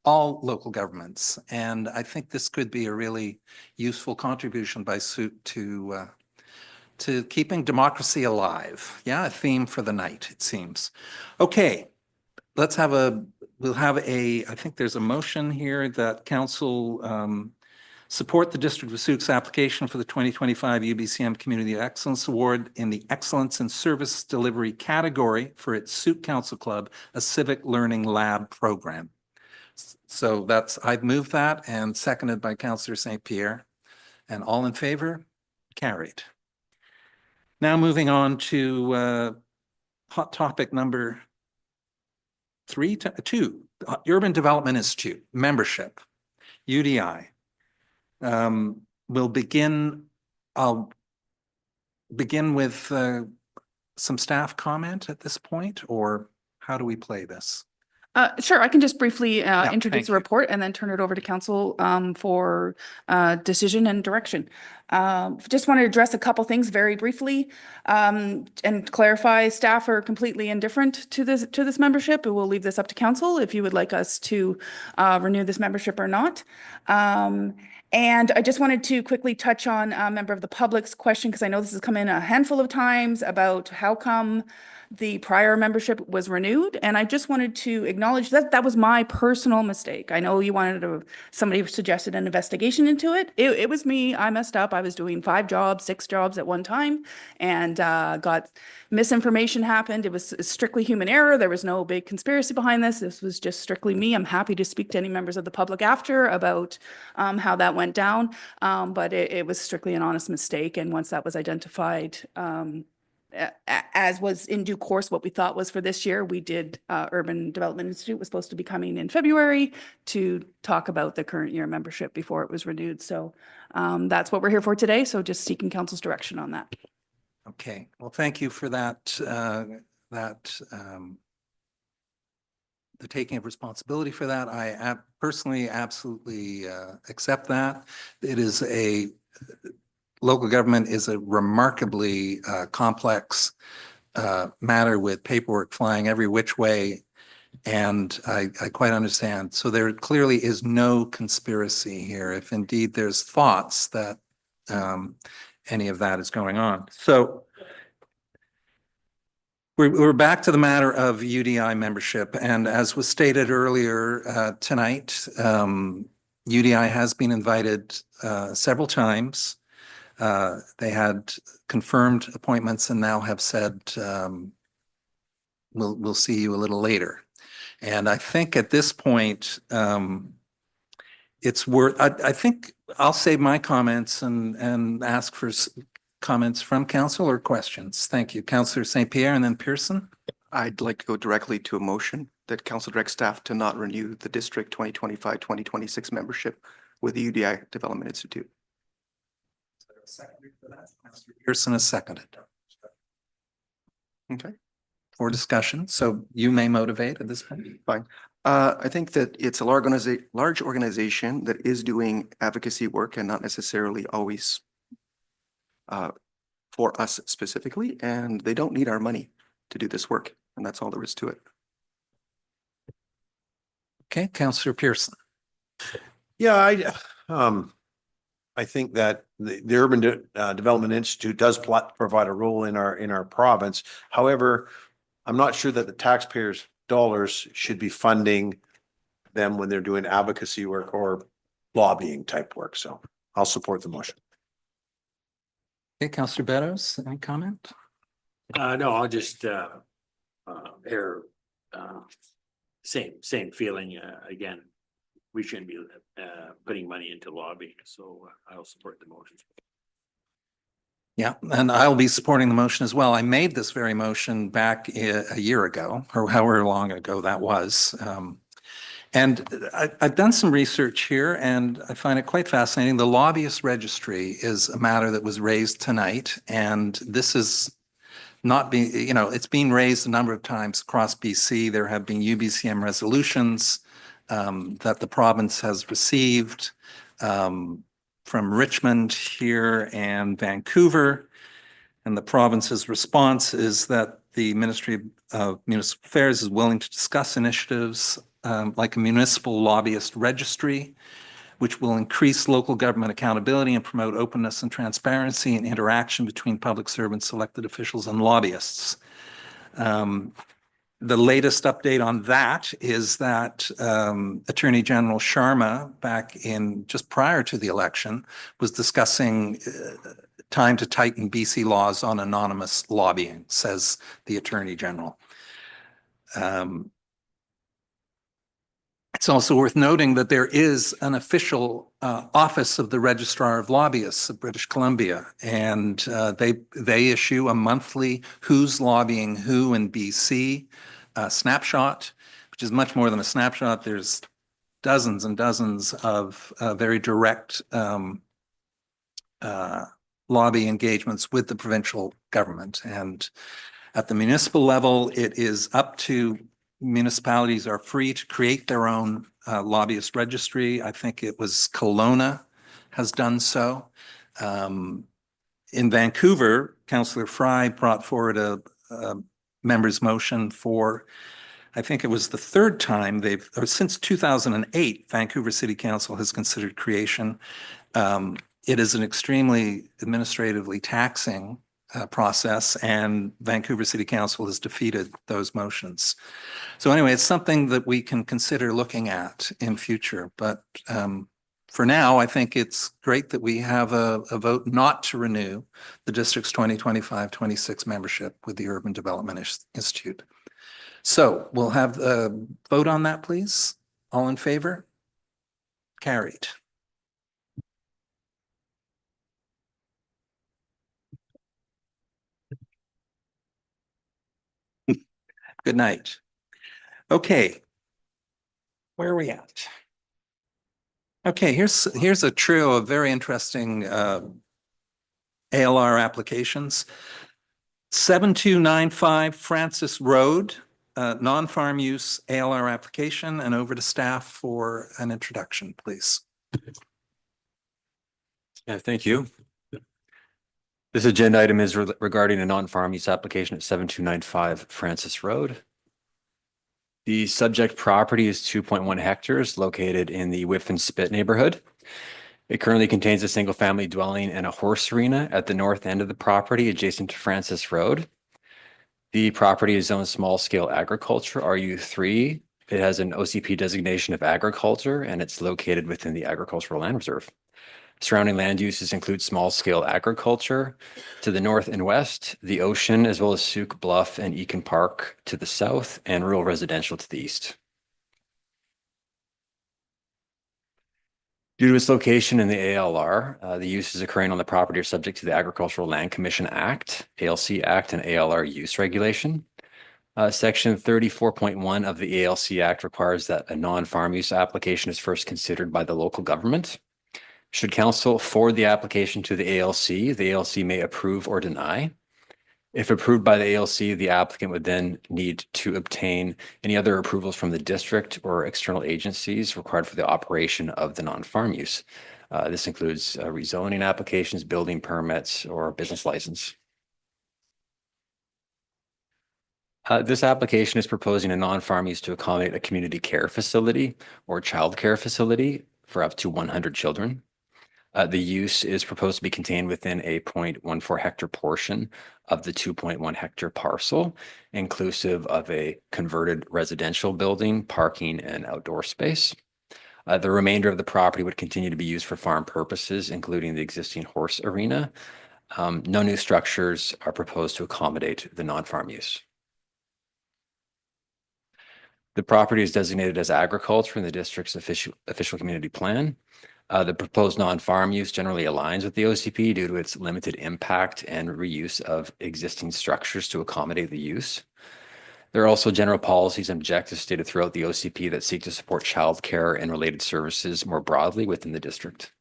all local governments. And I think this could be a really useful contribution by Sooke to keeping democracy alive. Yeah, a theme for the night, it seems. Okay, let's have I think there's a motion here that council support the District of Sooke's application for the 2025 UBCM Community Excellence Award in the Excellence in Service Delivery category for its Sooke Council Club, a civic learning lab program. So I've moved that and seconded by Councillor St. Pierre. And all in favor? Carried. Now moving on to hot topic number 2, Urban Development Institute membership, UDI. I'll begin with some staff comment at this point, or how do we play this? Sure, I can just briefly thank introduce the you. report and then turn it over to council for decision and direction. Just want to address a couple things very briefly and clarify staff are completely indifferent to this membership. We'll leave this up to council if you would like us to renew this membership or not. And I just wanted to quickly touch on a member of the public's question, because I know this has come in a handful of times about how come the prior membership was renewed. And I just wanted to acknowledge that that was my personal mistake. I know you somebody suggested an investigation into it. It was me. I messed up. I was doing 5 jobs, 6 jobs at one time, and got misinformation happened. It was strictly human error. There was no big conspiracy behind this. This was just strictly me. I'm happy to speak to any members of the public after about how that went down. But it was strictly an honest mistake. And once that was identified, as was in due course what we thought was for this year, we did Urban Development Institute was supposed to be coming in February to talk about the current year membership before it was renewed. So that's what we're here for today. So just seeking council's direction on that. Okay, well, thank you for that, the taking of responsibility for that. I personally absolutely accept that. It is local government is a remarkably complex matter with paperwork flying every which way. And I quite understand. So there clearly is no conspiracy here, if indeed there's thoughts that any of that is going on. So we're back to the matter of UDI membership. And as was stated earlier tonight, UDI has been invited several times. They had confirmed appointments and now have said, we'll see you a little later. And I think at this point, it's worth, I think I'll save my comments and ask for comments from council or questions. Thank you. Councillor St. Pierre and then Pearson. I'd like to go directly to a motion that council direct staff to not renew the district 2025-2026 membership with the UDI Development Institute. Pearson is seconded. Okay. For discussion. So you may motivate at this point. Fine. I think that it's a large organization that is doing advocacy work and not necessarily always for us specifically, and they don't need our money to do this work. And that's all there is to it. Okay, Councillor Pearson. Yeah, I think that the Urban Development Institute does provide a role in our province. However, I'm not sure that the taxpayers' dollars should be funding them when they're doing advocacy work or lobbying type work. So I'll support the motion. Okay, Councillor Beddoes, any comment? No, I'll just same feeling. Again, we shouldn't be putting money into lobbying, so I'll support the motion. Yeah, and I'll be supporting the motion as well. I made this very motion back a year ago, or however long ago that was. And I've done some research here, and I find it quite fascinating. The lobbyist registry is a matter that was raised tonight, and this is not being, it's being raised a number of times across BC. There have been UBCM resolutions that the province has received from Richmond here and Vancouver. And the province's response is that the Ministry of Municipal Affairs is willing to discuss initiatives like a municipal lobbyist registry, which will increase local government accountability and promote openness and transparency and interaction between public servants, elected officials, and lobbyists. The latest update on that is that Attorney General Sharma, back in just prior to the election, was discussing time to tighten BC laws on anonymous lobbying, says the Attorney General. It's also worth noting that there is an official office of the Registrar of Lobbyists of British Columbia, and they issue a monthly who's lobbying who in BC snapshot, which is much more than a snapshot. There's dozens and dozens of very direct lobby engagements with the provincial government. And at the municipal level, it is up to municipalities are free to create their own lobbyist registry. I think it was Kelowna has done so. In Vancouver, Councillor Fry brought forward a member's motion for, I think it was the third time or since 2008, Vancouver City Council has considered creation. It is an extremely administratively taxing process, and Vancouver City Council has defeated those motions. So anyway, it's something that we can consider looking at in future. But for now, I think it's great that we have a vote not to renew the district's 2025-26 membership with the Urban Development Institute. So we'll have a vote on that, please. All in favor? Carried. Good night. Okay. Where are we at? Okay, here's a trio of very interesting ALR applications. 7295 Francis Road, non-farm use ALR application, and over to staff for an introduction, please. Yeah, thank you. This agenda item is regarding a non-farm use application at 7295 Francis Road. The subject property is 2.1 hectares located in the Whiff and Spit neighborhood. It currently contains a single family dwelling and a horse arena at the north end of the property adjacent to Francis Road. The property is zoned small scale agriculture, RU3. It has an OCP designation of agriculture, and it's located within the agricultural land reserve. Surrounding land uses include small-scale agriculture to the north and west, the ocean, as well as Sooke Bluff and Eakin Park to the south, and rural residential to the east. Due to its location in the ALR, the uses occurring on the property are subject to the Agricultural Land Commission Act, ALC Act, and ALR use regulation. Section 34.1 of the ALC Act requires that a non-farm use application is first considered by the local government. Should council forward the application to the ALC may approve or deny. If approved by the ALC, the applicant would then need to obtain any other approvals from the district or external agencies required for the operation of the non-farm use. This includes rezoning applications, building permits, or business license. This application is proposing a non-farm use to accommodate a community care facility or child care facility for up to 100 children. The use is proposed to be contained within a 0.14 hectare portion of the 2.1 hectare parcel, inclusive of a converted residential building, parking, and outdoor space. The remainder of the property would continue to be used for farm purposes, including the existing horse arena. No new structures are proposed to accommodate the non-farm use. The property is designated as agriculture in the district's official community plan. The proposed non-farm use generally aligns with the OCP due to its limited impact and reuse of existing structures to accommodate the use. There are also general policies and objectives stated throughout the OCP that seek to support childcare and related services more broadly within the district.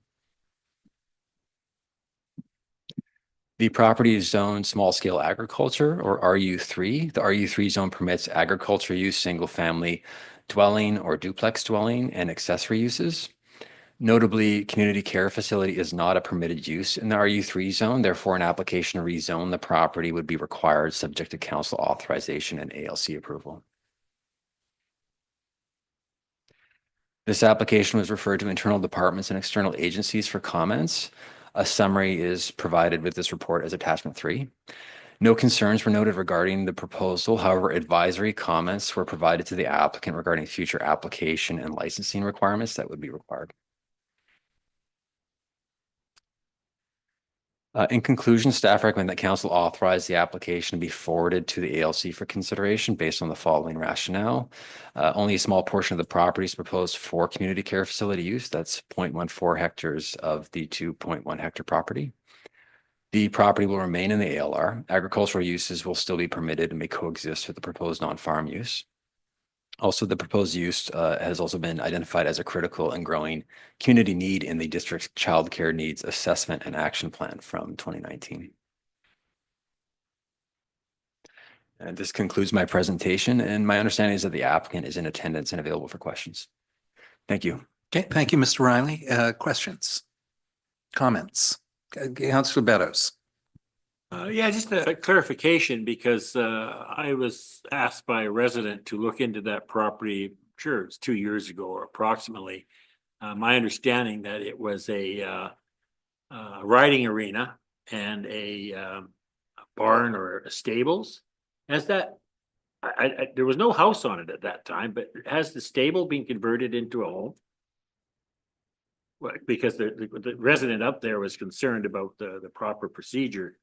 The property is zoned small-scale agriculture, or RU3. The RU3 zone permits agriculture use, single-family dwelling or duplex dwelling, and accessory uses. Notably, community care facility is not a permitted use in the RU3 zone. Therefore, an application to rezone the property would be required subject to council authorization and ALC approval. This application was referred to internal departments and external agencies for comments. A summary is provided with this report as attachment 3. No concerns were noted regarding the proposal. However, advisory comments were provided to the applicant regarding future application and licensing requirements that would be required. In conclusion, staff recommend that council authorize the application to be forwarded to the ALC for consideration based on the following rationale. Only a small portion of the property is proposed for community care facility use. That's 0.14 hectares of the 2.1 hectare property. The property will remain in the ALR. Agricultural uses will still be permitted and may coexist with the proposed non-farm use. Also, the proposed use has also been identified as a critical and growing community need in the district's child care needs assessment and action plan from 2019. And this concludes my presentation, and my understanding is that the applicant is in attendance and available for questions. Thank you. Okay, thank you, Mr. Riley. Questions? Comments? Councilor Beddoes. Yeah, just a clarification, because I was asked by a resident to look into that property, sure, it's 2 years ago or approximately. My understanding that it was a riding arena and a barn or a stables. Has that, there was no house on it at that time, but has the stable been converted into a home? Well, because the resident up there was concerned about the proper procedure.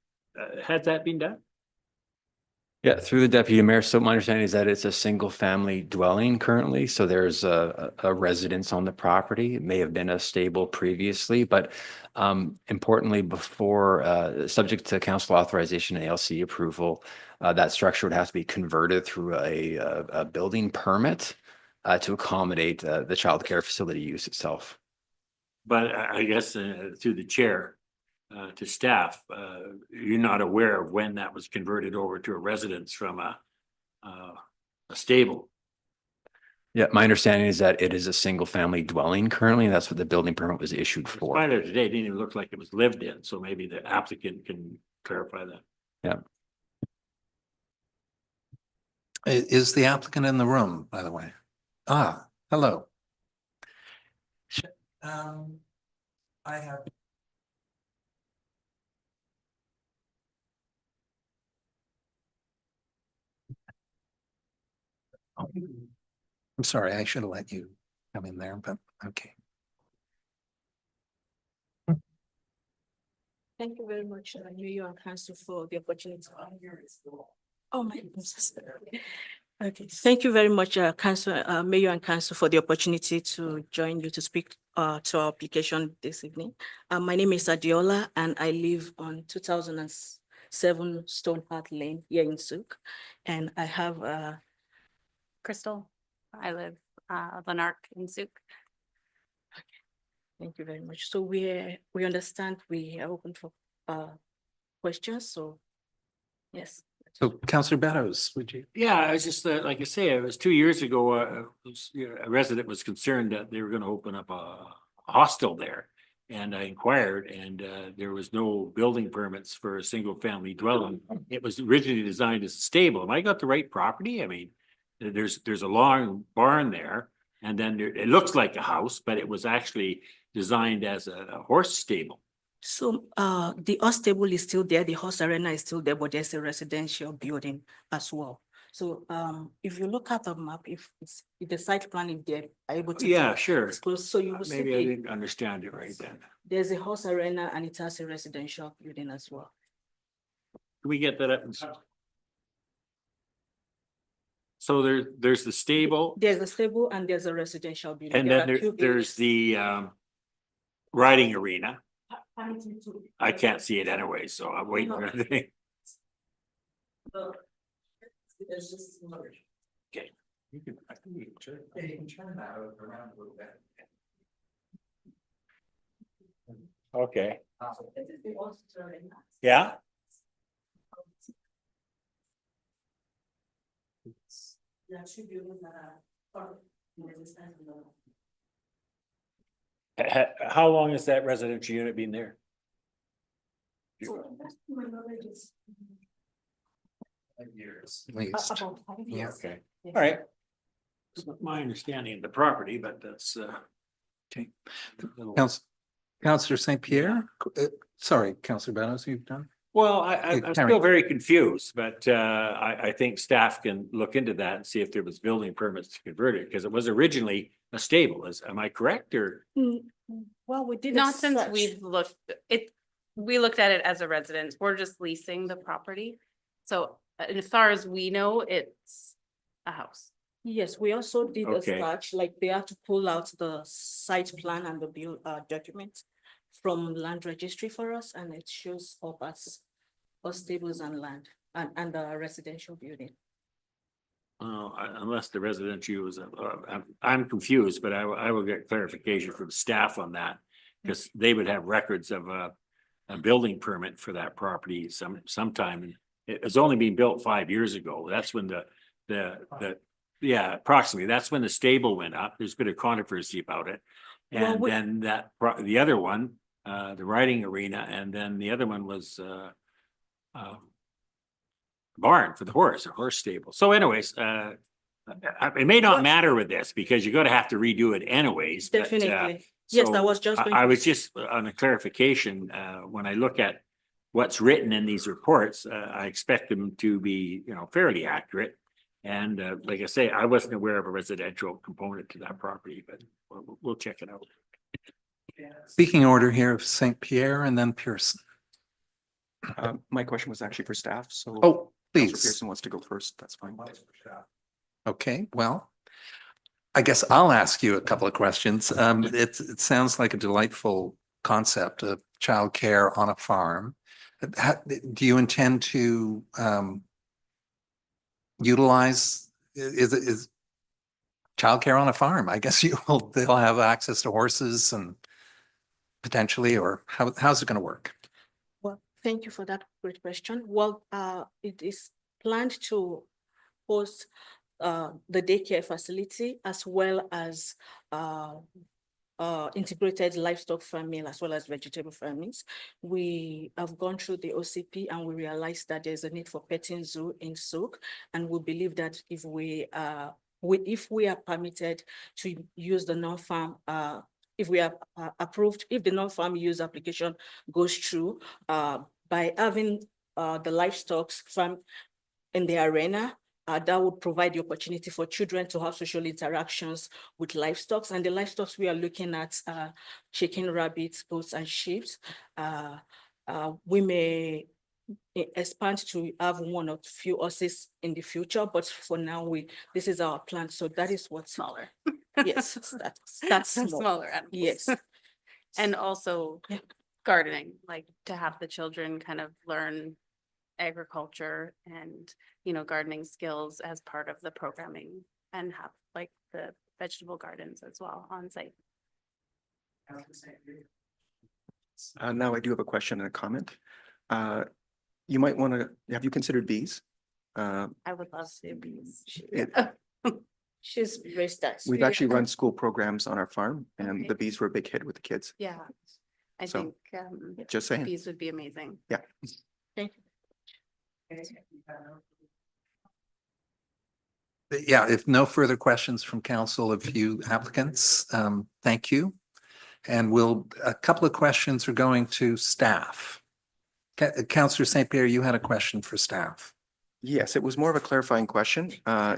Has that been done? Yeah, through the deputy mayor. So my understanding is that it's a single family dwelling currently. So there's a residence on the property. It may have been a stable previously, but importantly, before subject to council authorization and ALC approval, that structure would have to be converted through a building permit to accommodate the child care facility use itself. But I guess through the chair to staff, you're not aware of when that was converted over to a residence from a stable. Yeah, my understanding is that it is a single family dwelling currently. That's what the building permit was issued for. Right there today, it didn't even look like it was lived in, so maybe the applicant can clarify that. Yeah. Is the applicant in the room, by the way? Ah, hello. I have. I'm sorry, I should have let you come in there, but okay. Thank you very much, Mayor and Council, for the opportunity. Oh, my goodness. Okay, thank you very much, Council, Mayor and Council, for the opportunity to join you to speak to our application this evening. My name is Adiola, and I live on 2007 Stoneheart Lane here in Sooke. And I have Crystal, I live Lanark in Sooke. Thank you very much. So we understand we are open for questions. So yes. So Councilor Beddoes, would you? Yeah, I was just like I say, it was 2 years ago. A resident was concerned that they were going to open up a hostel there, and I inquired, and there was no building permits for a single family dwelling. It was originally designed as a stable. Am I got the right property? I mean, there's a long barn there, and then it looks like a house, but it was actually designed as a horse stable. So the horse stable is still there, the horse arena is still there, but there's a residential building as well. So if you look at the map, if the site plan is there, are able to Yeah, sure. disclose, so you will Maybe I see didn't understand it right then. there's a horse arena and it has a residential building as well. Can we get that up? So there's the stable There's a stable and there's a residential building. and There then are two there's buildings. the riding arena. I can't see it anyway, so I'm waiting for everything. Okay. You can, I think you can turn that around a little bit. Okay. Yeah. How long has that residential unit been there? Years. At least. Yeah, okay, all right. It's not my understanding of the property, but that's Okay. Councillor St. Pierre, sorry, Councillor Banos, you've done? well, I'm Carry. still very confused, but I think staff can look into that and see if there was building permits to convert it, because it was originally a stable. Am I correct or? Well, we did. Not since we've looked, we looked at it as a residence. We're just leasing the property. So as far as we know, it's a house. Yes, we also did a Okay. search, like they have to pull out the site plan and the bill documents from land registry for us, and it shows up as stables and land and a residential building. Unless the residential was, I'm confused, but I will get clarification from staff on that. Because they would have records of a building permit for that property sometime. It was only being built 5 years ago. That's when yeah, approximately, that's when the stable went up. There's been a controversy about it. Well, And then the other one, the riding arena, and then the other one was barn for the horse, a horse stable. So anyways, it may not matter with this because you're gonna have to redo it anyways. but, Definitely. Yes, so I was just going I to was just on a clarification, when I look at what's written in these reports, I expect them to be, fairly accurate. And like I say, I wasn't aware of a residential component to that property, but we'll check it out. Speaking order here of St. Pierre and then Pearson. My question was actually for staff, so. Oh, Councillor please. Pearson wants to go first, that's fine. Okay, well, I guess I'll ask you a couple of questions. It sounds like a delightful concept of childcare on a farm. Do you intend to utilize, is childcare on a farm? I guess they'll have access to horses and potentially, or how's it going to work? Well, thank you for that great question. Well, it is planned to host the daycare facility as well as integrated livestock farming as well as vegetable farmings. We have gone through the OCP and we realized that there's a need for petting zoo in Sooke, and we believe that if we are permitted to use the non-farm, if we are approved, if the non-farm use application goes through, by having the livestock farm in the arena, that would provide the opportunity for children to have social interactions with livestock. And the livestock we are looking at chicken, rabbits, goats, and sheep. We may expand to have one or few horses in the future, but for now, this is our plan. So that is what's Smaller. Yes, that's Smaller animals. Yes. And also Yeah. gardening, like to have the children kind of learn agriculture and, gardening skills as part of the programming and have like the vegetable gardens as well on site. Now I do have a question and a comment. You might want to, have you considered bees? I would love to be. She's raised us. We've actually run school programs on our farm and Okay. the bees were a big hit with the kids. Yeah, I So, think just saying. bees would be amazing. Yeah. Thank you. Yeah, if no further questions from council, a few applicants, thank you. And a couple of questions are going to staff. Councillor St. Pierre, you had a question for staff. Yes, it was more of a clarifying question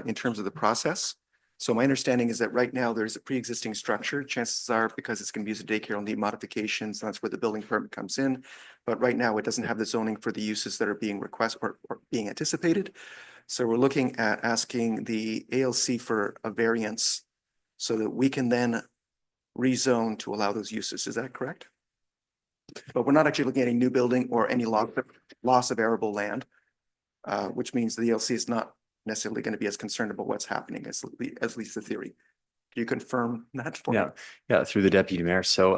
in terms of the process. So my understanding is that right now there's a pre-existing structure. Chances are, because it's going to be used as daycare, it'll need modifications. That's where the building permit comes in. But right now it doesn't have the zoning for the uses that are being requested or being anticipated. So we're looking at asking the ALC for a variance so that we can then rezone to allow those uses. Is that correct? But we're not actually looking at any new building or any loss of arable land, which means the ALC is not necessarily going to be as concerned about what's happening as at least the theory. Can you confirm that for me? Yeah, through the deputy mayor. So,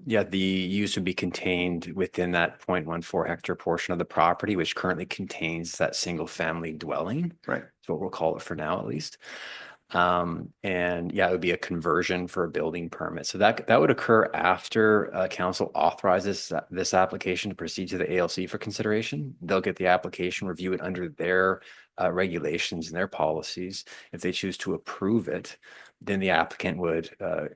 yeah, the use would be contained within that 0.14 hectare portion of the property, which currently contains that single family dwelling. Right. That's what we'll call it for now, at least. And yeah, it would be a conversion for a building permit. So that would occur after council authorizes this application to proceed to the ALC for consideration. They'll get the application, review it under their regulations and their policies. If they choose to approve it, then the applicant would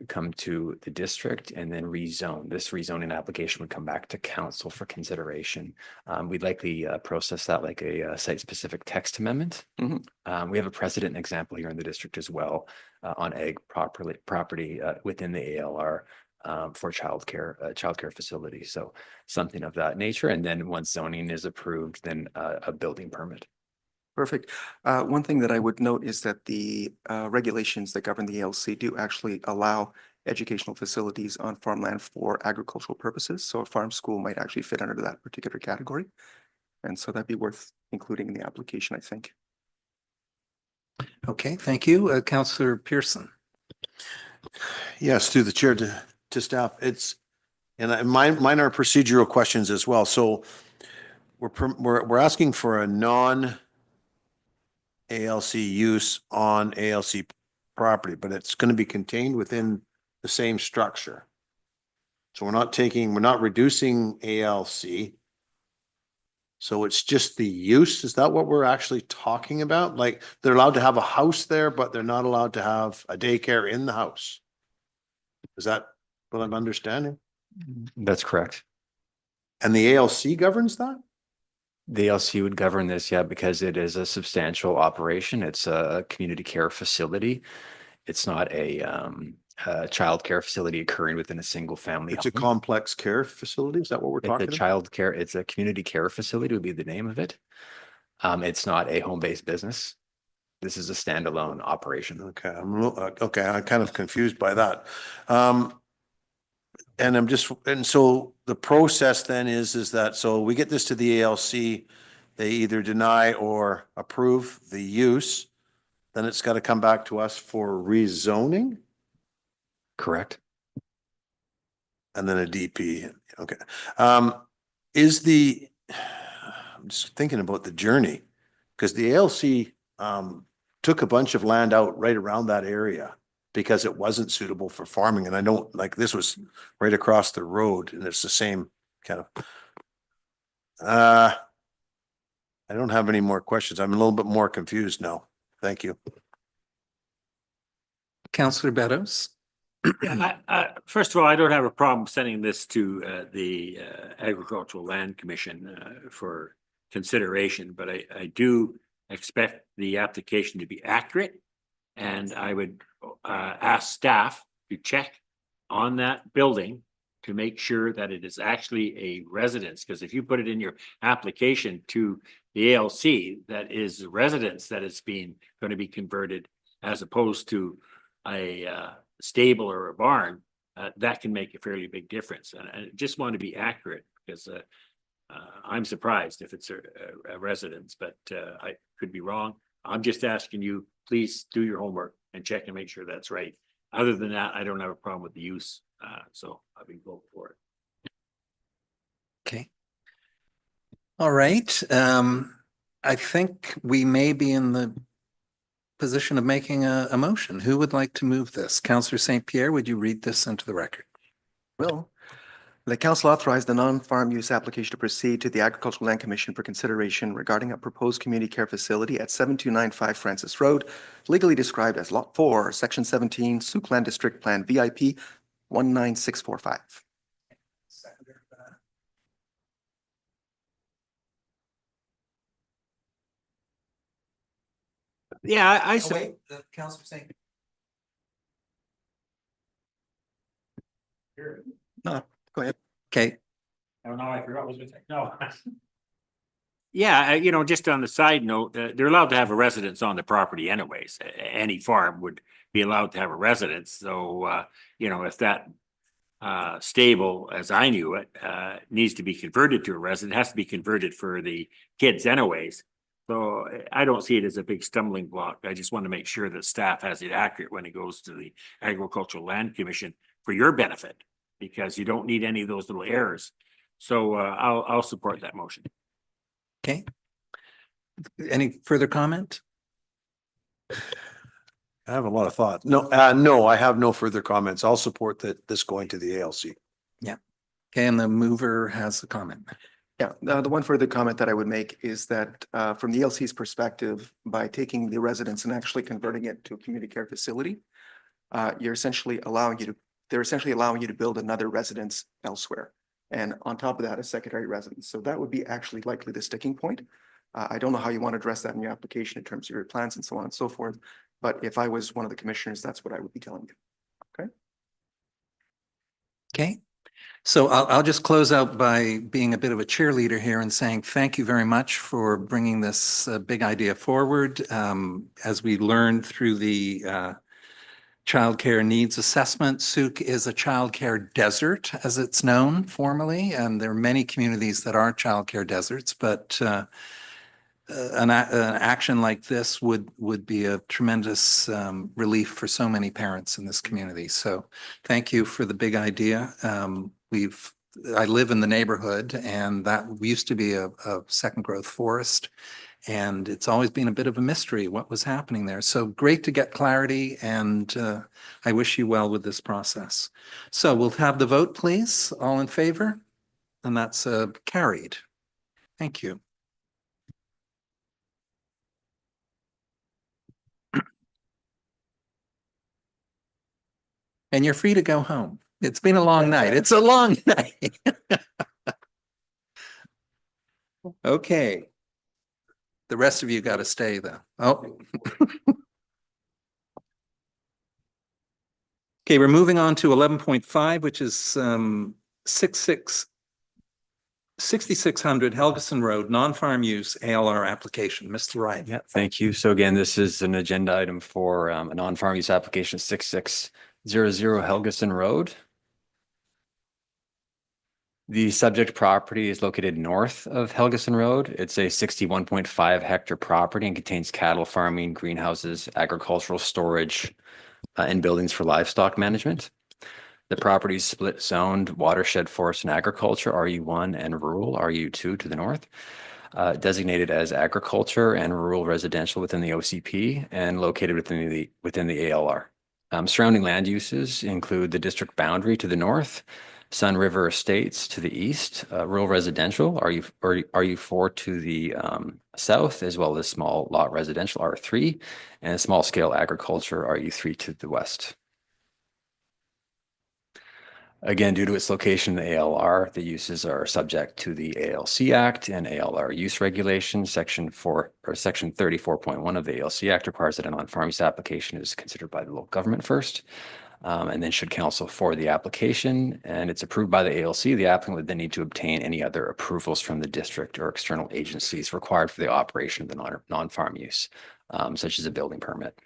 come to the district and then rezone. This rezoning application would come back to council for consideration. We'd likely process that like a site-specific text amendment. We have a precedent example here in the district as well on ag property within the ALR for childcare facilities. So something of that nature. And then once zoning is approved, then a building permit. Perfect. One thing that I would note is that the regulations that govern the ALC do actually allow educational facilities on farmland for agricultural purposes. So a farm school might actually fit under that particular category. And so that'd be worth including in the application, I think. Okay, thank you. Councillor Pearson. Yes, through the chair to staff. And mine are procedural questions as well. So we're asking for a non-ALC use on ALC property, but it's going to be contained within the same structure. So we're not reducing ALC. So it's just the use. Is that what we're actually talking about? Like they're allowed to have a house there, but they're not allowed to have a daycare in the house. Is that what I'm understanding? That's correct. And the ALC governs that? The ALC would govern this, yeah, because it is a substantial operation. It's a community care facility. It's not a childcare facility occurring within a single family. It's a complex care facility. Is that what we're talking about? It's a community care facility would be the name of it. It's not a home-based business. This is a standalone operation. Okay, I'm kind of confused by that. And so the process then is that, so we get this to the ALC, they either deny or approve the use, then it's got to come back to us for rezoning? Correct. And then a DP, okay. I'm just thinking about the journey, because the ALC took a bunch of land out right around that area because it wasn't suitable for farming. And I don't, like, this was right across the road and it's the same kind of. I don't have any more questions. I'm a little bit more confused now. Thank you. Councillor Beddoes. First of all, I don't have a problem sending this to the Agricultural Land Commission for consideration, but I do expect the application to be accurate. And I would ask staff to check on that building to make sure that it is actually a residence. Because if you put it in your application to the ALC, that is a residence that is going to be converted as opposed to a stable or a barn, that can make a fairly big difference. And I just want to be accurate because I'm surprised if it's a residence, but I could be wrong. I'm just asking you, please do your homework and check and make sure that's right. Other than that, I don't have a problem with the use. So I'll be voting for it. Okay. All right. I think we may be in the position of making a motion. Who would like to move this? Councillor St. Pierre, would you read this into the record? Will. The council authorized the non-farm use application to proceed to the Agricultural Land Commission for consideration regarding a proposed community care facility at 7295 Francis Road, legally described as Lot 4, Section 17, Sooke Land District Plan VIP 19645. Yeah, I wait, Councillor St. No, go ahead. Okay. Oh, no, I forgot what I was going to say. No. Yeah, just on the side note, they're allowed to have a residence on the property anyways. Any farm would be allowed to have a residence. So, if that stable, as I knew it, needs to be converted to a residence, it has to be converted for the kids anyways. So I don't see it as a big stumbling block. I just want to make sure that staff has it accurate when it goes to the Agricultural Land Commission for your benefit, because you don't need any of those little errors. So I'll support that motion. Okay. Any further comment? I have a lot of thoughts. No, I have no further comments. I'll support this going to the ALC. Yeah. Okay, and the mover has a comment. Yeah, the one further comment that I would make is that from the LC's perspective, by taking the residence and actually converting it to a community care facility, they're essentially allowing you to build another residence elsewhere. And on top of that, a secondary residence. So that would be actually likely the sticking point. I don't know how you want to address that in your application in terms of your plans and so on and so forth. But if I was one of the commissioners, that's what I would be telling you. Okay. Okay. So I'll just close out by being a bit of a cheerleader here and saying thank you very much for bringing this big idea forward. As we learned through the childcare needs assessment, Sooke is a childcare desert, as it's known formally, and there are many communities that are childcare deserts, but an action like this would be a tremendous relief for so many parents in this community. So thank you for the big idea. I live in the neighborhood, and that used to be a second growth forest. And it's always been a bit of a mystery what was happening there. So great to get clarity, and I wish you well with this process. So we'll have the vote, please. All in favor? And that's carried. Thank you. And you're free to go home. It's been a long night. It's a long night. Okay. The rest of you got to stay though. Oh. Okay, we're moving on to 11.5, which is 6600 Helgeson Road, non-farm use ALR application. Mr. Wright. Yeah, thank you. So again, this is an agenda item for a non-farm use application 6600 Helgeson Road. The subject property is located north of Helgeson Road. It's a 61.5 hectare property and contains cattle farming, greenhouses, agricultural storage, and buildings for livestock management. The property is split zoned watershed forest and agriculture, RU1, and rural, RU2 to the north. Designated as agriculture and rural residential within the OCP and located within the ALR. Surrounding land uses include the district boundary to the north, Sun River Estates to the east, rural residential, RU4 to the south, as well as small lot residential, R3, and small scale agriculture, RU3 to the west. Again, due to its location in the ALR, the uses are subject to the ALC Act and ALR use regulations. Section 34.1 of the ALC Act requires that a non-farm use application is considered by the local government first, and then should counsel for the application, and it's approved by the ALC. The applicant would then need to obtain any other approvals from the district or external agencies required for the operation of the non-farm use, such as a building permit.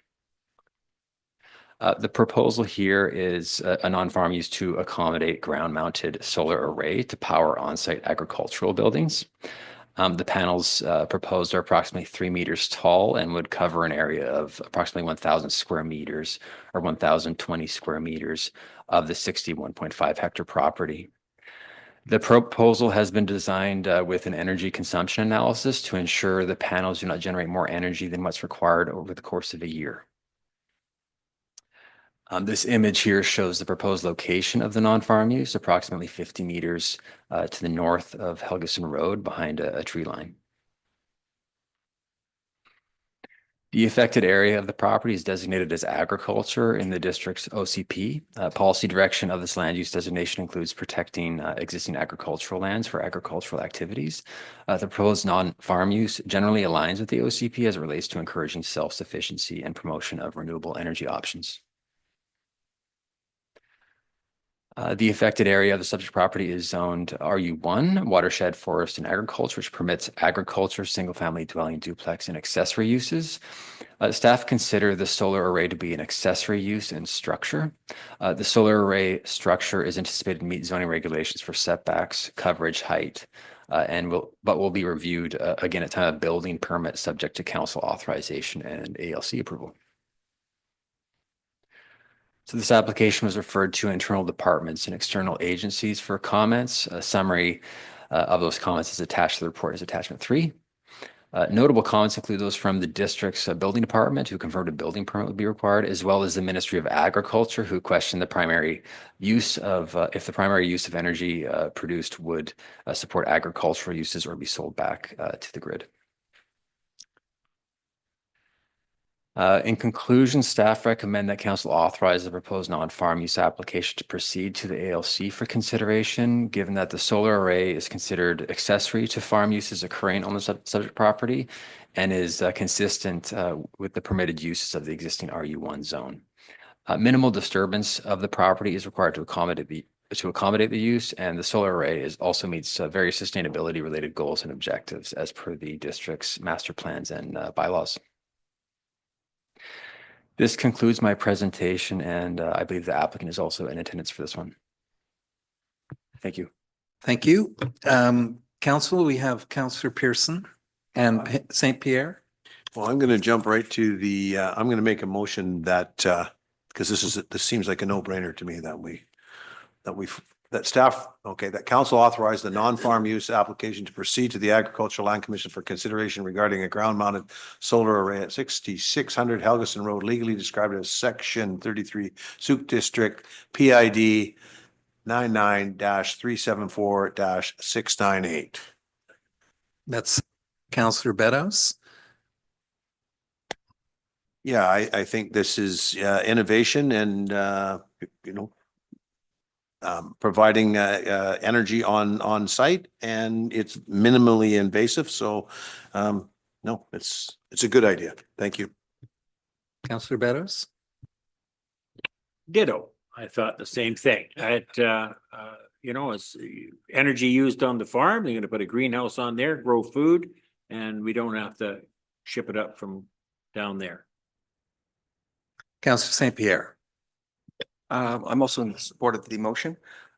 The proposal here is a non-farm use to accommodate ground-mounted solar array to power on-site agricultural buildings. The panels proposed are approximately 3 meters tall and would cover an area of approximately 1,000 square meters or 1,020 square meters of the 61.5 hectare property. The proposal has been designed with an energy consumption analysis to ensure the panels do not generate more energy than what's required over the course of a year. This image here shows the proposed location of the non-farm use, approximately 50 meters to the north of Helgeson Road behind a tree line. The affected area of the property is designated as agriculture in the district's OCP. Policy direction of this land use designation includes protecting existing agricultural lands for agricultural activities. The proposed non-farm use generally aligns with the OCP as it relates to encouraging self-sufficiency and promotion of renewable energy options. The affected area of the subject property is zoned RU1, watershed, forest, and agriculture, which permits agriculture, single-family dwelling, duplex, and accessory uses. Staff consider the solar array to be an accessory use and structure. The solar array structure is anticipated to meet zoning regulations for setbacks, coverage, height, but will be reviewed again at time of building permit, subject to council authorization and ALC approval. So this application was referred to internal departments and external agencies for comments. A summary of those comments is attached to the report as attachment 3. Notable comments include those from the district's building department, who confirmed a building permit would be required, as well as the Ministry of Agriculture, who questioned the primary use of, if the primary use of energy produced would support agricultural uses or be sold back to the grid. In conclusion, staff recommend that council authorize the proposed non-farm use application to proceed to the ALC for consideration, given that the solar array is considered accessory to farm uses occurring on the subject property and is consistent with the permitted uses of the existing RU1 zone. Minimal disturbance of the property is required to accommodate the use, and the solar array also meets various sustainability related goals and objectives as per the district's master plans and bylaws. This concludes my presentation, and I believe the applicant is also in attendance for this one. Thank you. Thank you. Council, we have Councillor Pearson and St. Pierre. Well, I'm going to jump right to the, I'm going to make a motion that, because this seems like a no-brainer to me that staff, okay, that council authorized the non-farm use application to proceed to the Agricultural Land Commission for consideration regarding a ground-mounted solar array at 6600 Helgeson Road, legally described as Section 33 Sooke District, PID 99-374-698. That's Councillor Beddoes. Yeah, I think this is innovation and, providing energy on site, and it's minimally invasive. So no, it's a good idea. Thank you. Councillor Beddoes. Ditto. I thought the same thing. It's energy used on the farm. They're going to put a greenhouse on there, grow food, and we don't have to ship it up from down there. Councillor St. Pierre. I'm also in support of the motion.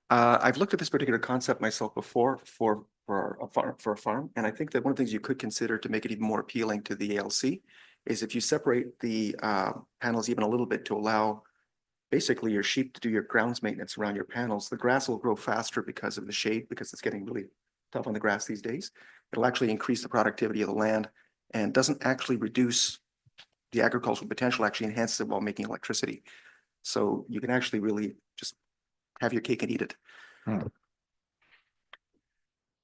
I've looked at this particular concept myself before for a farm, and I think that one of the things you could consider to make it even more appealing to the ALC is if you separate the panels even a little bit to allow basically your sheep to do your grounds maintenance around your panels. The grass will grow faster because of the shade, because it's getting really tough on the grass these days. It'll actually increase the productivity of the land and doesn't actually reduce the agricultural potential, actually enhances it while making electricity. So you can actually really just have your cake and eat it.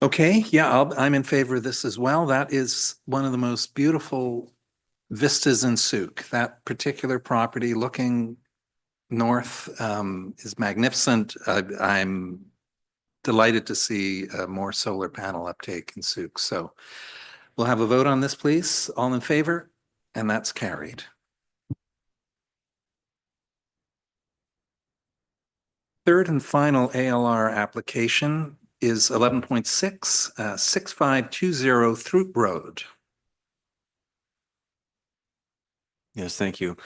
Okay, yeah, I'm in favor of this as well. That is one of the most beautiful vistas in Sooke. That particular property looking north is magnificent. I'm delighted to see more solar panel uptake in Sooke. So we'll have a vote on this, please. All in favor? And that's carried. Third and final ALR application is 11.6, 6520 Throop Road. Yes, thank you.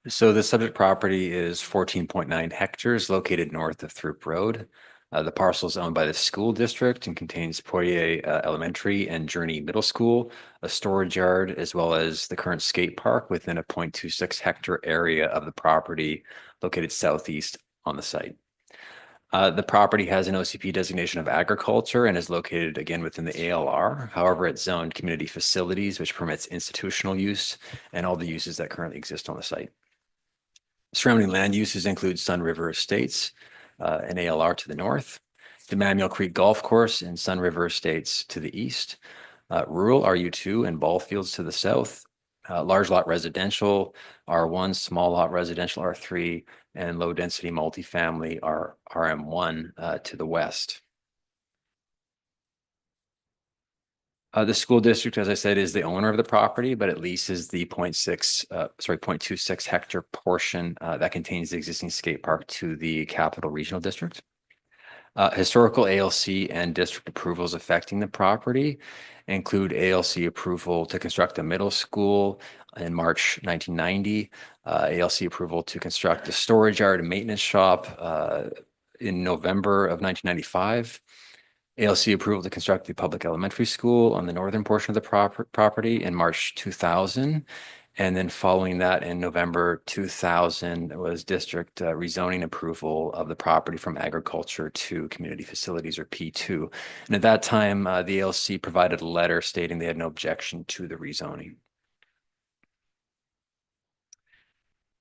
So the subject property is 14.9 hectares located north of Throop Road. The parcel is owned by the school district and contains Poirier Elementary and Journey Middle School, a storage yard, as well as the current skate park within a 0.26 hectare area of the property located southeast on the site. The property has an OCP designation of agriculture and is located again within the ALR. However, it's zoned community facilities, which permits institutional use and all the uses that currently exist on the site. Surrounding land uses include Sun River Estates, an ALR to the north, the Manuel Creek Golf Course and Sun River Estates to the east, rural RU2 and ball fields to the south, large lot residential R1, small lot residential R3, and low density multifamily RM1 to the west. The school district, as I said, is the owner of the property, but it leases the 0.26 hectare portion that contains the existing skate park to the Capital Regional District. Historical ALC and district approvals affecting the property include ALC approval to construct a middle school in March 1990, ALC approval to construct a storage yard and maintenance shop in November of 1995, ALC approval to construct the public elementary school on the northern portion of the property in March 2000. And then following that in November 2000 was district rezoning approval of the property from agriculture to community facilities, or P2. And at that time, the ALC provided a letter stating they had no objection to the rezoning.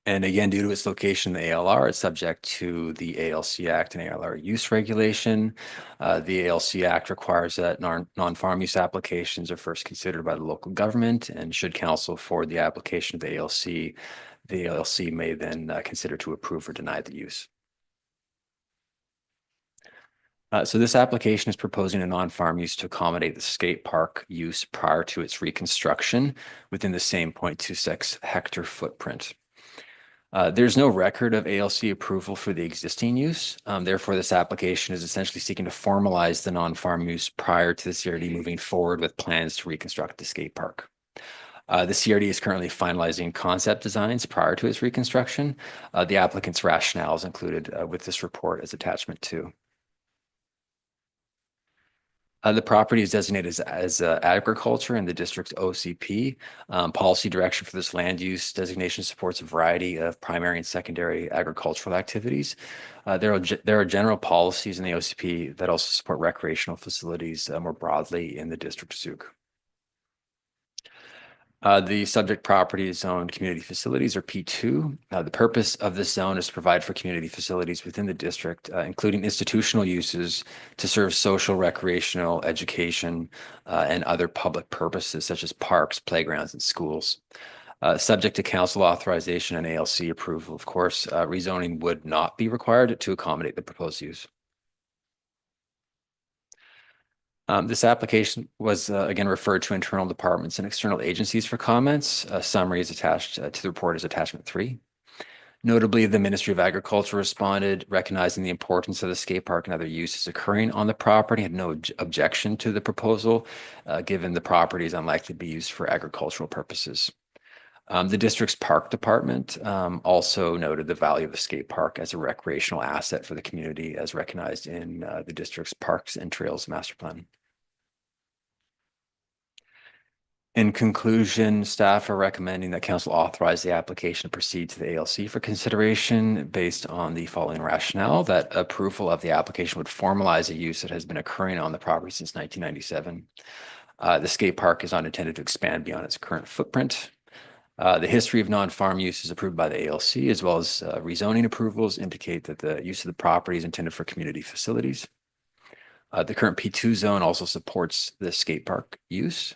And again, due to its location in the ALR, it's subject to the ALC Act and ALR use regulation. The ALC Act requires that non-farm use applications are first considered by the local government, and should council forward the application of the ALC may then consider to approve or deny the use. So this application is proposing a non-farm use to accommodate the skate park use prior to its reconstruction within the same 0.26 hectare footprint. There's no record of ALC approval for the existing use. Therefore, this application is essentially seeking to formalize the non-farm use prior to the CRD moving forward with plans to reconstruct the skate park. The CRD is currently finalizing concept designs prior to its reconstruction. The applicant's rationale is included with this report as attachment 2. The property is designated as agriculture in the district's OCP. Policy direction for this land use designation supports a variety of primary and secondary agricultural activities. There are general policies in the OCP that also support recreational facilities more broadly in the district of Sooke. The subject property is zoned community facilities, or P2. The purpose of this zone is to provide for community facilities within the district, including institutional uses to serve social, recreational, education, and other public purposes such as parks, playgrounds, and schools. Subject to council authorization and ALC approval, of course, rezoning would not be required to accommodate the proposed use. This application was again referred to internal departments and external agencies for comments. A summary is attached to the report as attachment 3. Notably, the Ministry of Agriculture responded, recognizing the importance of the skate park and other uses occurring on the property, had no objection to the proposal, given the property is unlikely to be used for agricultural purposes. The district's park department also noted the value of the skate park as a recreational asset for the community, as recognized in the district's Parks and Trails Master Plan. In conclusion, staff are recommending that council authorize the application to proceed to the ALC for consideration based on the following rationale: that approval of the application would formalize a use that has been occurring on the property since 1997. The skate park is not intended to expand beyond its current footprint. The history of non-farm use is approved by the ALC, as well as rezoning approvals indicate that the use of the property is intended for community facilities. The current P2 zone also supports the skate park use,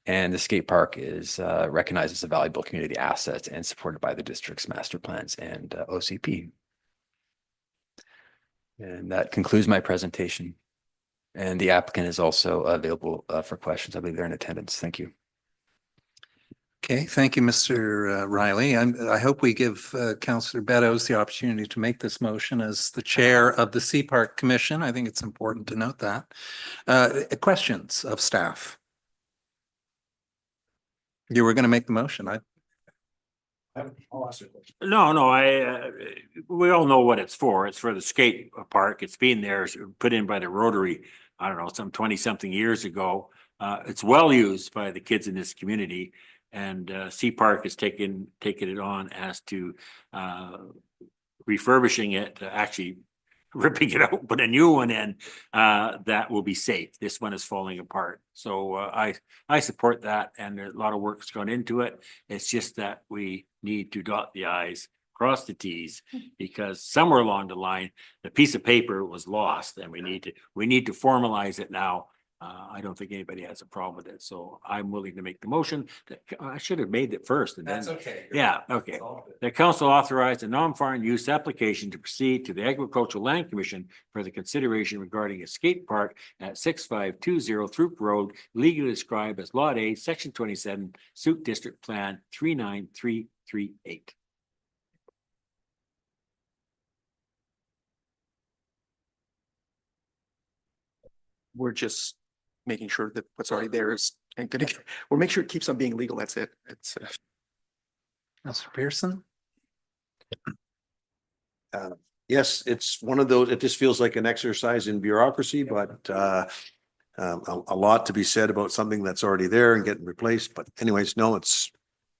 and the skate park is recognized as a valuable community asset and supported by the district's master plans and OCP. And that concludes my presentation. And the applicant is also available for questions. I believe they're in attendance. Thank you. Okay, thank you, Mr. Riley. I hope we give Councillor Beddoes the opportunity to make this motion as the chair of the Sea Park Commission. I think it's important to note that. Questions of staff? You were going to make the motion. I'll ask a question. No, we all know what it's for. It's for the skate park. It's been there, put in by the Rotary, I don't know, some 20-something years ago. It's well used by the kids in this community. And Sea Park has taken it on as to refurbishing it, actually ripping it out, put a new one in that will be safe. This one is falling apart. So I support that, and a lot of work's gone into it. It's just that we need to dot the I's, cross the T's, because somewhere along the line, the piece of paper was lost, and we need to formalize it now I don't think anybody has a problem with it, so I'm willing to make the motion. I should have made it first and then. okay. Yeah, okay. The council authorized a non-foreign use application to proceed to the Agricultural Land Commission for the consideration regarding a skate park at 6520 Throop Road, legally described as Lot A, Section 27, Sooke District Plan 39338. We're just making sure that what's already there is, and gonna, we'll make sure it keeps on being legal. That's it. It's, Councillor Pearson? Yes, it's one of those, it just feels like an exercise in bureaucracy, but a lot to be said about something that's already there and getting replaced. But anyways, no, it's,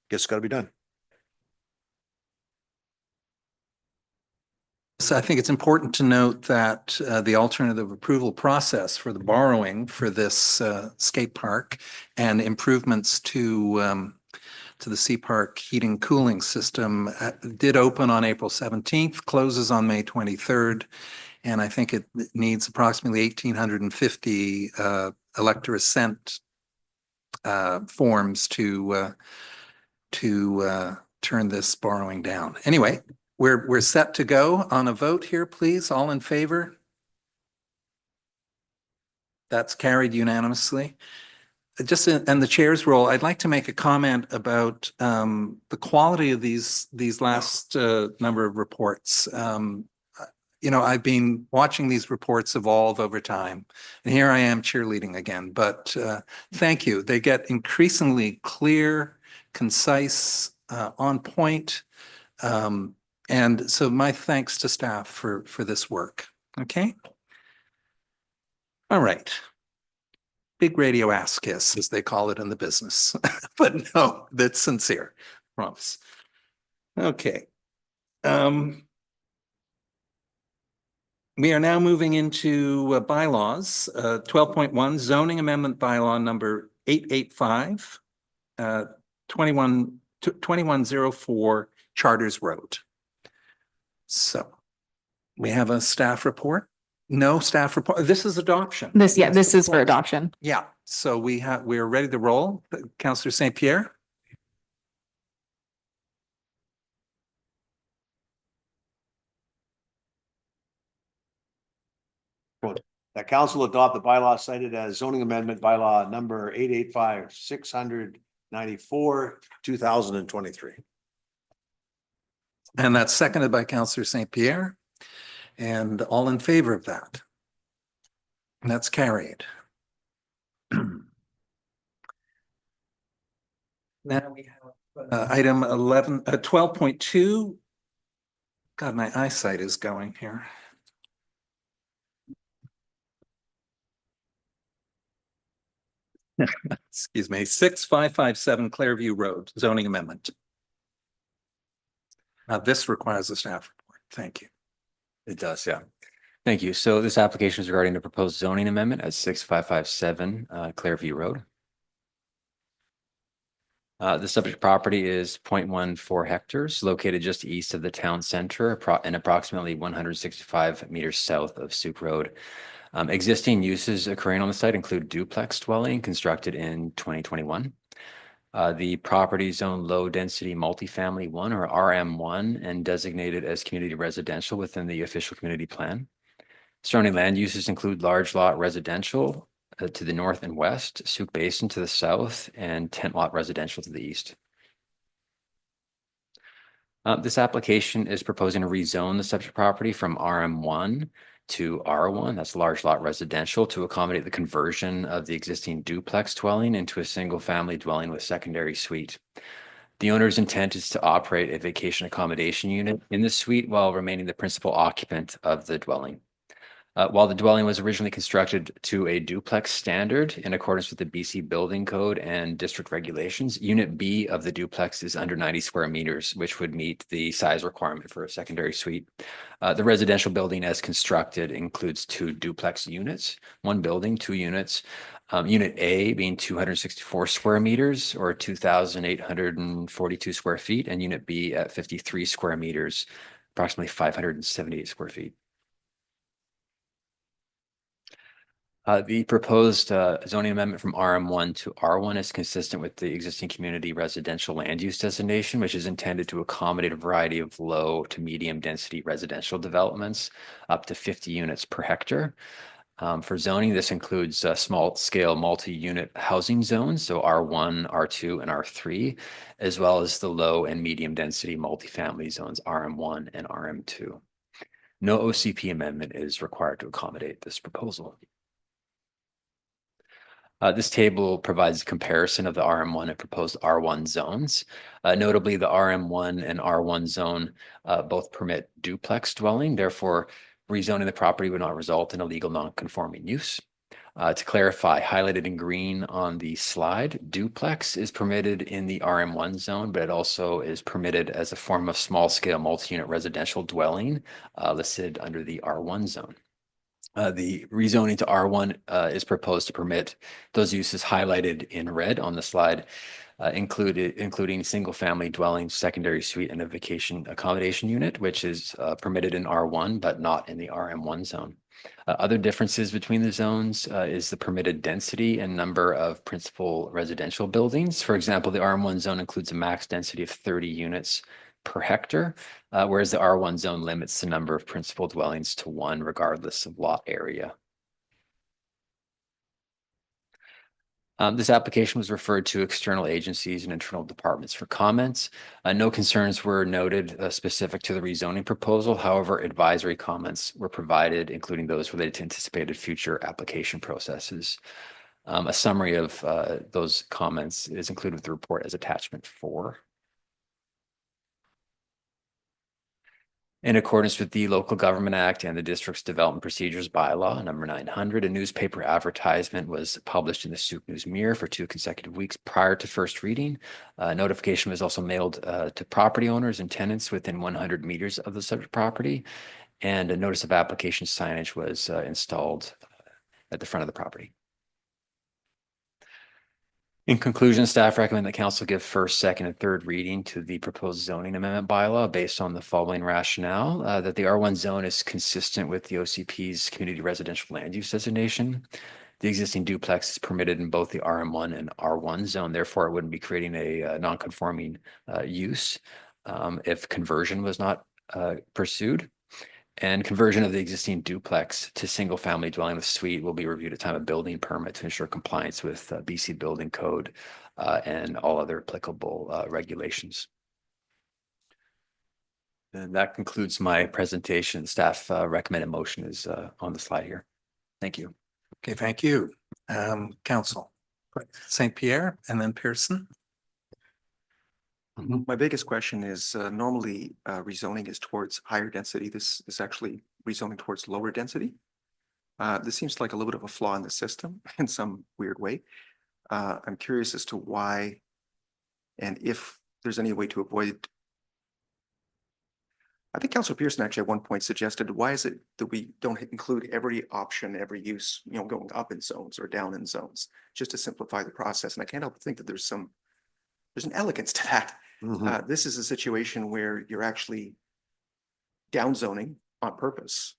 guess got to be done. So I think it's important to note that the alternative approval process for the borrowing for this skate park and improvements to the Sea Park heating cooling system did open on April 17th, closes on May 23rd. And I think it needs approximately 1,850 elector assent forms to turn this borrowing down. Anyway, we're set to go on a vote here, please. All in favor? That's carried unanimously. Just in the chair's role, I'd like to make a comment about the quality of these last number of reports. You know, I've been watching these reports evolve over time, and here I am cheerleading again. But thank you. They get increasingly clear, concise, on point. And so my thanks to staff for this work. Okay. All right. Big radio ass kiss, as they call it in the business. But no, that's sincere, promise. Okay. We are now moving into bylaws, 12.1 zoning amendment bylaw number 885, 2104 Charters Road. So we have a staff report. No staff report. This is adoption. This is for adoption. Yeah, so we're ready to roll. Councillor St. Pierre? That council adopt the bylaw cited as zoning amendment bylaw number 885-694, 2023. And that's seconded by Councillor St. Pierre. And all in favor of that? And that's carried. Now we have item 12.2. God, my eyesight is going here. Excuse me, 6557 Clairview Road, zoning amendment. Now this requires a staff report. Thank you. It does, yeah. Thank you. So this application is regarding the proposed zoning amendment at 6557 Clairview Road. The subject property is 0.14 hectares located just east of the town center and approximately 165 meters south of Sooke Road. Existing uses occurring on the site include duplex dwelling constructed in 2021. The property zone low density multifamily 1 or RM1 and designated as community residential within the official community plan. Surrounding land uses include large lot residential to the north and west, Sooke Basin to the south, and tent lot residential to the east. This application is proposing to rezone the subject property from RM1 to R1, that's large lot residential, to accommodate the conversion of the existing duplex dwelling into a single family dwelling with secondary suite. The owner's intent is to operate a vacation accommodation unit in the suite while remaining the principal occupant of the dwelling. While the dwelling was originally constructed to a duplex standard in accordance with the BC Building Code and district regulations, Unit B of the duplex is under 90 square meters, which would meet the size requirement for a secondary suite. The residential building as constructed includes 2 duplex units, 1 building, 2 units. Unit A being 264 square meters or 2,842 square feet, and Unit B at 53 square meters, approximately 578 square feet. The proposed zoning amendment from RM1 to R1 is consistent with the existing community residential land use designation, which is intended to accommodate a variety of low to medium density residential developments up to 50 units per hectare. For zoning, this includes small scale multi-unit housing zones, so R1, R2, and R3, as well as the low and medium density multifamily zones, RM1 and RM2. No OCP amendment is required to accommodate this proposal. This table provides a comparison of the RM1 and proposed R1 zones. Notably, the RM1 and R1 zone both permit duplex dwelling. Therefore, rezoning the property would not result in a legal non-conforming use. To clarify, highlighted in green on the slide, duplex is permitted in the RM1 zone, but it also is permitted as a form of small-scale multi-unit residential dwelling listed under the R1 zone. The rezoning to R1 is proposed to permit those uses highlighted in red on the slide, including single-family dwelling, secondary suite, and a vacation accommodation unit, which is permitted in R1, but not in the RM1 zone. Other differences between the zones is the permitted density and number of principal residential buildings. For example, the RM1 zone includes a max density of 30 units per hectare, whereas the R1 zone limits the number of principal dwellings to one regardless of lot area. This application was referred to external agencies and internal departments for comments. No concerns were noted specific to the rezoning proposal. However, advisory comments were provided, including those related to anticipated future application processes. A summary of those comments is included with the report as attachment 4. In accordance with the Local Government Act and the District's Development Procedures Bylaw, number 900, a newspaper advertisement was published in the Sooke News Mirror for 2 consecutive weeks prior to first reading. Notification was also mailed to property owners and tenants within 100 meters of the subject property, and a notice of application signage was installed at the front of the property. In conclusion, staff recommend that council give first, second, and third reading to the proposed zoning amendment bylaw based on the following rationale: that the R1 zone is consistent with the OCP's community residential land use designation. The existing duplex is permitted in both the RM1 and R1 zone. Therefore, it wouldn't be creating a non-conforming use if conversion was not pursued. And conversion of the existing duplex to single-family dwelling with suite will be reviewed at time of building permit to ensure compliance with BC Building Code and all other applicable regulations. And that concludes my presentation. Staff recommended motion is on the slide here. Thank you. Okay, thank you. Council, St. Pierre and then Pearson. My biggest question is normally rezoning is towards higher density. This is actually rezoning towards lower density. This seems like a little bit of a flaw in the system in some weird way. I'm curious as to why and if there's any way to avoid. I think Councilor Pearson actually at one point suggested, why is it that we don't include every option, every use, going up in zones or down in zones, just to simplify the process? And I can't help but think that there's an elegance to that. This is a situation where you're actually downzoning on purpose.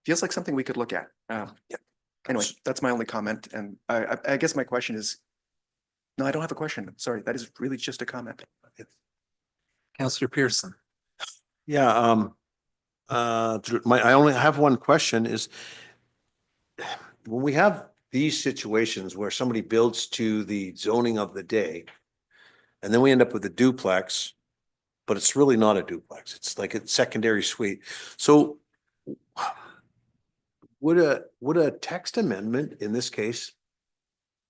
Feels like something we could look at. Anyway, that's my only comment. And I guess my question is, no, I don't have a question. Sorry, that is really just a comment. Councilor Pearson. Yeah, I only have one question is, when we have these situations where somebody builds to the zoning of the day, and then we end up with a duplex, but it's really not a duplex. It's like a secondary suite. So would a text amendment in this case,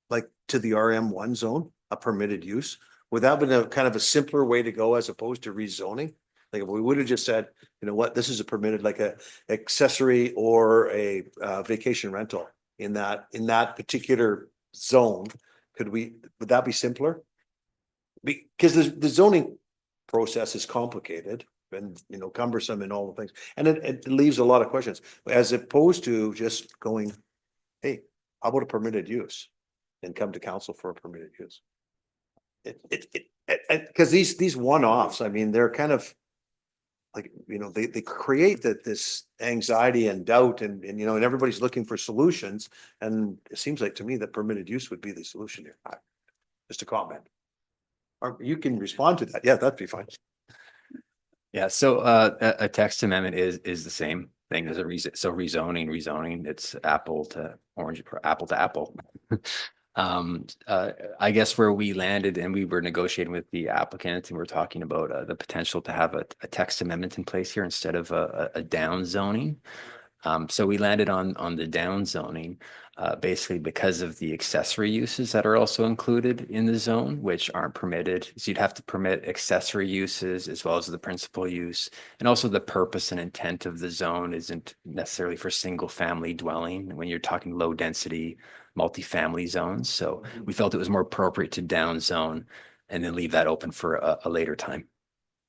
like to the RM1 zone, a permitted use, would that have been a kind of a simpler way to go as opposed to rezoning? Like if we would have just said, you know what, this is a permitted like a accessory or a vacation rental in that particular zone, would that be simpler? Because the zoning process is complicated and cumbersome and all the things, and it leaves a lot of questions as opposed to just going, hey, how about a permitted use, and come to council for a permitted use. Because these one-offs, I mean, they're kind of, like, they create this anxiety and doubt and, and everybody's looking for solutions. And it seems like to me that permitted use would be the solution here. Just a comment. Or you can respond to that. Yeah, that'd be fine. Yeah, so a text amendment is the same thing as rezoning, it's apple to orange, apple to apple. I guess where we landed and we were negotiating with the applicant and we're talking about the potential to have a text amendment in place here instead of a down zoning. So we landed on the down zoning, basically because of the accessory uses that are also included in the zone, which aren't permitted. So you'd have to permit accessory uses as well as the principal use. And also the purpose and intent of the zone isn't necessarily for single family dwelling when you're talking low density multifamily zones. So we felt it was more appropriate to down zone and then leave that open for a later time.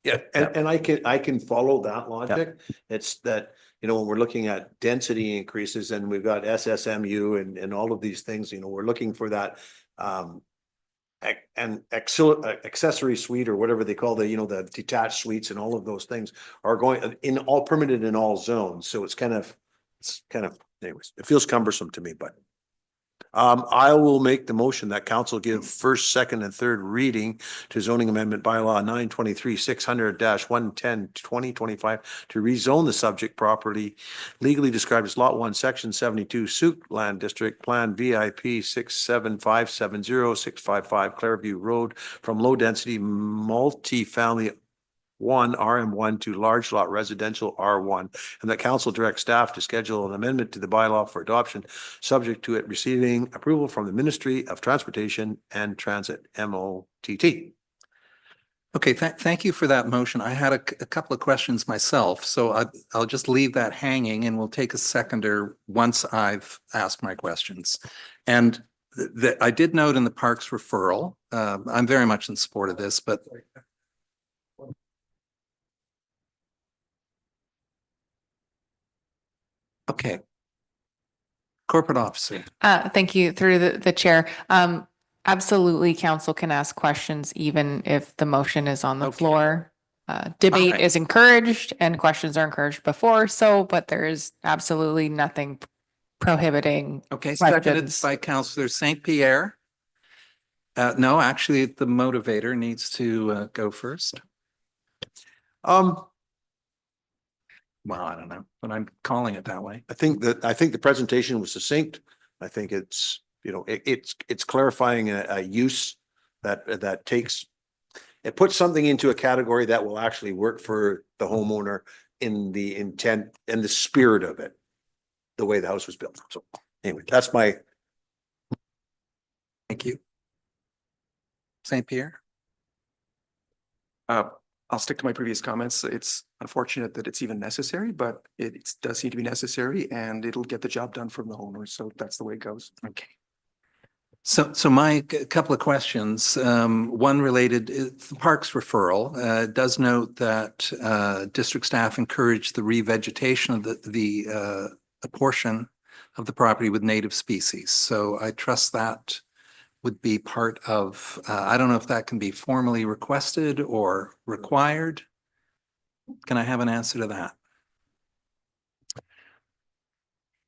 Yeah, and I can follow that logic. It's that, when we're looking at density increases and we've got SSMU and all of these things, we're looking for that and accessory suite or whatever they call the detached suites and all of those things are going in all permitted in all zones. So it's kind of anyways, it feels cumbersome to me, but I will make the motion that council give first, second, and third reading to zoning amendment bylaw 923-600-110-2025 to rezone the subject property legally described as Lot 1, Section 72, Sooke Land District, Plan VIP 67570-655 Clairview Road from low-density multifamily RM1 to large lot residential R1, and that council direct staff to schedule an amendment to the bylaw for adoption, subject to it receiving approval from the Ministry of Transportation and Transit, MOTT. Okay, thank you for that motion. I had a couple of questions myself, so I'll just leave that hanging and we'll take a seconder once I've asked my questions. And I did note in the parks referral, I'm very much in support of this, but okay. Corporate officer. Thank you through the chair. Absolutely, council can ask questions even if the motion is on the floor. Debate is encouraged and questions are encouraged before, but there is absolutely nothing prohibiting. Okay, seconded by Councillor St. Pierre. No, actually, the motivator needs to go first. Well, I don't know, but I'm calling it that way. I think the presentation was succinct. I think it's, it's clarifying a use that takes, it puts something into a category that will actually work for the homeowner in the intent and the spirit of it, the way the house was built. So anyway, that's my. Thank you. St. Pierre. I'll stick to my previous comments. It's unfortunate that it's even necessary, but it does seem to be necessary and it'll get the job done from the homeowners. So that's the way it goes. Okay. So my couple of questions, one related, the parks referral does note that district staff encourage the revegetation of a portion of the property with native species. So I trust that would be part of, I don't know if that can be formally requested or required. Can I have an answer to that?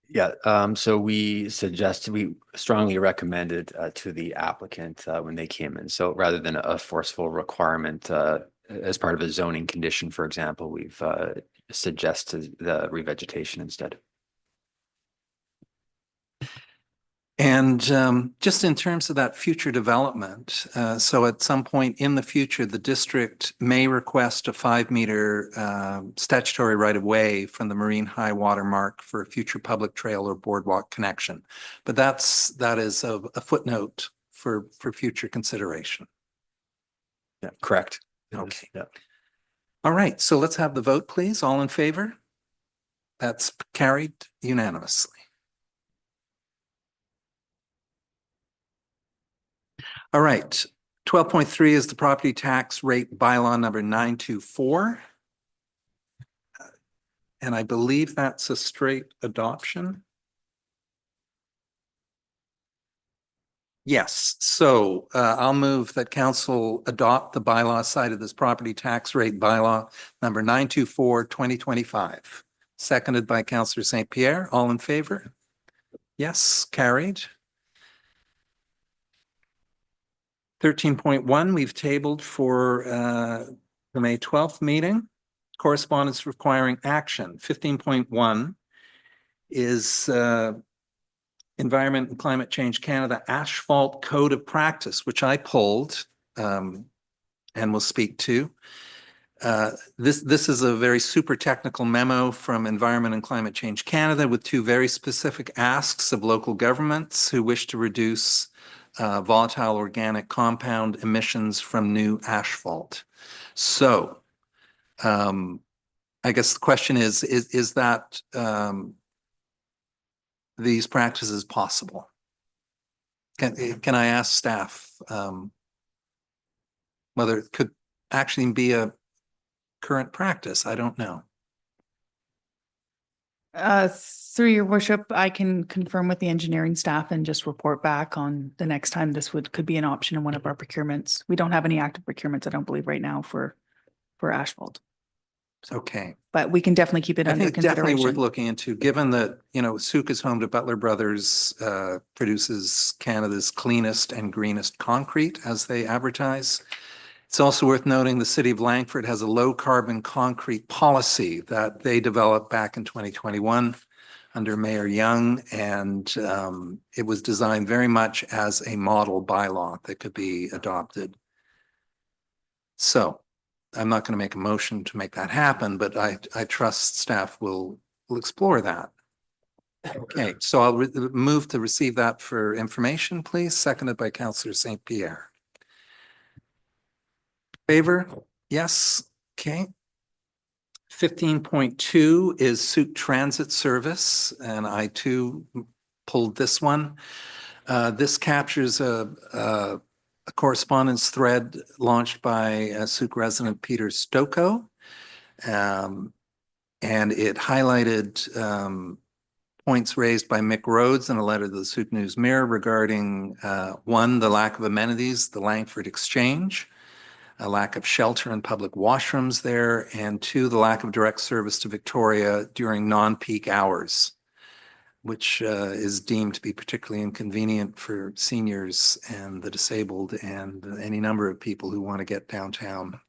Yeah, so we strongly recommended to the applicant when they came in. So rather than a forceful requirement as part of a zoning condition, for example, we've suggested the revegetation instead. And just in terms of that future development, so at some point in the future, the district may request a 5-meter statutory right-of-way from the marine high water mark for a future public trail or boardwalk connection. But that is a footnote for future consideration. Yeah, correct. Okay. Yeah. All right, so let's have the vote, please. All in favor? That's carried unanimously. All right, 12.3 is the property tax rate bylaw number 924. And I believe that's a straight adoption. Yes, so I'll move that council adopt the bylaw cited as property tax rate bylaw number 924/2025. Seconded by Councillor St. Pierre. All in favor? Yes, carried. 13.1, we've tabled for the May 12th meeting. Correspondence requiring action. 15.1 is Environment and Climate Change Canada Asphalt Code of Practice, which I pulled and will speak to. This is a very super technical memo from Environment and Climate Change Canada with two very specific asks of local governments who wish to reduce volatile organic compound emissions from new asphalt. So I guess the question is that these practices possible? Can I ask staff whether it could actually be a current practice? I don't know. Through your worship, I can confirm with the engineering staff and just report back on the next time this could be an option in one of our procurements. We don't have any active procurements, I don't believe right now for asphalt. Okay. But we can definitely keep it I under think definitely worth consideration. looking into, given that, Sooke is home to Butler Brothers, produces Canada's cleanest and greenest concrete, as they advertise. It's also worth noting the city of Langford has a low carbon concrete policy that they developed back in 2021 under Mayor Young, and it was designed very much as a model bylaw that could be adopted. So I'm not going to make a motion to make that happen, but I trust staff will explore that. Okay, so I'll move to receive that for information, please. Seconded by Councillor St. Pierre. Favor? Yes. Okay. 15.2 is Sooke Transit Service, and I too pulled this one. This captures a correspondence thread launched by Sooke resident Peter Stocco. And it highlighted points raised by Mick Rhodes in a letter to the Sooke News Mirror regarding one, the lack of amenities, the Langford Exchange, a lack of shelter and public washrooms there, and two, the lack of direct service to Victoria during non-peak hours, which is deemed to be particularly inconvenient for seniors and the disabled and any number of people who want to get downtown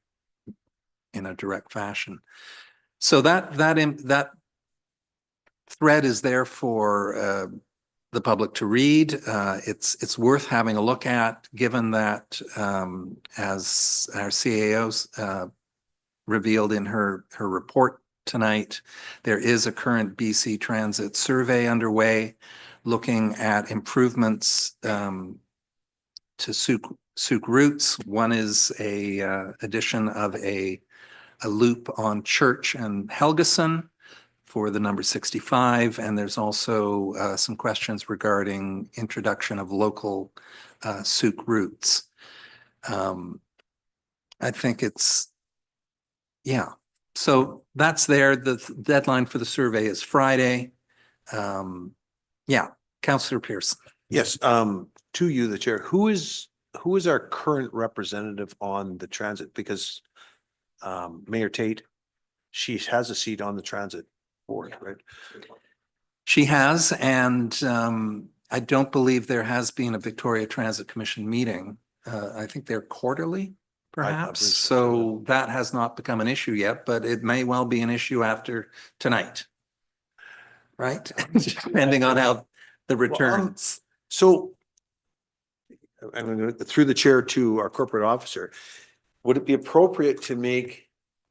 in a direct fashion. So that thread is there for the public to read. It's worth having a look at, given that as our CAO revealed in her report tonight, there is a current BC Transit survey underway looking at improvements to Sooke routes. One is a addition of a loop on Church and Helgeson for the number 65, and there's also some questions regarding introduction of local Sooke routes. I think it's, yeah. So that's there. The deadline for the survey is Friday. Yeah, Councillor Pearson. Yes, to you, the chair, who is our current representative on the transit? Because Mayor Tate, she has a seat on the transit board, right? She has, and I don't believe there has been a Victoria Transit Commission meeting. I think they're quarterly, perhaps. So that has not become an issue yet, but it may well be an issue after tonight. Right? Depending on how the returns. So I'm going to, through the chair to our corporate officer, would it be appropriate to make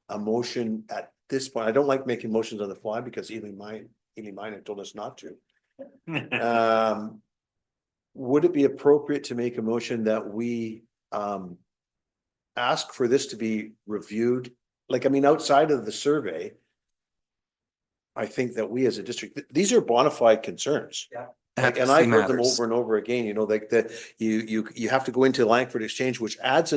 a motion at this point? I don't like making motions on the fly because Ely Mine told us not to. Would it be appropriate to make a motion that we ask for this to be reviewed? Like, I mean, outside of the survey, I think that we as a district, these are bona fide concerns. Yeah. And I've heard them over and over again, like that you have to go into Langford Exchange, which adds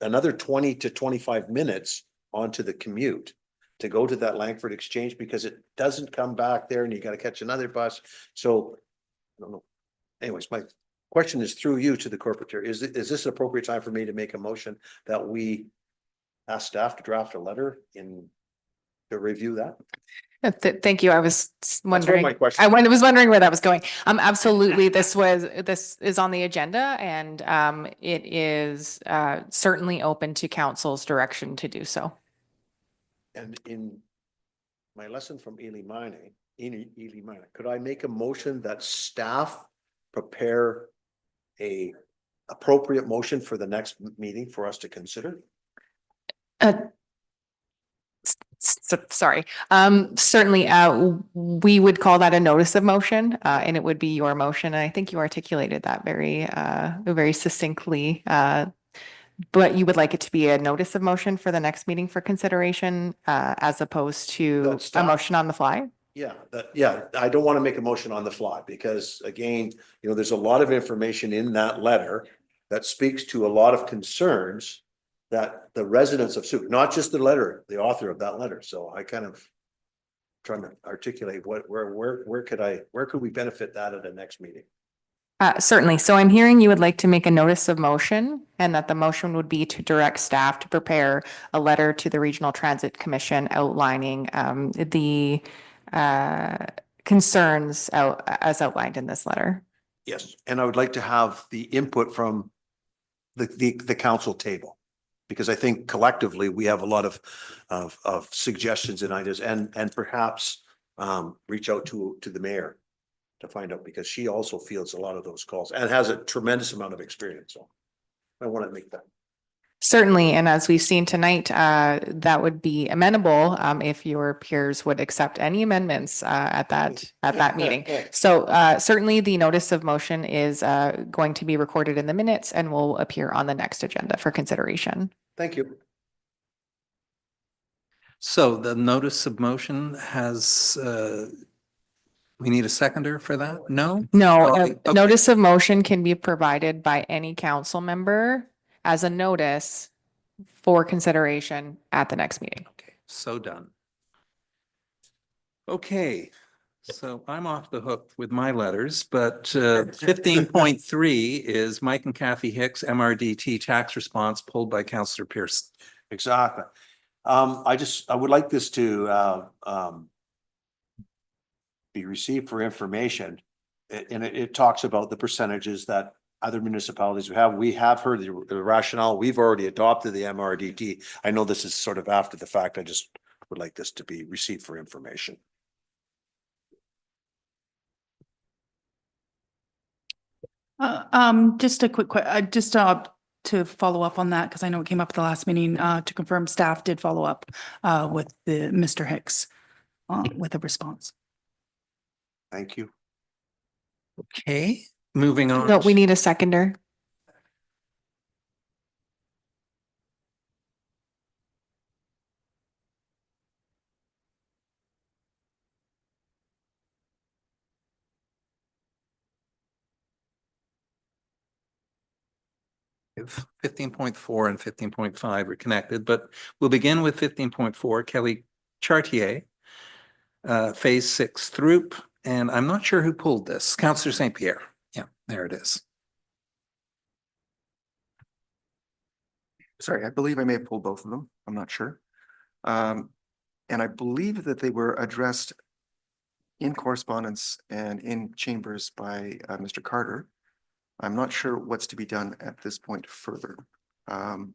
another 20 to 25 minutes onto the commute to go to that Langford Exchange, because it doesn't come back there and you got to catch another bus. So I don't know. Anyways, question is through you to the corporate chair. Is this an appropriate time for me to make a motion that we ask staff to draft a letter to review that? Thank you. I was wondering, my question. I was wondering where that was going. Absolutely, this is on the agenda and it is certainly open to council's direction to do so. And in my lesson from Ely Mining, could I make a motion that staff prepare a appropriate motion for the next meeting for us to consider? Sorry. Certainly, we would call that a notice of motion, and it would be your motion. And I think you articulated that very succinctly. But you would like it to be a notice of motion for the next meeting for consideration, as opposed to That's a tough. motion on the fly? Yeah, I don't want to make a motion on the fly because again, there's a lot of information in that letter that speaks to a lot of concerns that the residents of Sooke, not just the author of that letter. So I kind of trying to articulate where could we benefit that at the next meeting? Certainly. So I'm hearing you would like to make a notice of motion and that the motion would be to direct staff to prepare a letter to the Regional Transit Commission outlining the concerns as outlined in this letter. Yes, and I would like to have the input from the council table. Because I think collectively we have a lot of suggestions and ideas and perhaps reach out to the mayor to find out, because she also fields a lot of those calls and has a tremendous amount of experience. So I want to make that. Certainly, and as we've seen tonight, that would be amenable if your peers would accept any amendments at that meeting. So certainly the notice of motion is going to be recorded in the minutes and will appear on the next agenda for consideration. Thank you. So the notice of motion has, we need a seconder for that? No? No, Okay. notice of motion can be provided by any council member as a notice for consideration at the next meeting. Okay, so done. Okay, so I'm off the hook with my letters, but 15.3 is Mike and Kathy Hicks, MRDT tax response pulled by Councillor Pearson. Exactly. I would like this to be received for information. And it talks about the percentages that other municipalities have. We have heard the rationale. We've already adopted the MRDT. I know this is sort of after the fact. I just would like this to be received for information. Just a quick, to follow up on that, because I know it came up at the last meeting, to confirm staff did follow up with Mr. Hicks with a response. Thank you. Okay, moving on. No, we need a seconder. If 15.4 and 15.5 are connected, but we'll begin with 15.4, Kelly Chartier, Phase 6 Throop, and I'm not sure who pulled this. Councillor St. Pierre. Yeah, there it is. Sorry, I believe I may have pulled both of them. I'm not sure. And I believe that they were addressed in correspondence and in chambers by Mr. Carter. I'm not sure what's to be done at this point further. My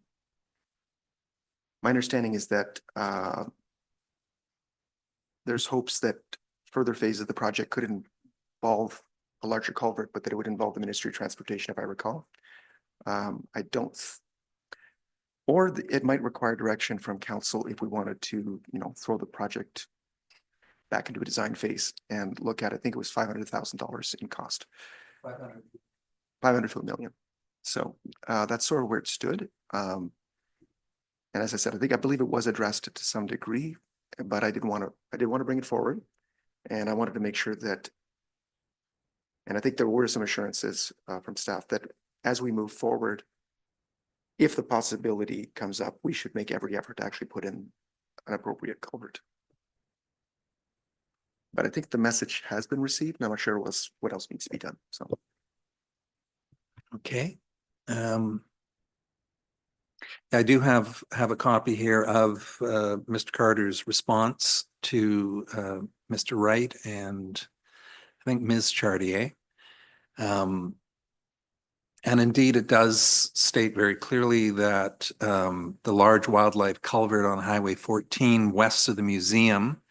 understanding is that there's hopes that further phases of the project could involve a larger culvert, but that it would involve the Ministry of Transportation, if I recall. I don't, or it might require direction from council if we wanted to, throw the project back into a design phase and look at, I think it was $500,000 in cost. 500 to $1 million. So that's sort of where it stood. And as I said, I believe it was addressed to some degree, but I did want to bring it forward. And I wanted to make sure that, and I think there were some assurances from staff that as we move forward, if the possibility comes up, we should make every effort to actually put in an appropriate culvert. But I think the message has been received, and I'm not sure what else needs to be done. So. Okay. I do have a copy here of Mr. Carter's response to Mr. Wright and I think Ms. Chartier. And indeed, it does state very clearly that the large wildlife culvert on Highway 14 west of the museum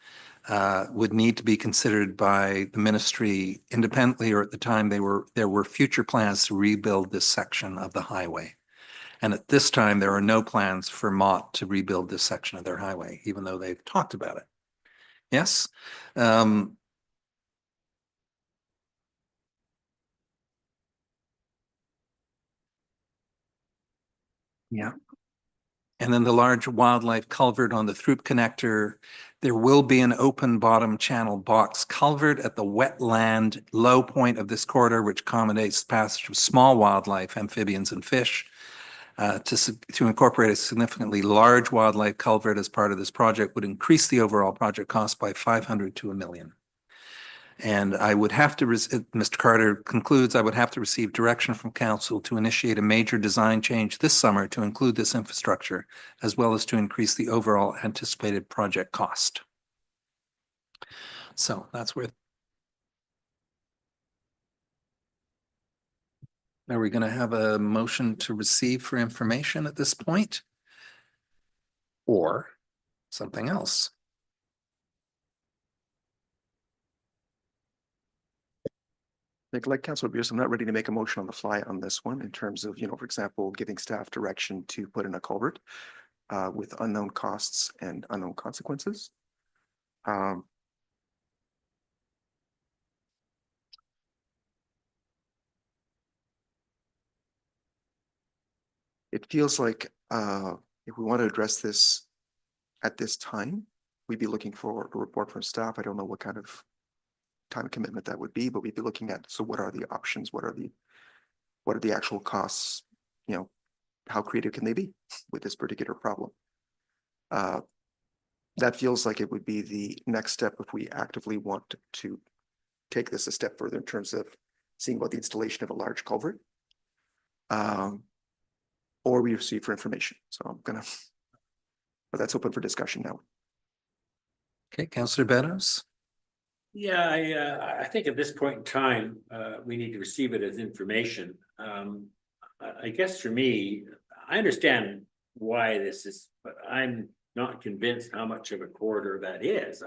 would need to be considered by the ministry independently, or at the time there were future plans to rebuild this section of the highway. And at this time, there are no plans for Mott to rebuild this section of their highway, even though they've talked about it. Yes. Yeah. And then the large wildlife culvert on the Throop connector, there will be an open bottom channel box culvert at the wetland low point of this corridor, which accommodates the passage of small wildlife, amphibians and fish. To incorporate a significantly large wildlife culvert as part of this project would increase the overall project cost by 500 to $1 million. And I would have to, Mr. Carter concludes, I would have to receive direction from council to initiate a major design change this summer to include this infrastructure, as well as to increase the overall anticipated project cost. So that's where. Are we going to have a motion to receive for information at this point? Or something else? Like Councilor Beers, I'm not ready to make a motion on the fly on this one in terms of, for example, giving staff direction to put in a culvert with unknown costs and unknown consequences. It feels like if we want to address this at this time, we'd be looking for a report from staff. I don't know what kind of time commitment that would be, but we'd be looking at, so what are the options? What are the actual costs? How creative can they be with this particular problem? That feels like it would be the next step if we actively want to take this a step further in terms of seeing about the installation of a large culvert. Or we receive for information. So but that's open for discussion now. Okay, Councillor Beddoes. Yeah, I think at this point in time, we need to receive it as information. I guess for me, I understand why this is, but I'm not convinced how much of a corridor that is.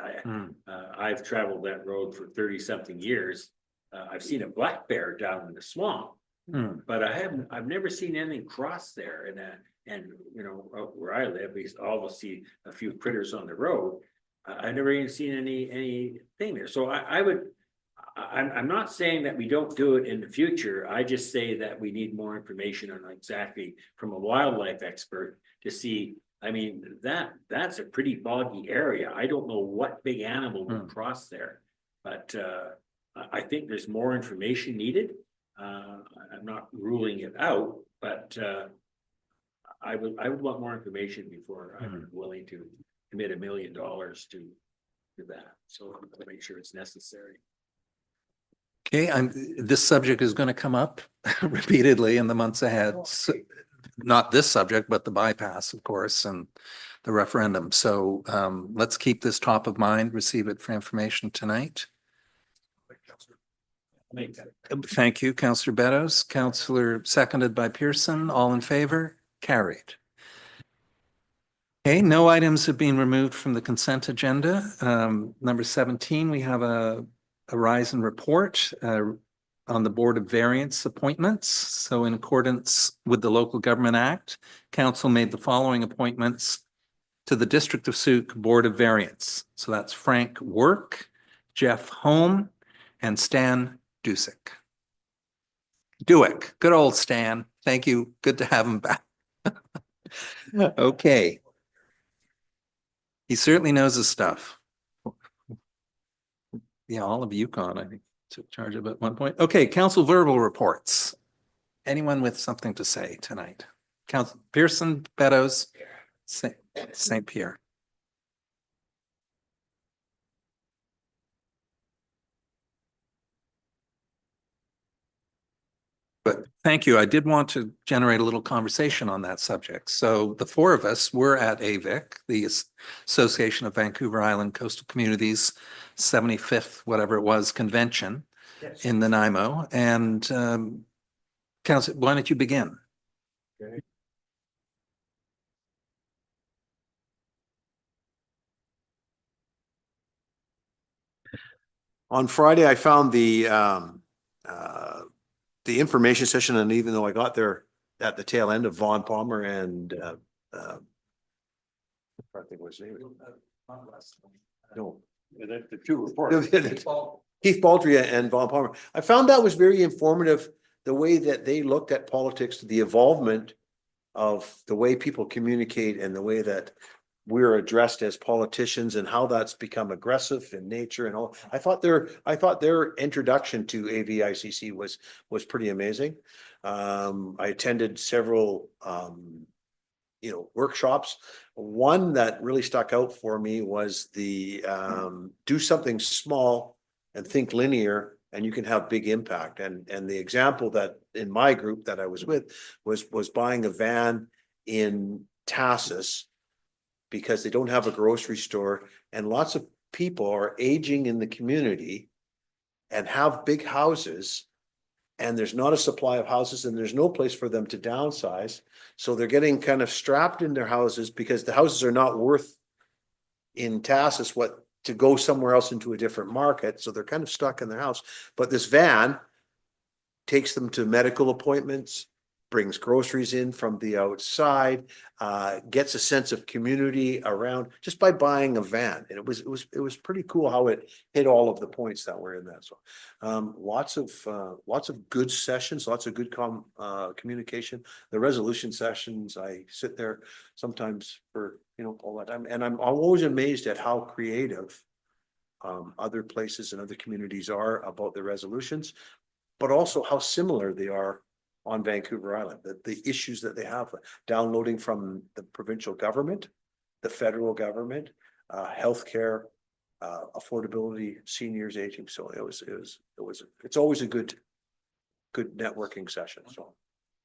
I've traveled that road for 30-something years. I've seen a black bear down in the swamp, but I've never seen anything cross there. And where I live, we always see a few critters on the road. I've never even seen anything there. So I'm not saying that we don't do it in the future. I just say that we need more information on exactly from a wildlife expert to see. I mean, that's a pretty boggy area. I don't know what big animal will cross there, but I think there's more information needed. I'm not ruling it out, but I would want more information before I'm willing to commit $1 million to that. So I'm going to make sure it's necessary. Okay, this subject is going to come up repeatedly in the months ahead. So, not this subject, but the bypass, of course, and the referendum. So let's keep this top of mind, receive it for information tonight. Thank you, Councillor Beddoes. Councillor seconded by Pearson. All in favor? Carried. Okay, no items have been removed from the consent agenda. Number 17, we have a rise and report on the Board of Variance appointments. So in accordance with the Local Government Act, Council made the following appointments to the District of Sooke Board of Variance. So that's Frank Work, Jeff Holm, and Stan Dusick. Duick, good old Stan. Thank you. Good to have him back. Okay. He certainly knows his stuff. Yeah, all of Yukon, I think, took charge of it at one point. Okay, council verbal reports. Anyone with something to say tonight? Council Pearson, Beddoes, St. Pierre. But thank you. I did want to generate a little conversation on that subject. So the four of us were at AVIC, the Association of Vancouver Island Coastal Communities 75th, whatever it was, convention in Nanaimo. And Council, why don't you begin? On Friday, I found the information session, and even though I got there at the tail end of Vaughn Palmer and I think what his name is. No. The two reports. Keith Baldry and Vaughn Palmer. I found that was very informative, the way that they looked at politics, the evolvement of the way people communicate and the way that we're addressed as politicians and how that's become aggressive in nature and all. I thought their introduction to AVICC was pretty amazing. I attended several workshops. One that really stuck out for me was the do something small and think linear, and you can have big impact. And the example that in my group that I was with was buying a van in Tassus because they don't have a grocery store, and lots of people are aging in the community and have big houses, and there's not a supply of houses, and there's no place for them to downsize. So they're getting kind of strapped in their houses because the houses are not worth in Tassus to go somewhere else into a different market. So they're kind of stuck in their house. But this van takes them to medical appointments, brings groceries in from the outside, gets a sense of community around just by buying a van. And it was pretty cool how it hit all of the points that were in that. So lots of good sessions, lots of good communication. The resolution sessions, I sit there sometimes for all that time, and I'm always amazed at how creative other places and other communities are about the resolutions, but also how similar they are on Vancouver Island, the issues that they have, downloading from the provincial government, the federal government, healthcare, affordability, seniors aging. So it's always a good networking session. So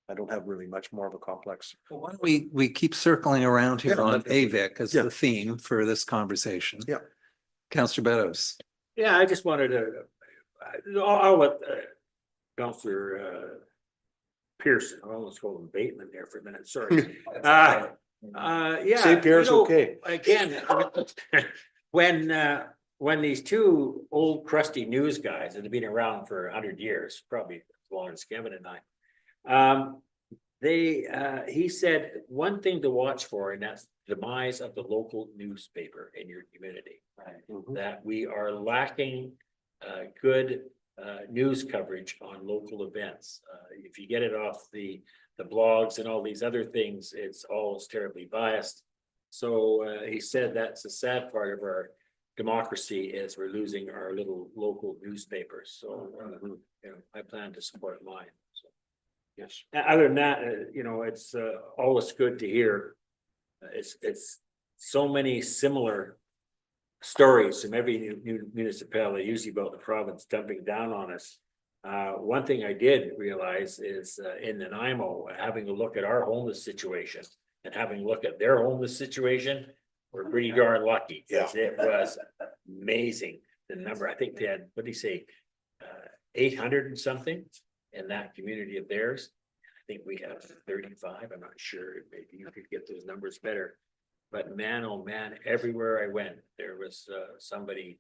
I don't have really much more of a complex. Well, why don't we keep circling around here on AVIC as Yeah. the theme for this conversation? Yeah. Councillor Beddoes. Yeah, I just wanted to, I'll let Councillor Pearson, I almost called him Bateman there for a minute, sorry. Yeah. St. Pierre's okay. Again, when these two old crusty news guys that have been around for 100 years, probably as long as Kevin and I, he said one thing to watch for, and that's the demise of the local newspaper in your community. Right. That we are lacking good news coverage on local events. If you get it off the blogs and all these other things, it's always terribly biased. So he said that's a sad part of our democracy is we're losing our little local newspapers. So I plan to support mine. So yes. Other than that, it's always good to hear. It's so many similar stories from every new municipality, usually about the province dumping down on us. One thing I did realize is in Nanaimo, having a look at our homeless situation and having a look at their homeless situation, we're pretty darn lucky. Yeah. It was amazing. The number, I think they had, what do you say, 800 and something in that community of theirs. I think we have 35. I'm not sure. Maybe you could get those numbers better. But man, oh man, everywhere I went, there was somebody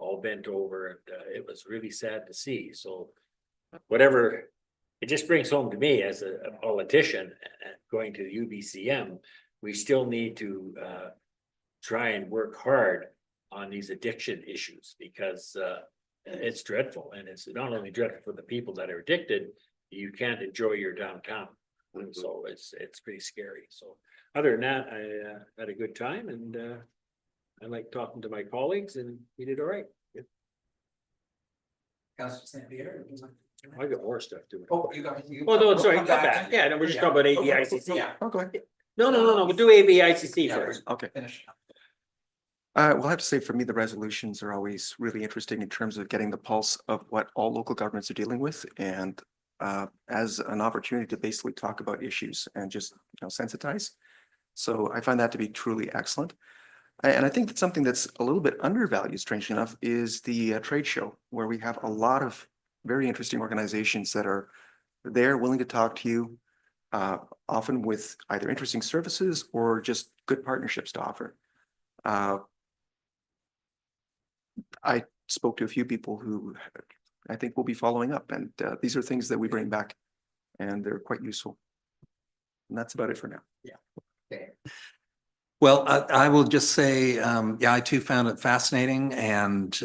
all bent over, and it was really sad to see. So whatever, it just brings home to me as a politician going to the UBCM, we still need to try and work hard on these addiction issues because it's dreadful. And it's not only dreadful for the people that are addicted, you can't enjoy your downtown. Mm-hmm. So it's pretty scary. So other than that, I had a good time, and I like talking to my colleagues, and we did all right. Yeah. Councillor St. Pierre. I got more stuff to do. Oh, you got. Oh, no, sorry, come back. Yeah, no, we're just talking about AVICC. Yeah. Okay. No, we'll do AVICC first. Okay. We'll have to say for me, the resolutions are always really interesting in terms of getting the pulse of what all local governments are dealing with. And as an opportunity to basically talk about issues and just, sensitize. So I find that to be truly excellent. And I think that something that's a little bit undervalued, strangely enough, is the trade show, where we have a lot of very interesting organizations that are there willing to talk to you, often with either interesting services or just good partnerships to offer. I spoke to a few people who I think will be following up, and these are things that we bring back, and they're quite useful. And that's about it for now. Yeah. Well, I will just say, yeah, I too found it fascinating, and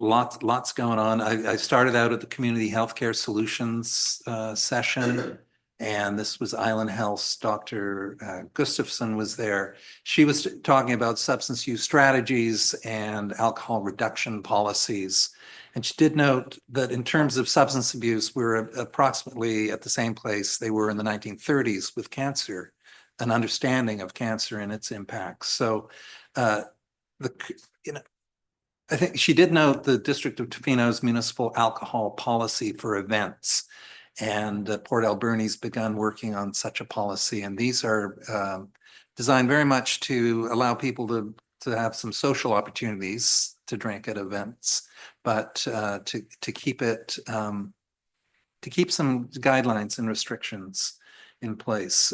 lots going on. I started out at the Community Healthcare Solutions session, and this was Island Health's Dr. Gustafson was there. She was talking about substance use strategies and alcohol reduction policies. And she did note that in terms of substance abuse, we're approximately at the same place they were in the 1930s with cancer, an understanding of cancer and its impacts. So, I think she did note the District of Tofino's municipal alcohol policy for events, and Port Alberni's begun working on such a policy. And these are designed very much to allow people to have some social opportunities to drink at events, but to keep it to keep some guidelines and restrictions in place.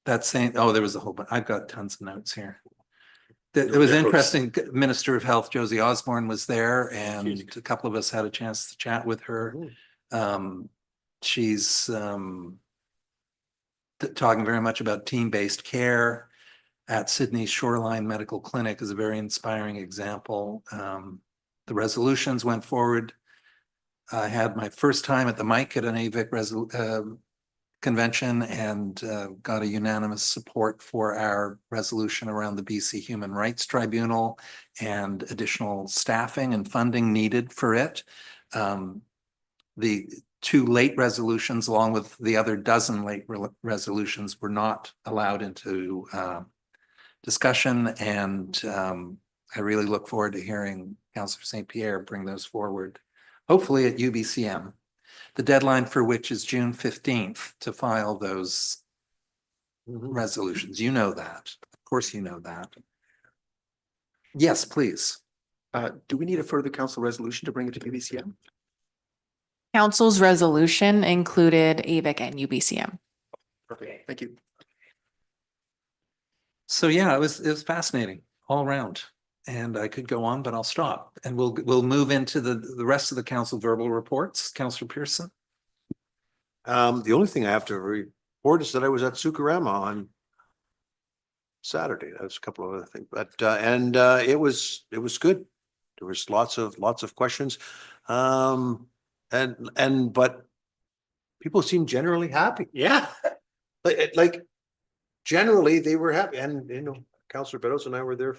That's saying, oh, there was a whole bunch. I've got tons of notes here. It was interesting. Minister of Health Josie Osborne was there, and a couple of us had a chance to chat with her. She's talking very much about team-based care at Sydney's Shoreline Medical Clinic is a very inspiring example. The resolutions went forward. I had my first time at the mic at an AVIC convention, and got a unanimous support for our resolution around the BC Human Rights Tribunal and additional staffing and funding needed for it. The two late resolutions, along with the other dozen late resolutions, were not allowed into discussion, and I really look forward to hearing Councillor St. Pierre bring those forward, hopefully at UBCM. The deadline for which is June 15th to file those resolutions. You know that. Of course you know that. Yes, please. Do we need a further council resolution to bring it to UBCM? Council's resolution included AVIC and UBCM. Perfect. Thank you. So yeah, it was fascinating all around. And I could go on, but I'll stop. And we'll move into the rest of the council verbal reports. Councillor Pearson. The only thing I have to report is that I was at Sooke on Saturday. That's a couple of other things, but it was good. There was lots of questions, but people seemed generally happy. Yeah. Like generally they were happy, and Councillor Beddoes and I were there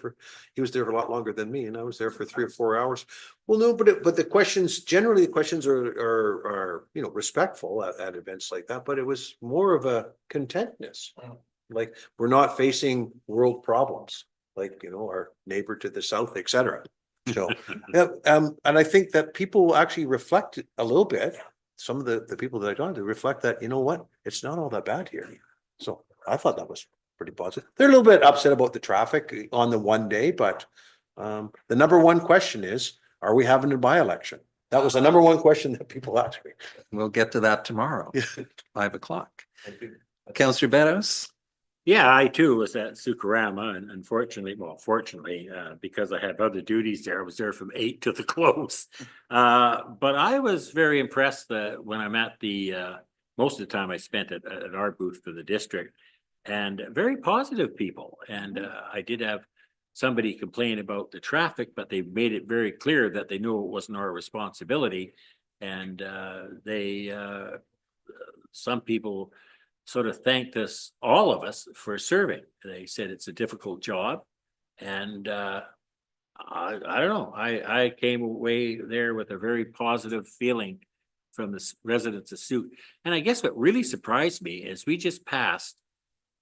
he was there for a lot longer than me, and I was there for 3 or 4 hours. Well, no, but the questions, generally the questions are respectful at events like that, but it was more of a contentness. Like, we're not facing world problems, like, our neighbor to the south, etc. So, yeah, and I think that people actually reflect a little bit. Some of the people that I talked to reflect that, what, it's not all that bad here. So I thought that was pretty positive. They're a little bit upset about the traffic on the one day, but the number one question is, are we having a by-election? That was the number one question that people asked me. We'll get to that tomorrow, 5 o'clock. Councillor Beddoes. Yeah, I too was at Sukarama, and fortunately, because I had other duties there, I was there from 8 to the close. But I was very impressed that when I'm at most of the time I spent at our booth for the district, and very positive people. And I did have somebody complain about the traffic, but they made it very clear that they knew it wasn't our responsibility. And some people sort of thanked us, all of us, for serving. They said it's a difficult job. And I don't know, I came away there with a very positive feeling from the residents of Sooke. And I guess what really surprised me is we just passed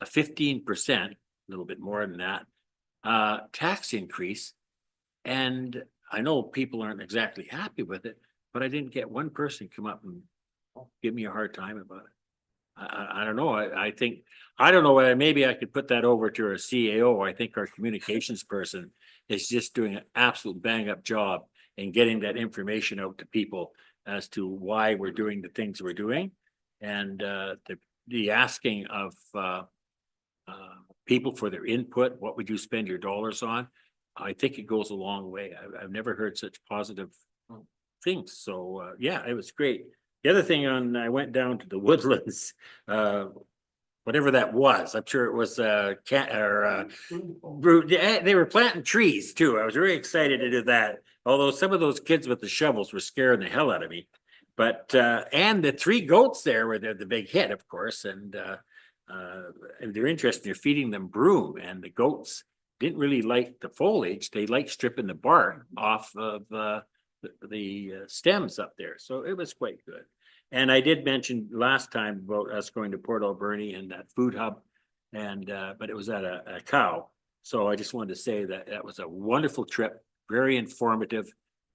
a 15%, a little bit more than that, tax increase. And I know people aren't exactly happy with it, but I didn't get one person come up and give me a hard time about it. I don't know. I think, I don't know, maybe I could put that over to our CAO. I think our communications person is just doing an absolute bang up job in getting that information out to people as to why we're doing the things we're doing. And the asking of people for their input, what would you spend your dollars on? I think it goes a long way. I've never heard such positive things. So yeah, it was great. The other thing I went down to the Woodlands, whatever that was. I'm sure it was they were planting trees too. I was really excited to do that. Although some of those kids with the shovels were scaring the hell out of me. But and the 3 goats there were the big hit, of course, and they're interested. You're feeding them broom, and the goats didn't really like the foliage. They like stripping the bark off of the stems up there. So it was quite good. And I did mention last time about us going to Port Alberni and that food hub, and but it was at a cow. So I just wanted to say that that was a wonderful trip, very informative.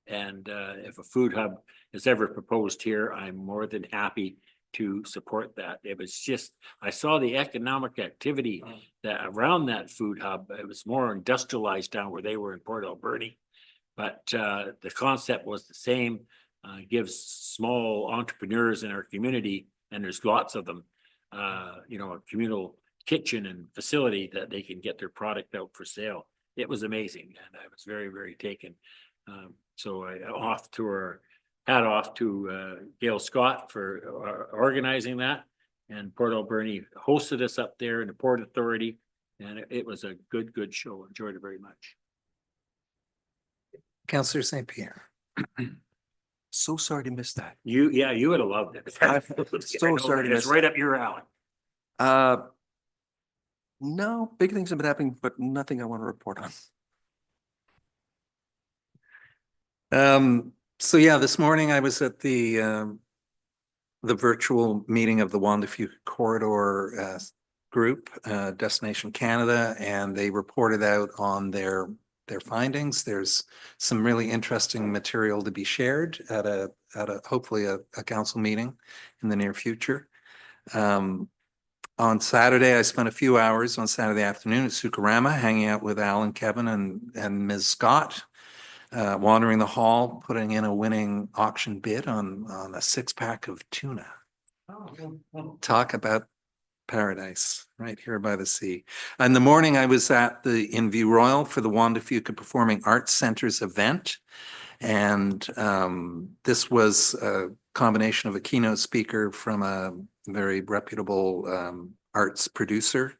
And if a food hub is ever proposed here, I'm more than happy to support that. It was just, I saw the economic activity that around that food hub. It was more industrialized down where they were in Port Alberni. But the concept was the same, gives small entrepreneurs in our community, and there's lots of them, you know, a communal kitchen and facility that they can get their product out for sale. It was amazing, and I was very, very taken. So I hat off to Gail Scott for organizing that. And Port Alberni hosted us up there in the Port Authority, and it was a good show. Enjoyed it very much. Councillor St. Pierre. So sorry to miss that. You would have loved it. So sorry to miss It's right up your alley. No, big things have been happening, but nothing I want to report on. So yeah, this morning I was at the virtual meeting of the Wandafute Corridor group, Destination Canada, and they reported out on their findings. There's some really interesting material to be shared at a hopefully a council meeting in the near future. On Saturday, I spent a few hours on Saturday afternoon at Sooke hanging out with Al and Kevin and Ms. Scott, wandering the hall, putting in a winning auction bid on a 6-pack of tuna. Talk about paradise right here by the sea. In the morning, I was at the In View Royal for the Wandafute Performing Arts Center's event. And this was a combination of a keynote speaker from a very reputable arts producer,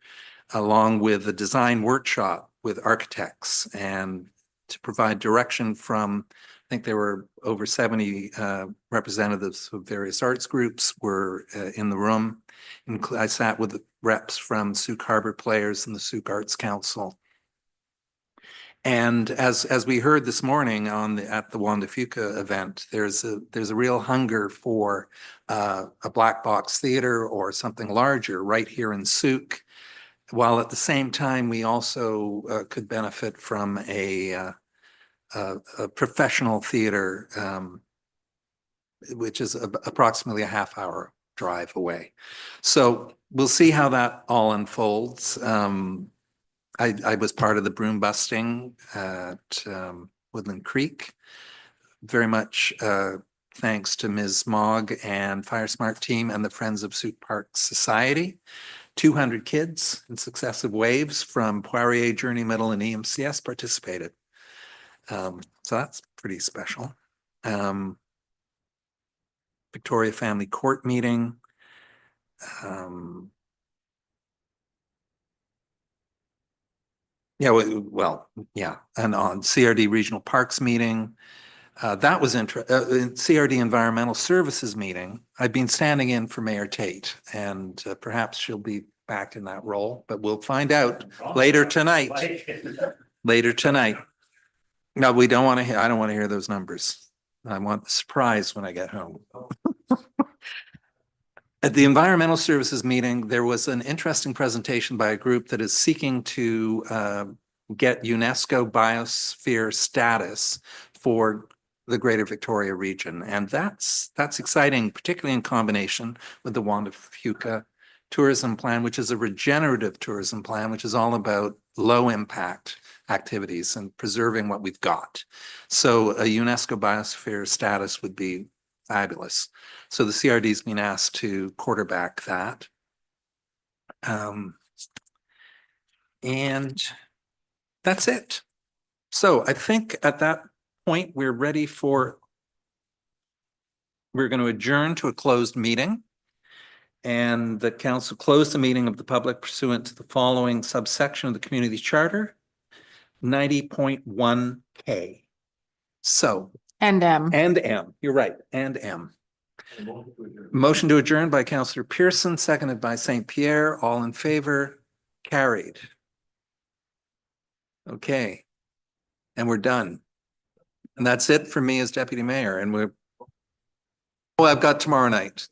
along with a design workshop with architects, and to provide direction from, I think there were over 70 representatives of various arts groups were in the room. I sat with reps from Sooke Harbor Players and the Sooke Arts Council. And as we heard this morning at the Wandafute event, there's a real hunger for a black box theater or something larger right here in Sooke, while at the same time we also could benefit from a professional theater, which is approximately a half-hour drive away. So we'll see how that all unfolds. I was part of the broom busting at Woodland Creek. Very much thanks to Ms. Mogg and Fire Smart team and the Friends of Sooke Park Society. 200 kids in successive waves from Poirier, Journey Middle, and EMCS participated. So that's pretty special. Victoria Family Court meeting. Yeah, and on CRD Regional Parks meeting, that was CRD Environmental Services meeting. I've been standing in for Mayor Tate, and perhaps she'll be back in that role, but we'll find out later tonight. Later tonight. No, we don't want to hear. I don't want to hear those numbers. I want the surprise when I get home. At the Environmental Services meeting, there was an interesting presentation by a group that is seeking to get UNESCO biosphere status for the greater Victoria region. And that's exciting, particularly in combination with the Wanda Fuca tourism plan, which is a regenerative tourism plan, which is all about low impact activities and preserving what we've got. So a UNESCO biosphere status would be fabulous. So the CRD's been asked to quarterback that. And that's it. So I think at that point, we're going to adjourn to a closed meeting. And the council closed the meeting of the public pursuant to the following subsection of the community charter, 90.1K. So. And M, you're right, and M. Motion to adjourn by Councillor Pearson, seconded by St. Pierre. All in favor, carried. Okay. And we're done. And that's it for me as deputy mayor. And I've got tomorrow night.